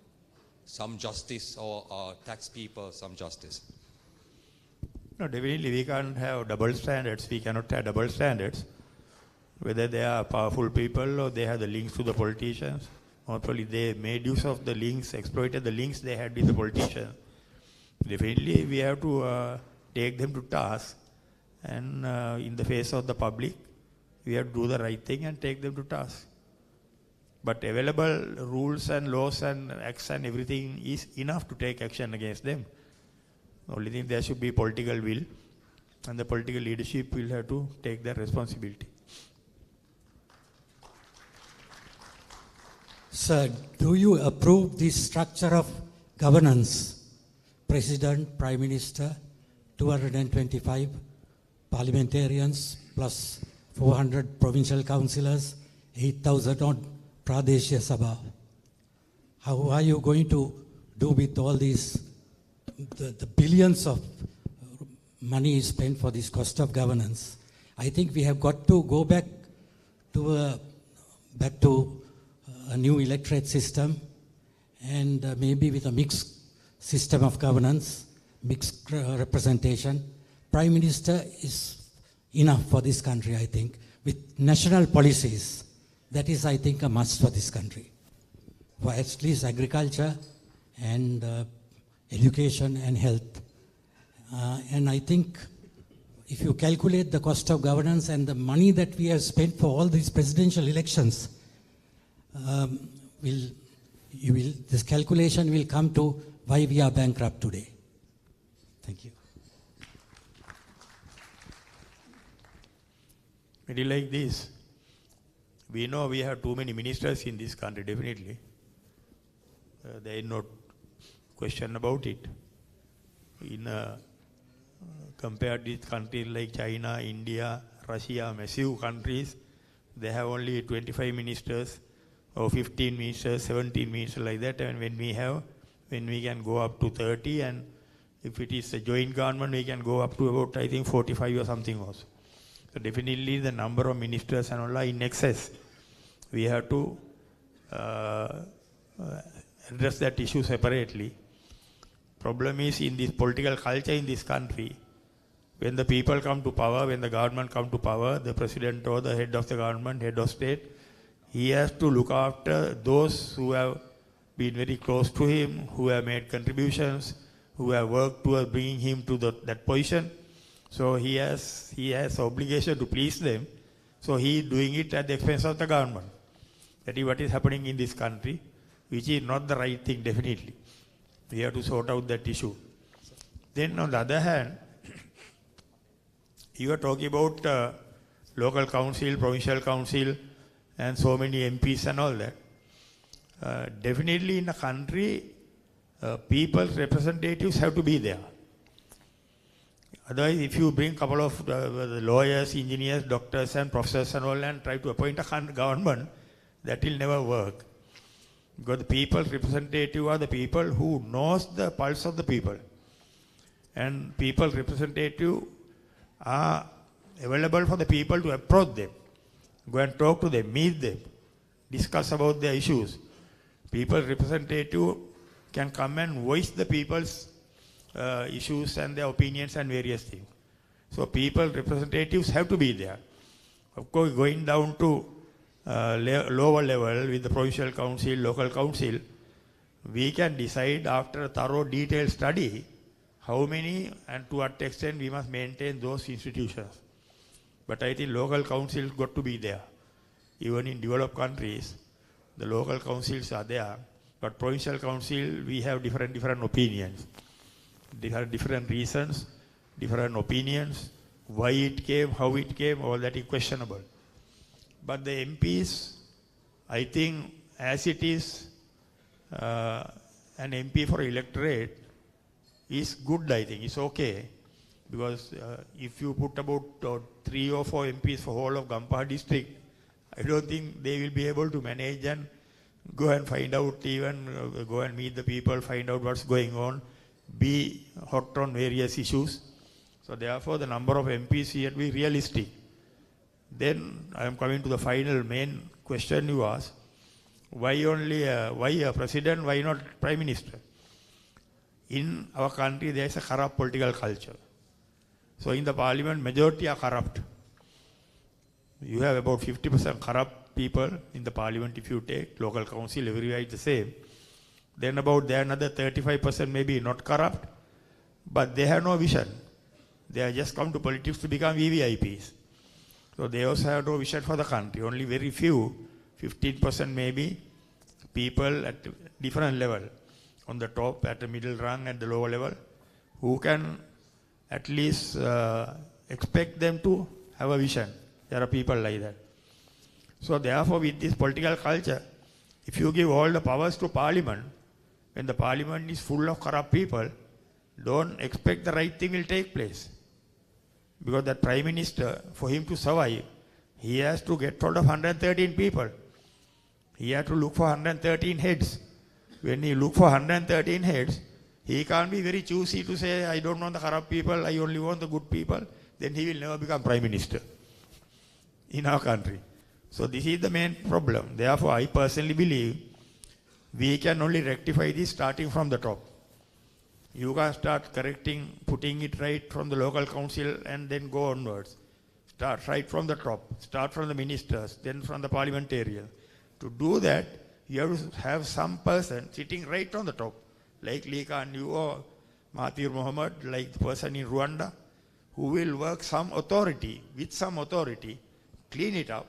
some justice, or tax people some justice? No, definitely we can't have double standards. We cannot have double standards. Whether they are powerful people or they have the links to the politicians, or probably they made use of the links, exploited the links they had with the politicians. Definitely we have to take them to task, and in the face of the public, we have to do the right thing and take them to task. But available rules and laws and acts and everything is enough to take action against them. The only thing, there should be political will, and the political leadership will have to take their responsibility. Sir, do you approve this structure of governance? President, Prime Minister, 225 parliamentarians plus 400 provincial councillors, 8,000 on Pradeshya Sabha. How are you going to do with all these, the billions of money is spent for this cost of governance? I think we have got to go back to a new electorate system, and maybe with a mixed system of governance, mixed representation. Prime Minister is enough for this country, I think. With national policies, that is, I think, a must for this country. For at least agriculture and education and health. And I think if you calculate the cost of governance and the money that we have spent for all these presidential elections, this calculation will come to why we are bankrupt today. Thank you. Very like this. We know we have too many ministers in this country, definitely. There is no question about it. Compared with countries like China, India, Russia, massive countries, they have only 25 ministers or 15 ministers, 17 ministers like that. And when we can go up to 30, and if it is a joint government, we can go up to about, I think, 45 or something also. So definitely the number of ministers and all are in excess. We have to address that issue separately. Problem is in this political culture in this country, when the people come to power, when the government come to power, the president or the head of the government, head of state, he has to look after those who have been very close to him, who have made contributions, who have worked towards bringing him to that position. So he has obligation to please them. So he is doing it at the expense of the government. That is what is happening in this country, which is not the right thing, definitely. We have to sort out that issue. Then on the other hand, you are talking about local council, provincial council, and so many MPs and all that. Definitely in a country, people's representatives have to be there. Otherwise, if you bring a couple of lawyers, engineers, doctors and professors and all and try to appoint a government, that will never work. Because the people's representative are the people who knows the pulse of the people. And people's representative are available for the people to approach them, go and talk to them, meet them, discuss about their issues. People's representative can come and voice the people's issues and their opinions and various things. So people's representatives have to be there. Of course, going down to lower level with the provincial council, local council, we can decide after a thorough detailed study how many and to what extent we must maintain those institutions. But I think local councils got to be there. Even in developed countries, the local councils are there. But provincial council, we have different opinions. Different reasons, different opinions, why it came, how it came, all that is questionable. But the MPs, I think as it is, an MP for electorate is good, I think. It's okay. Because if you put about 3 or 4 MPs for whole of Gampaha district, I don't think they will be able to manage and go and find out, even go and meet the people, find out what's going on, be hot on various issues. So therefore the number of MPs here be realistic. Then I am coming to the final main question you asked. Why a president, why not prime minister? In our country there is a corrupt political culture. So in the parliament, majority are corrupt. You have about 50% corrupt people in the parliament if you take, local council, everywhere is the same. Then about there another 35% maybe not corrupt, but they have no vision. They have just come to politics to become VVIPs. So they also have no vision for the country. Only very few, 15% maybe, people at different level, on the top, at the middle rung, at the lower level, who can at least expect them to have a vision. There are people like that. So therefore with this political culture, If you give all the powers to parliament, when the parliament is full of corrupt people, don't expect the right thing will take place. Because that prime minister, for him to survive, he has to get hold of 113 people. He has to look for 113 heads. When he look for 113 heads, he can't be very choosy to say, I don't want the corrupt people, I only want the good people. Then he will never become prime minister in our country. So this is the main problem. Therefore, I personally believe we can only rectify this starting from the top. You can start correcting, putting it right from the local council and then go onwards. Start right from the top. Start from the ministers, then from the parliamentarians. To do that, you have to have some person sitting right on the top, like Lee Kuan Yew or Mahathir Mohamad, like the person in Rwanda, who will work some authority, with some authority, clean it up.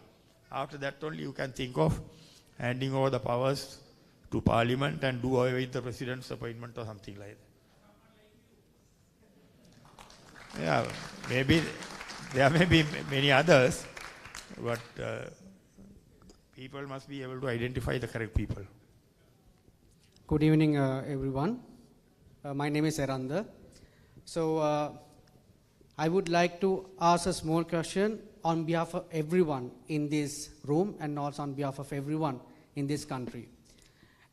After that only you can think of handing over the powers to parliament and do away with the president's appointment or something like that. Yeah, maybe there may be many others, but people must be able to identify the correct people. Good evening, everyone. My name is Eranda. So I would like to ask a small question on behalf of everyone in this room and also on behalf of everyone in this country.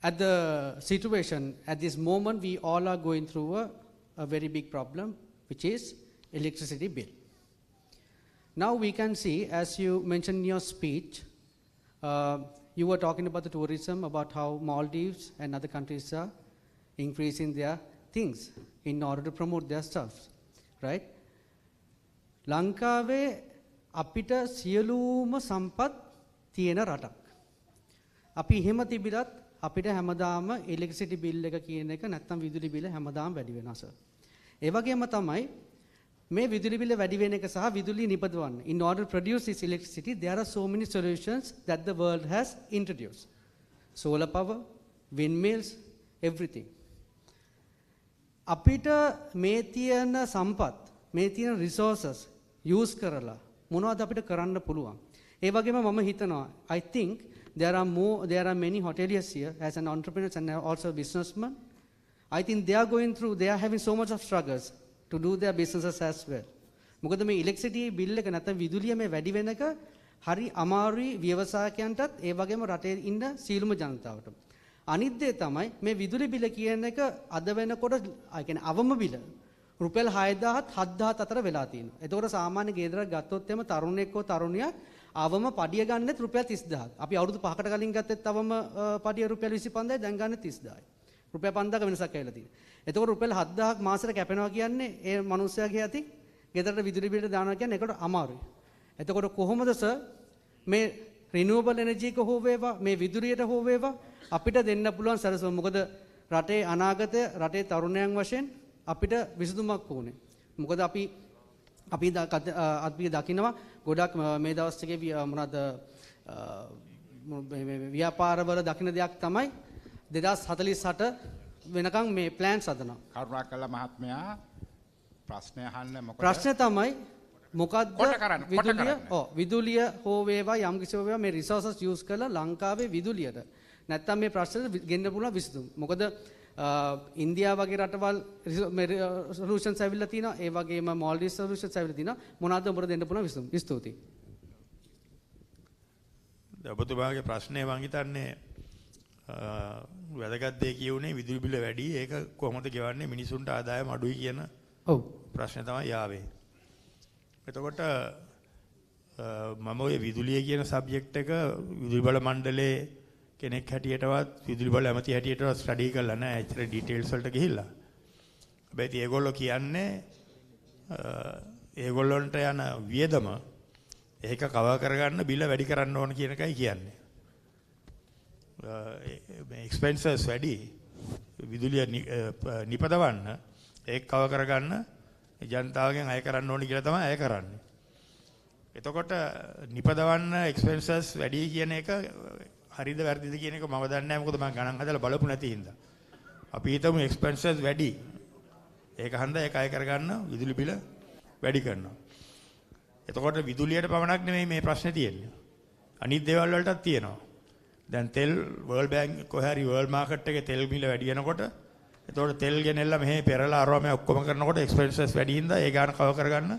At the situation, at this moment, we all are going through a very big problem, which is electricity bill. Now we can see, as you mentioned in your speech, you were talking about the tourism, about how Maldives and other countries are increasing their things in order to promote their stuff, right? Lankave apita siyaluma sampath tiyena ratak. Api එහෙම තිබිලත් අපිට හැමදාම electricity bill එක කියන එක නැත්නම් විදුලි බිල හැමදාම වැඩි වෙනවා සර්. ඒ වගේම තමයි මේ විදුලි බිල වැඩි වෙන එක සහ විදුලි නිපදවන්න. In order to produce this electricity, there are so many solutions that the world has introduced. Solar power, windmills, everything. අපිට මේ තියෙන සම්පත්, මේ තියෙන resources use කරලා මොනවද අපිට කරන්න පුළුවන්? ඒ වගේම මම හිතනවා, I think there are many hoteliers here as an entrepreneurs and also businessmen. I think they are having so much of struggles to do their businesses as well. මොකද මේ electricity bill එක නැත්නම් විදුලිය මේ වැඩි වෙන එක හරි අමාරුයි ව්‍යවසායකයන්ටත් ඒ වගේම රටේ ඉන්න සීලුම ජනතාවට. අනිත් දේ තමයි මේ විදුලි බිල කියන එක අද වෙනකොට ඒ කියන්නේ අවම බිල රුපියල් 6000ත් 7000ත් අතර වෙලා තියෙනවා. ඒතකොට සාමාන්‍ය ගෙදරක් ගත්තොත් එම තරුණයෙක් හෝ තරුණියක් අවම පඩිය ගන්නෙත් රුපියල් 30000ක්. අපි අවුරුදු 5කට කලින් ගත්තෙත් අවම පඩිය රුපියල් 25000යි දැන් ගන්නෙත් 30000යි. රුපියල් 5000ක වෙනසක් ඇවිල්ලා තියෙනවා. එතකොට රුපියල් 7000ක් මාසෙට කැපෙනවා කියන්නේ ඒ මිනිස්සයාගේ අතින් ගෙදරට විදුලි බිලට දානවා කියන්නේ ඒකට අමාරුයි. එතකොට කොහොමද සර් මේ රිනියුවබල් එනර්ජි එක හෝ වේවා මේ විදුලියට හෝ වේවා අපිට දෙන්න පුළුවන් සරසම මොකද රටේ අනාගතය රටේ තරුණයන් වශයෙන් අපිට විසඳුමක් ඕනේ. මොකද අපි දකිනවා ගොඩක් මේ දවස් ටිකේ මොනවාද ව්‍යාපාරවල දකින්න දෙයක් තමයි 2048 වෙනකන් මේ ප්ලෑන්ස් හදනවා. කරුණාකරලා මහත්මයා ප්‍රශ්නය අහන්න මොකද? ප්‍රශ්නේ තමයි මොකද්ද විදුලිය හෝ වේවා යම් කිසි වේවා මේ රිසෝසස් යූස් කරලා ලංකාවේ විදුලියට නැත්තම් මේ ප්‍රශ්නෙට ගෙන්න පුළුවන් විසඳුම්. මොකද ඉන්දියාව වගේ රටවල් සොලියුෂන්ස් ඇවිල්ලා තිනවා. ඒ වගේම මාල්ඩීව්ස් සොලියුෂන්ස් ඇවිල්ලා තිනවා. මොනවාද උඹට දෙන්න පුළුවන් විසඳුම්? ස්තුතියි. ඔබතුමාගේ ප්‍රශ්නේ මං හිතන්නේ වැදගත් දෙයක් කියුනේ විදුලි බිල වැඩි ඒක කොහොමද ගෙවන්නේ මිනිසුන්ට ආදායම අඩුයි කියන ප්‍රශ්නේ තමයි ආවේ. එතකොට මම ඔය විදුලිය කියන සබ්ජෙක්ට් එක විදුලි බල මණ්ඩලයේ කෙනෙක් හැටියටවත් විදුලි බල ඇමති හැටියටවත් ස්ටඩි කරලා නැහැ. ඇත්තට ඩීටේල්ස් වලට ගිහිල්ලා. හැබැයි ඒගොල්ලෝ කියන්නේ ඒගොල්ලන්ට යන වියදම ඒක කවර් කරගන්න බිල වැඩි කරන්න ඕන කියන එකයි කියන්නේ. එක්ස්පෙන්සස් වැඩි විදුලිය නිපදවන්න ඒක කවර් කරගන්න ජනතාවගෙන් අය කරන්න ඕනි කියලා තමයි අය කරන්නේ. එතකොට නිපදවන්න එක්ස්පෙන්සස් වැඩි කියන එක හරිද වැරදිද කියන එක මම දන්නේ නැහැ මොකද මම ගණන් හදලා බලපු නැති හින්දා. අපි හිතමු එක්ස්පෙන්සස් වැඩි. ඒක හන්දා ඒක අය කරගන්න විදුලි බිල වැඩි කරනවා. එතකොට විදුලියට පමණක් නෙමෙයි මේ ප්‍රශ්නේ තියෙන්නේ. අනිත් දේවල් වලටත් තියෙනවා. දැන් තෙල් වර්ල්ඩ් බැංක් කොහේ හරි වර්ල්ඩ් මාකට් එකේ තෙල් මිල වැඩි වෙනකොට එතකොට තෙල් ගෙනෙල්ලා මෙහෙ පෙරලා අරවා මේ ඔක්කොම කරනකොට එක්ස්පෙන්සස් වැඩි හින්දා ඒ ගාන කව කරගන්න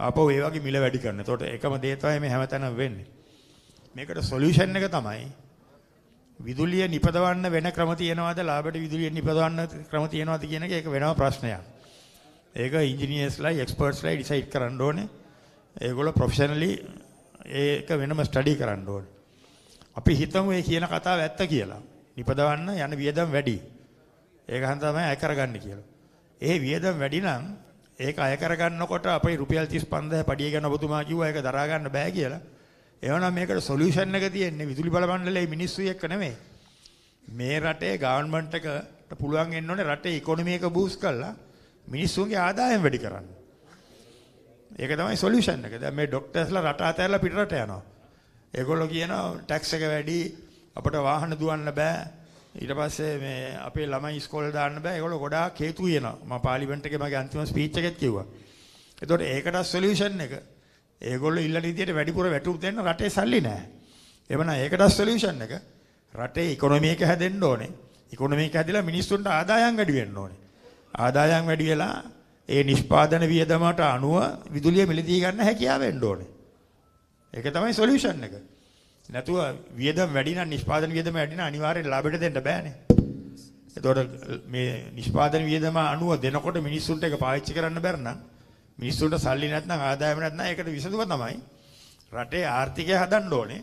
ආපහු ඒ වගේ මිල වැඩි කරන. එතකොට එකම දේ තමයි මේ හැමතැනම වෙන්නේ. මේකට සොලියුෂන් එක තමයි විදුලිය නිපදවන්න වෙන ක්‍රම තියෙනවද ලාභයට විදුලිය නිපදවන්න ක්‍රම තියෙනවද කියන එක ඒක වෙනම ප්‍රශ්නයක්. ඒක ඉංජිනේර්ස්ලායි එක්ස්පර්ට්ස්ලායි ඩිසයිඩ් කරන්න ඕනේ. ඒගොල්ලෝ ප්‍රොෆෙෂනලි ඒක වෙනම ස්ටඩි කරන්න ඕනේ. අපි හිතමු මේ කියන කතාව ඇත්ත කියලා. නිපදවන්න යන වියදම් වැඩි. ඒක හන්ද තමයි අය කරගන්නේ කියලා. ඒ වියදම් වැඩි නම් ඒක අය කරගන්නකොට අපේ රුපියල් 35000 පඩිය ගැන ඔබතුමා කිව්වා ඒක දරා ගන්න බෑ කියලා. එහෙනම් මේකට සොලියුෂන් එක තියෙන්නේ විදුලි බල මණ්ඩලයේ මිනිස්සු එක්ක නෙමෙයි. මේ රටේ ගවර්න්මන්ට් එකට පුළුවන් වෙන්න ඕනේ රටේ ඉකොනොමි එක බූස්ට් කරලා මිනිස්සුන්ගේ ආදායම් වැඩි කරන්න. ඒක තමයි සොලියුෂන් එක. දැන් මේ ડોක්ටර්ස්ලා රට අතහැරලා පිටරට යනවා. ඒගොල්ලෝ කියනවා ටැක්ස් එක වැඩි අපිට වාහන දුවන්න බෑ. ඊට පස්සේ මේ අපේ ළමයි ඉස්කෝලේ දාන්න බෑ. ඒගොල්ලෝ ගොඩාක් හේතු කියනවා. මම පාර්ලිමේන්තු එකේ මගේ අන්තිම ස්පීච් එකෙත් කිව්වා. ඒතකොට ඒකට සොලියුෂන් එක ඒගොල්ලෝ ඉල්ලන විදියට වැඩිපුර වැටුප් දෙන්න රටේ සල්ලි නැහැ. එවනම් ඒකට සොලියුෂන් එක රටේ ඉකොනොමි එක හැදෙන්න ඕනේ. ඉකොනොමි එක හැදිලා මිනිස්සුන්ට ආදායම් වැඩි වෙන්න ඕනේ. ආදායම් වැඩි වෙලා ඒ නිෂ්පාදන වියදමට අනුව විදුලිය මිලදී ගන්න හැකියාව වෙන්න ඕනේ. ඒක තමයි සොලියුෂන් එක. නැතුව වියදම් වැඩි නම් නිෂ්පාදන වියදම වැඩි නම් අනිවාර්යෙන් ලාභයට දෙන්න බෑනේ. ඒතකොට මේ නිෂ්පාදන වියදම අනුව දෙනකොට මිනිස්සුන්ට ඒක පාවිච්චි කරන්න බැර නම් මිනිස්සුන්ට සල්ලි නැත්නම් ආදායම නැත්නම් ඒකට විසඳුම තමයි රටේ ආර්ථිකය හදන්න ඕනේ.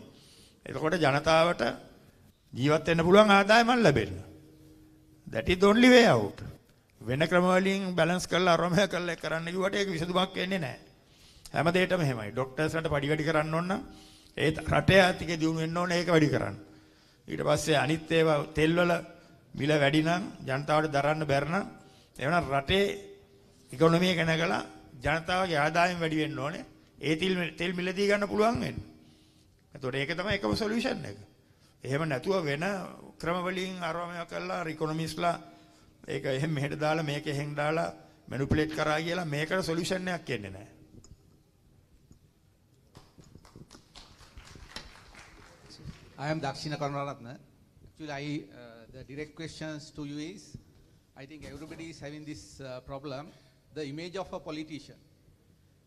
එතකොට ජනතාවට ජීවත් වෙන්න පුළුවන් ආදායමක් ලැබෙන්න. That is the only way out. වෙන ක්‍රම වලින් බැලන්ස් කරලා අරමහ කරලා කරන්න කිව්වට ඒක විසඳුමක් වෙන්නේ නැහැ. හැම දෙයකම එහෙමයි. ડોක්ටර්ස්ලට පඩි වැඩි කරන්න ඕන නම් ඒ රටේ ආර්ථිකය දියුණු වෙන්න ඕනේ ඒක වැඩි කරන්න. ඊට පස්සේ අනිත් ඒවා තෙල් වල මිල වැඩි නම් ජනතාවට දරන්න බැර නම් එවනම් රටේ ඉකොනොමි එක නැගලා ජනතාවගේ ආදායම වැඩි වෙන්න ඕනේ. ඒ තෙල් මිලදී ගන්න පුළුවන් වෙන්න. එතකොට ඒක තමයි එකම සොලියුෂන් එක. එහෙම නැතුව වෙන ක්‍රම වලින් අරවම කරලා ඉකොනොමිස්ලා ඒක එහෙම මෙහෙට දාලා මේක එහෙන් දාලා මැනිපියුලේට් කරා කියලා මේකට සොලියුෂන් එකක් එන්නේ නැහැ. I am Dakshina Karunaratna. Actually, the direct questions to you is, I think everybody is having this problem, the image of a politician.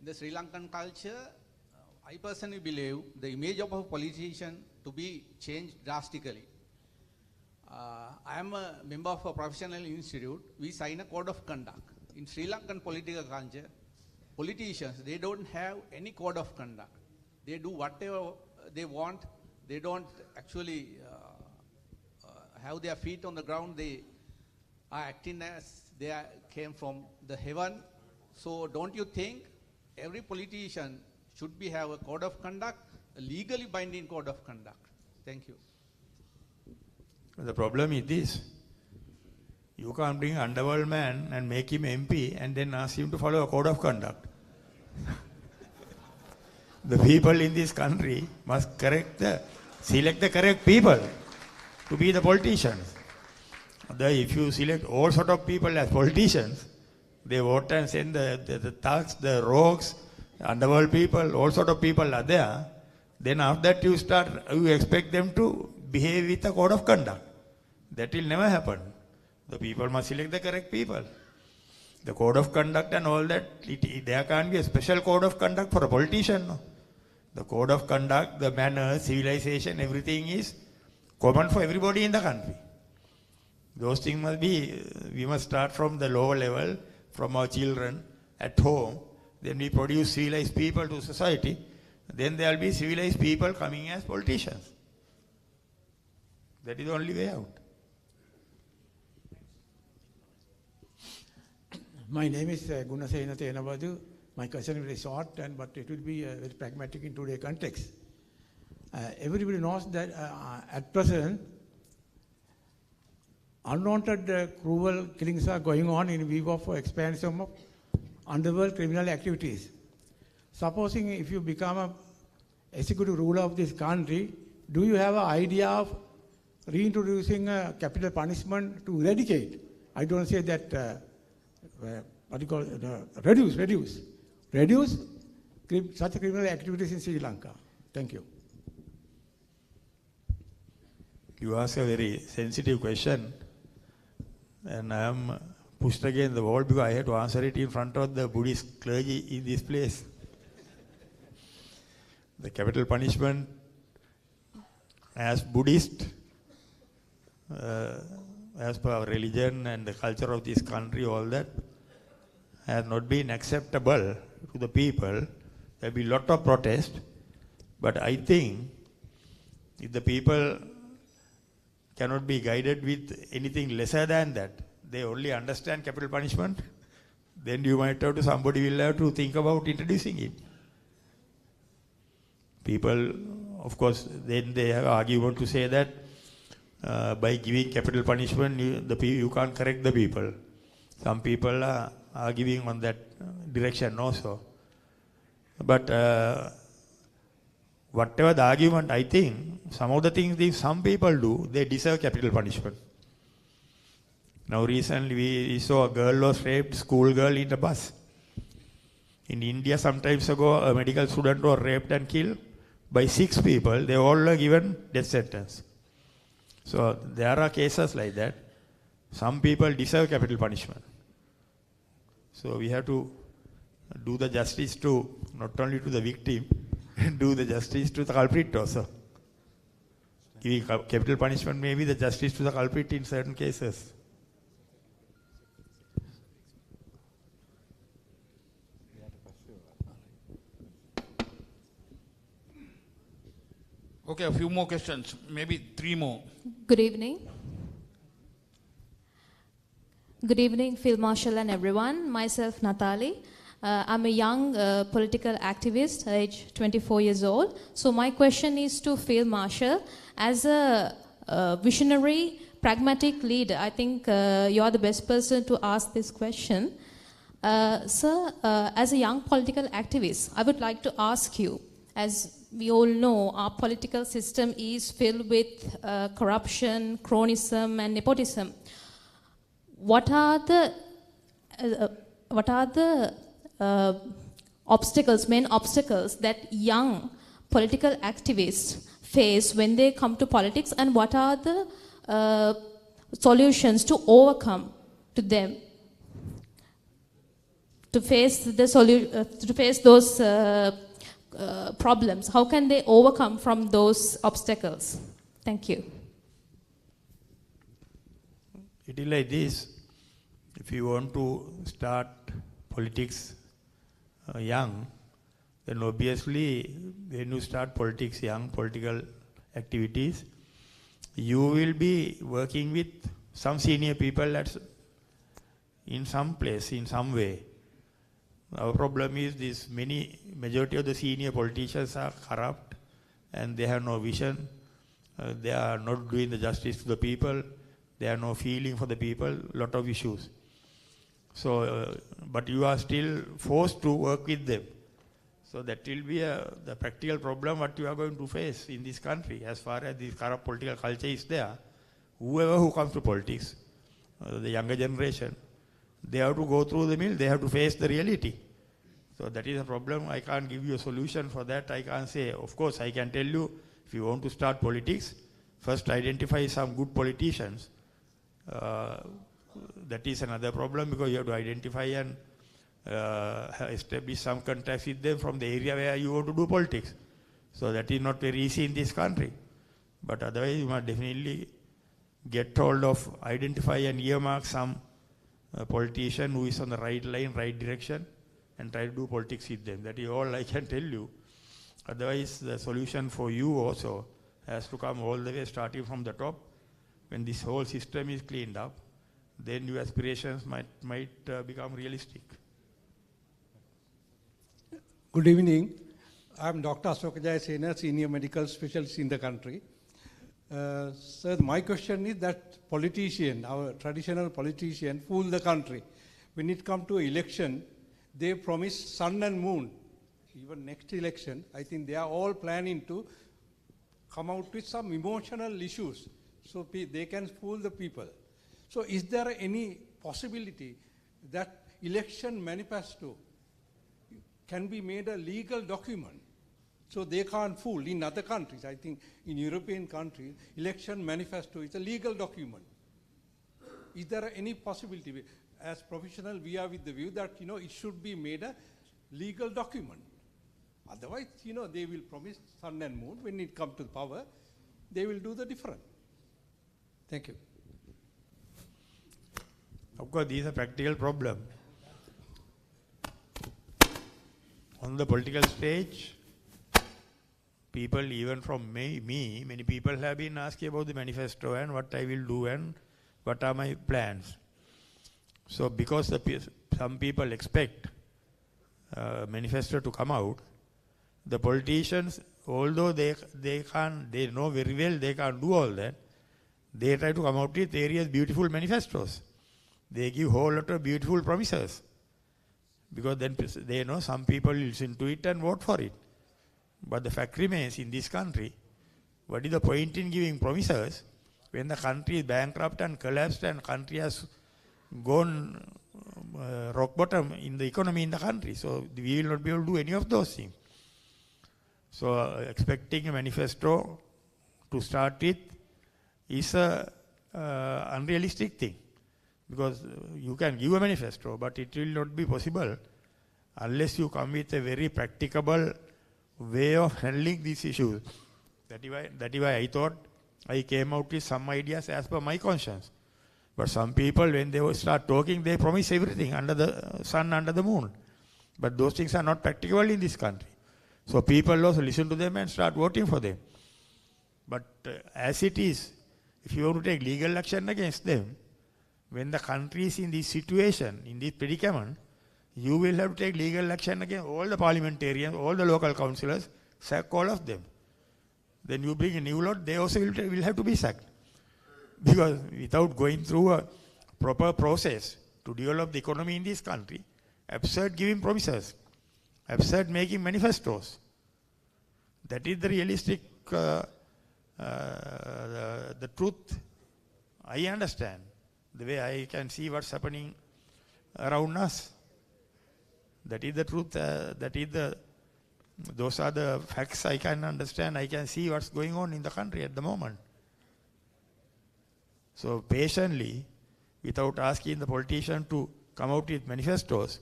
In the Sri Lankan culture, I personally believe the image of a politician to be changed drastically. I am a member of a professional institute. We sign a code of conduct. In Sri Lankan political culture, politicians, they don't have any code of conduct. They do whatever they want. They don't actually have their feet on the ground. They are acting as they came from the heaven. So don't you think every politician should have a code of conduct, a legally binding code of conduct? Thank you. The problem is this. You can't bring underworld man and make him MP and then ask him to follow a code of conduct. The people in this country must select the correct people to be the politicians. If you select all sort of people as politicians, they vote and send the thugs, the rogues, underworld people, all sort of people are there. Then after that you expect them to behave with a code of conduct. That will never happen. The people must select the correct people. The code of conduct and all that, there can't be a special code of conduct for a politician. No? The code of conduct, the manners, civilization, everything is common for everybody in the country. Those things must be, we must start from the lower level, from our children at home. Then we produce civilized people to society. Then there will be civilized people coming as politicians. That is the only way out. My name is Gunasena Tenavadu. My question is very short, but it will be very pragmatic in today's context. Everybody knows that at present, unwanted cruel killings are going on in view of expansion of underworld criminal activities. Supposing if you become a executive ruler of this country, do you have an idea of reintroducing capital punishment to eradicate? I don't say that, what do you call it, reduce such criminal activities in Sri Lanka. Thank you. You ask a very sensitive question, and I am pushed against the wall because I had to answer it in front of the Buddhist clergy in this place. The capital punishment, as Buddhist, as per our religion and the culture of this country, all that, has not been acceptable to the people. There will be a lot of protest, but I think if the people cannot be guided with anything lesser than that, they only understand capital punishment, then you might have to, somebody will have to think about introducing it. People, of course, then they have argument to say that by giving capital punishment, you can't correct the people. Some people are arguing on that direction also. But whatever the argument, I think some of the things some people do, they deserve capital punishment. Now recently we saw a girl was raped, school girl in the bus. In India some times ago, a medical student was raped and killed by 6 people. They all were given death sentence. So there are cases like that. Some people deserve capital punishment. So we have to do the justice to, not only to the victim, do the justice to the culprit also. Giving capital punishment may be the justice to the culprit in certain cases. Okay, a few more questions, maybe 3 more. Good evening. Good evening, Field Marshal and everyone. Myself, Natali. I'm a young political activist, age 24 years old. So my question is to Field Marshal. As a visionary, pragmatic leader, I think you are the best person to ask this question. Sir, as a young political activist, I would like to ask you, as we all know, our political system is filled with corruption, cronyism, and nepotism. What are the main obstacles that young political activists face when they come to politics, and what are the solutions to overcome to them to face those problems? How can they overcome from those obstacles? Thank you. It is like this. If you want to start politics young, then obviously when you start politics young, political activities, you will be working with some senior people in some place, in some way. Our problem is this: majority of the senior politicians are corrupt and they have no vision. They are not doing the justice to the people. They have no feeling for the people, lot of issues. So, but you are still forced to work with them. So that will be the practical problem what you are going to face in this country. As far as this corrupt political culture is there, whoever who comes to politics, the younger generation, they have to go through the mill, they have to face the reality. So that is a problem. I can't give you a solution for that. I can't say, of course, I can tell you, if you want to start politics, first identify some good politicians. That is another problem, because you have to identify and establish some contacts with them from the area where you want to do politics. So that is not very easy in this country. But otherwise, you must definitely get hold of, identify and earmark some politician who is on the right line, right direction, and try to do politics with them. That is all I can tell you. Otherwise, the solution for you also has to come all the way, starting from the top. When this whole system is cleaned up, then your aspirations might become realistic. Good evening. I am Dr. Ashok Jayasena, Senior Medical Specialist in the country. Sir, my question is that politician, our traditional politician, fool the country. When it comes to election, they promise sun and moon. Even next election, I think they are all planning to come out with some emotional issues so they can fool the people. So is there any possibility that election manifesto can be made a legal document So they can't fool. In other countries, I think in European countries, election manifesto is a legal document. Is there any possibility, as professional, we are with the view that, it should be made a legal document. Otherwise, they will promise sun and moon. When it comes to power, they will do the different. Thank you. Of course, these are practical problem. On the political stage, people, even from me, many people have been asking about the manifesto and what I will do and what are my plans. So because some people expect manifesto to come out, the politicians, although they know very well they can't do all that, they try to come out with various beautiful manifestos. They give whole lot of beautiful promises. Because then they know some people listen to it and vote for it. But the fact remains, in this country, what is the point in giving promises when the country is bankrupt and collapsed and country has gone rock bottom in the economy in the country? So we will not be able to do any of those things. So expecting a manifesto to start with is a unrealistic thing. Because you can give a manifesto, but it will not be possible unless you come with a very practicable way of handling these issues. That is why I thought I came out with some ideas as per my conscience. But some people, when they start talking, they promise everything under the sun, under the moon. But those things are not practicable in this country. So people also listen to them and start voting for them. But as it is, if you want to take legal action against them, when the country is in this situation, in this predicament, you will have to take legal action against all the parliamentarians, all the local councillors, sack all of them. Then you bring a new lot, they also will have to be sacked. Because without going through a proper process to develop the economy in this country, absurd giving promises, absurd making manifestos. That is the realistic, the truth I understand. The way I can see what's happening around us. That is the truth, those are the facts I can understand. I can see what's going on in the country at the moment. So patiently, without asking the politician to come out with manifestos,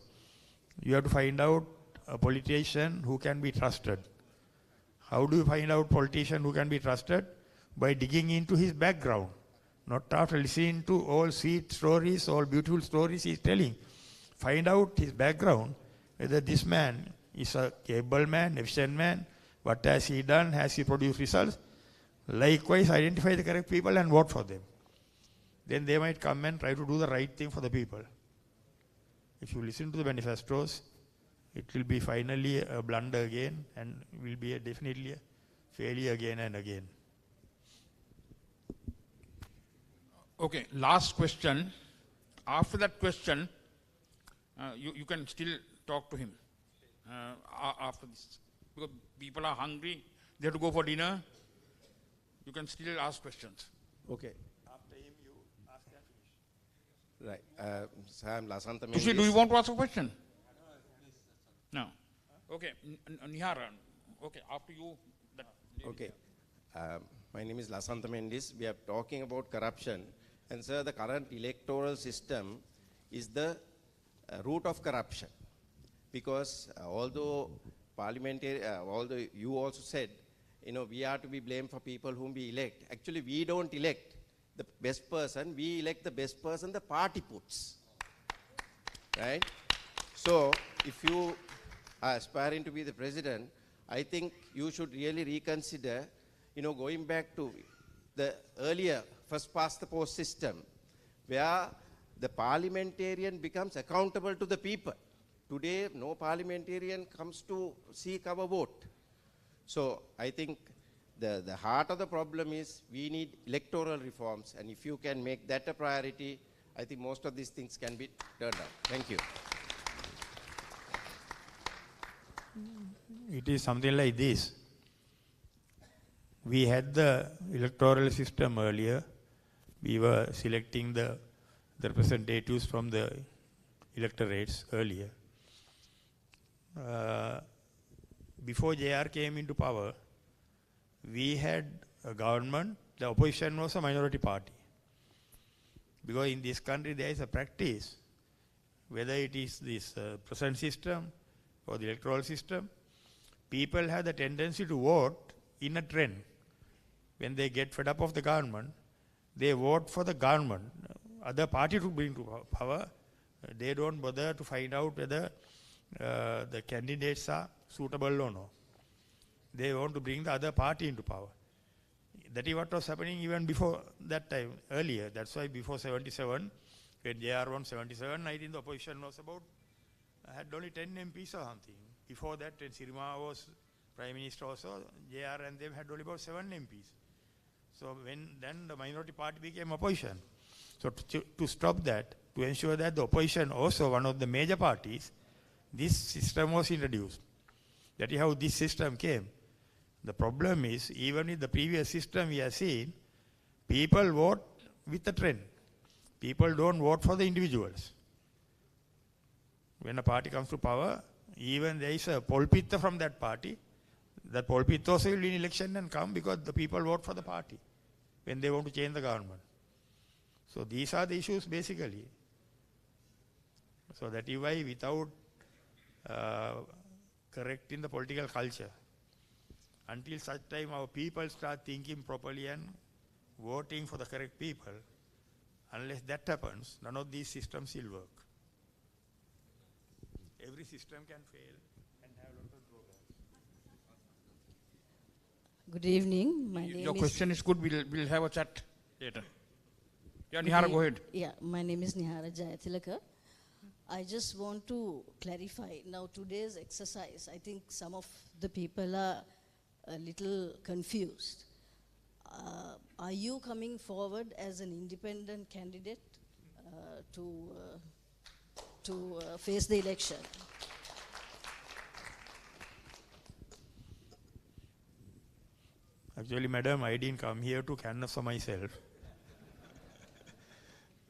you have to find out a politician who can be trusted. How do you find out politician who can be trusted? By digging into his background. Not after listening to all sweet stories, all beautiful stories he's telling. Find out his background, whether this man is a capable man, efficient man, what has he done, has he produced results. Likewise, identify the correct people and vote for them. Then they might come and try to do the right thing for the people. If you listen to the manifestos, it will be finally a blunder again and will be definitely a failure again and again. Okay, last question. After that question, you can still talk to him after this. Because people are hungry, they have to go for dinner. You can still ask questions. Okay. After him, you ask and finish. Right. So I'm Lasantha Tushi, Mendis. do you want to ask a question? No. Okay, Nihara. Okay, after you. Okay. My name is Lasantha Mendis. We are talking about corruption. And sir, the current electoral system is the root of corruption. Because although although you also said, we are to be blamed for people whom we elect. Actually, we don't elect the best person. We elect the best person the party puts. Right? So, if you are aspiring to be the president, I think you should really reconsider, going back to the earlier first past the post system, where the parliamentarian becomes accountable to the people. Today, no parliamentarian comes to seek our vote. So I think the heart of the problem is we need electoral reforms, and if you can make that a priority, I think most of these things can be turned out. Thank you. It is something like this. We had the electoral system earlier. We were selecting the representatives from the electorates earlier. before JR came into power, we had a government, the opposition was a minority party. Because in this country there is a practice, whether it is this present system or the electoral system, people have the tendency to vote in a trend. When they get fed up of the government, they vote for the government, other party to bring to power. They don't bother to find out whether the candidates are suitable or not. They want to bring the other party into power. That is what was happening even before that time, earlier. That's why before 77, when JR won 77, I think the opposition was about, had only 10 MPs or something. Before that, when Sirima was Prime Minister also, JR and them had only about 7 MPs. So then the minority party became opposition. So to stop that, to ensure that the opposition also one of the major parties, this system was introduced. That is how this system came. The problem is, even in the previous system we have seen, people vote with the trend. People don't vote for the individuals. When a party comes to power, even there is a polpitta from that party, that polpitta also will win election and come because the people vote for the party when they want to change the government. So these are the issues basically. So that is why without correcting the political culture, until such time our people start thinking properly and voting for the correct people, unless that happens, none of these systems will work. Every system can fail and have lots of drawbacks. Good evening. My name Your is question is good. We'll have a chat later. Yeah, Nihara, go ahead. Yeah, my name is Nihara Jayatilaka. I just want to clarify. Now, today's exercise, I think some of the people are a little confused. Are you coming forward as an independent candidate to face the election? Actually, madam, I didn't come here to canvass for myself.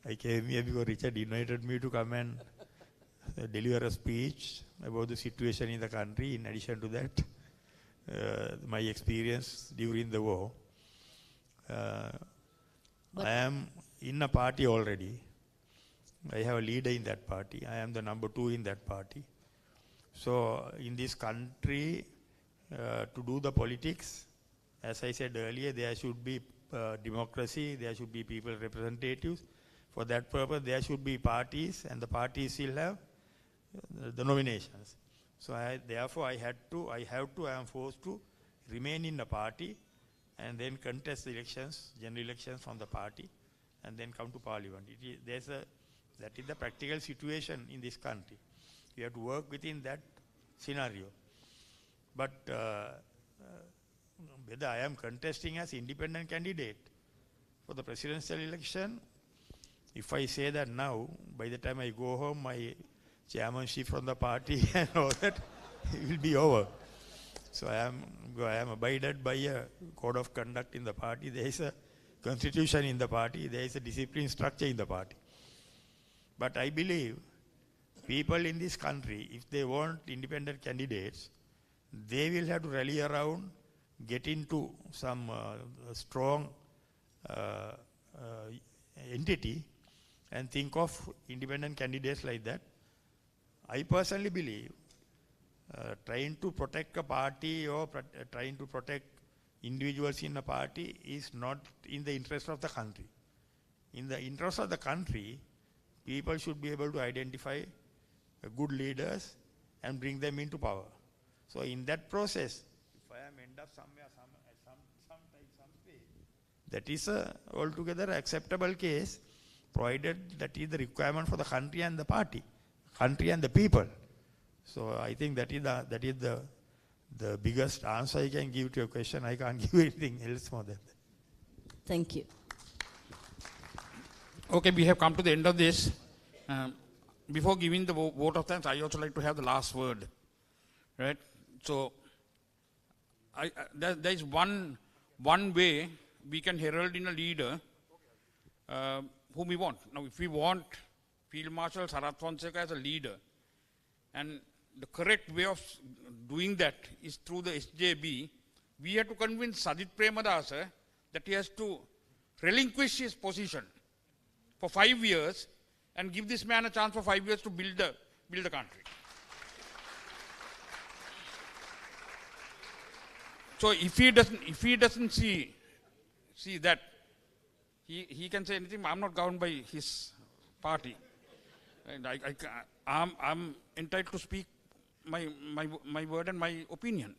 I came here because Richard invited me to come and deliver a speech about the situation in the country. In addition to that, my experience during the war. I am in a party already. I have a leader in that party. I am the number 2 in that party. So in this country, to do the politics, as I said earlier, there should be democracy, there should be people representatives. For that purpose, there should be parties, and the parties will have the nominations. So therefore, I am forced to remain in the party and then contest the elections, general elections from the party, and then come to parliament. That is the practical situation in this country. You have to work within that scenario. But whether I am contesting as independent candidate for the presidential election, if I say that now, by the time I go home, my chairmanship from the party and all that, it will be over. So I am abided by a code of conduct in the party. There is a constitution in the party. There is a discipline structure in the party. But I believe people in this country, if they want independent candidates, they will have to rally around, get into some strong entity and think of independent candidates like that. I personally believe trying to protect a party or trying to protect individuals in a party is not in the interest of the country. In the interest of the country, people should be able to identify good leaders and bring them into power. So in that process, if I am end up somewhere, some way, that is a altogether acceptable case, provided that is the requirement for the country and the party, country and the people. So I think that is the biggest answer I can give to your question. I can't give anything else more than that. Thank you. Okay, we have come to the end of this. Before giving the vote of thanks, I also like to have the last word. Right? So, there is one way we can herald in a leader whom we want. Now, if we want Field Marshal Sarath Fonseka as a leader, and the correct way of doing that is through the SJB. We have to convince Sajith Premadasa that he has to relinquish his position for 5 years and give this man a chance for 5 years to build the country. So if he doesn't see that, he can say anything. I'm not governed by his party. And I'm entitled to speak my word and my opinion.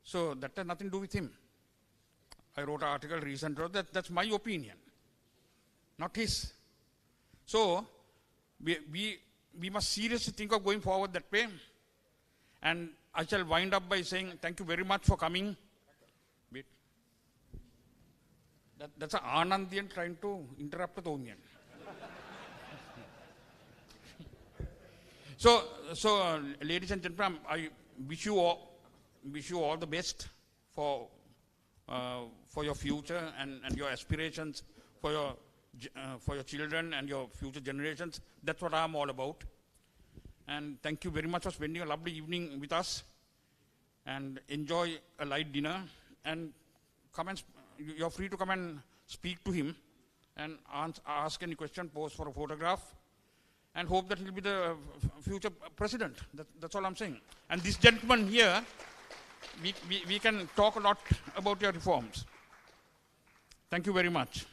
So that has nothing to do with him. I wrote an article recently, that's my opinion, not his. So we must seriously think of going forward that way. And I shall wind up by saying thank you very much for coming. Wait. That's an Anandian trying to interrupt the Onion. So, ladies and gentlemen, I wish you all the best for your future and your aspirations for your children and your future generations. That's what I'm all about. And thank you very much for spending a lovely evening with us. And enjoy a light dinner. And you're free to come and speak to him and ask any question, pose for a photograph, and hope that he'll be the future president. That's all I'm saying. And this gentleman here, we can talk a lot about your reforms. Thank you very much.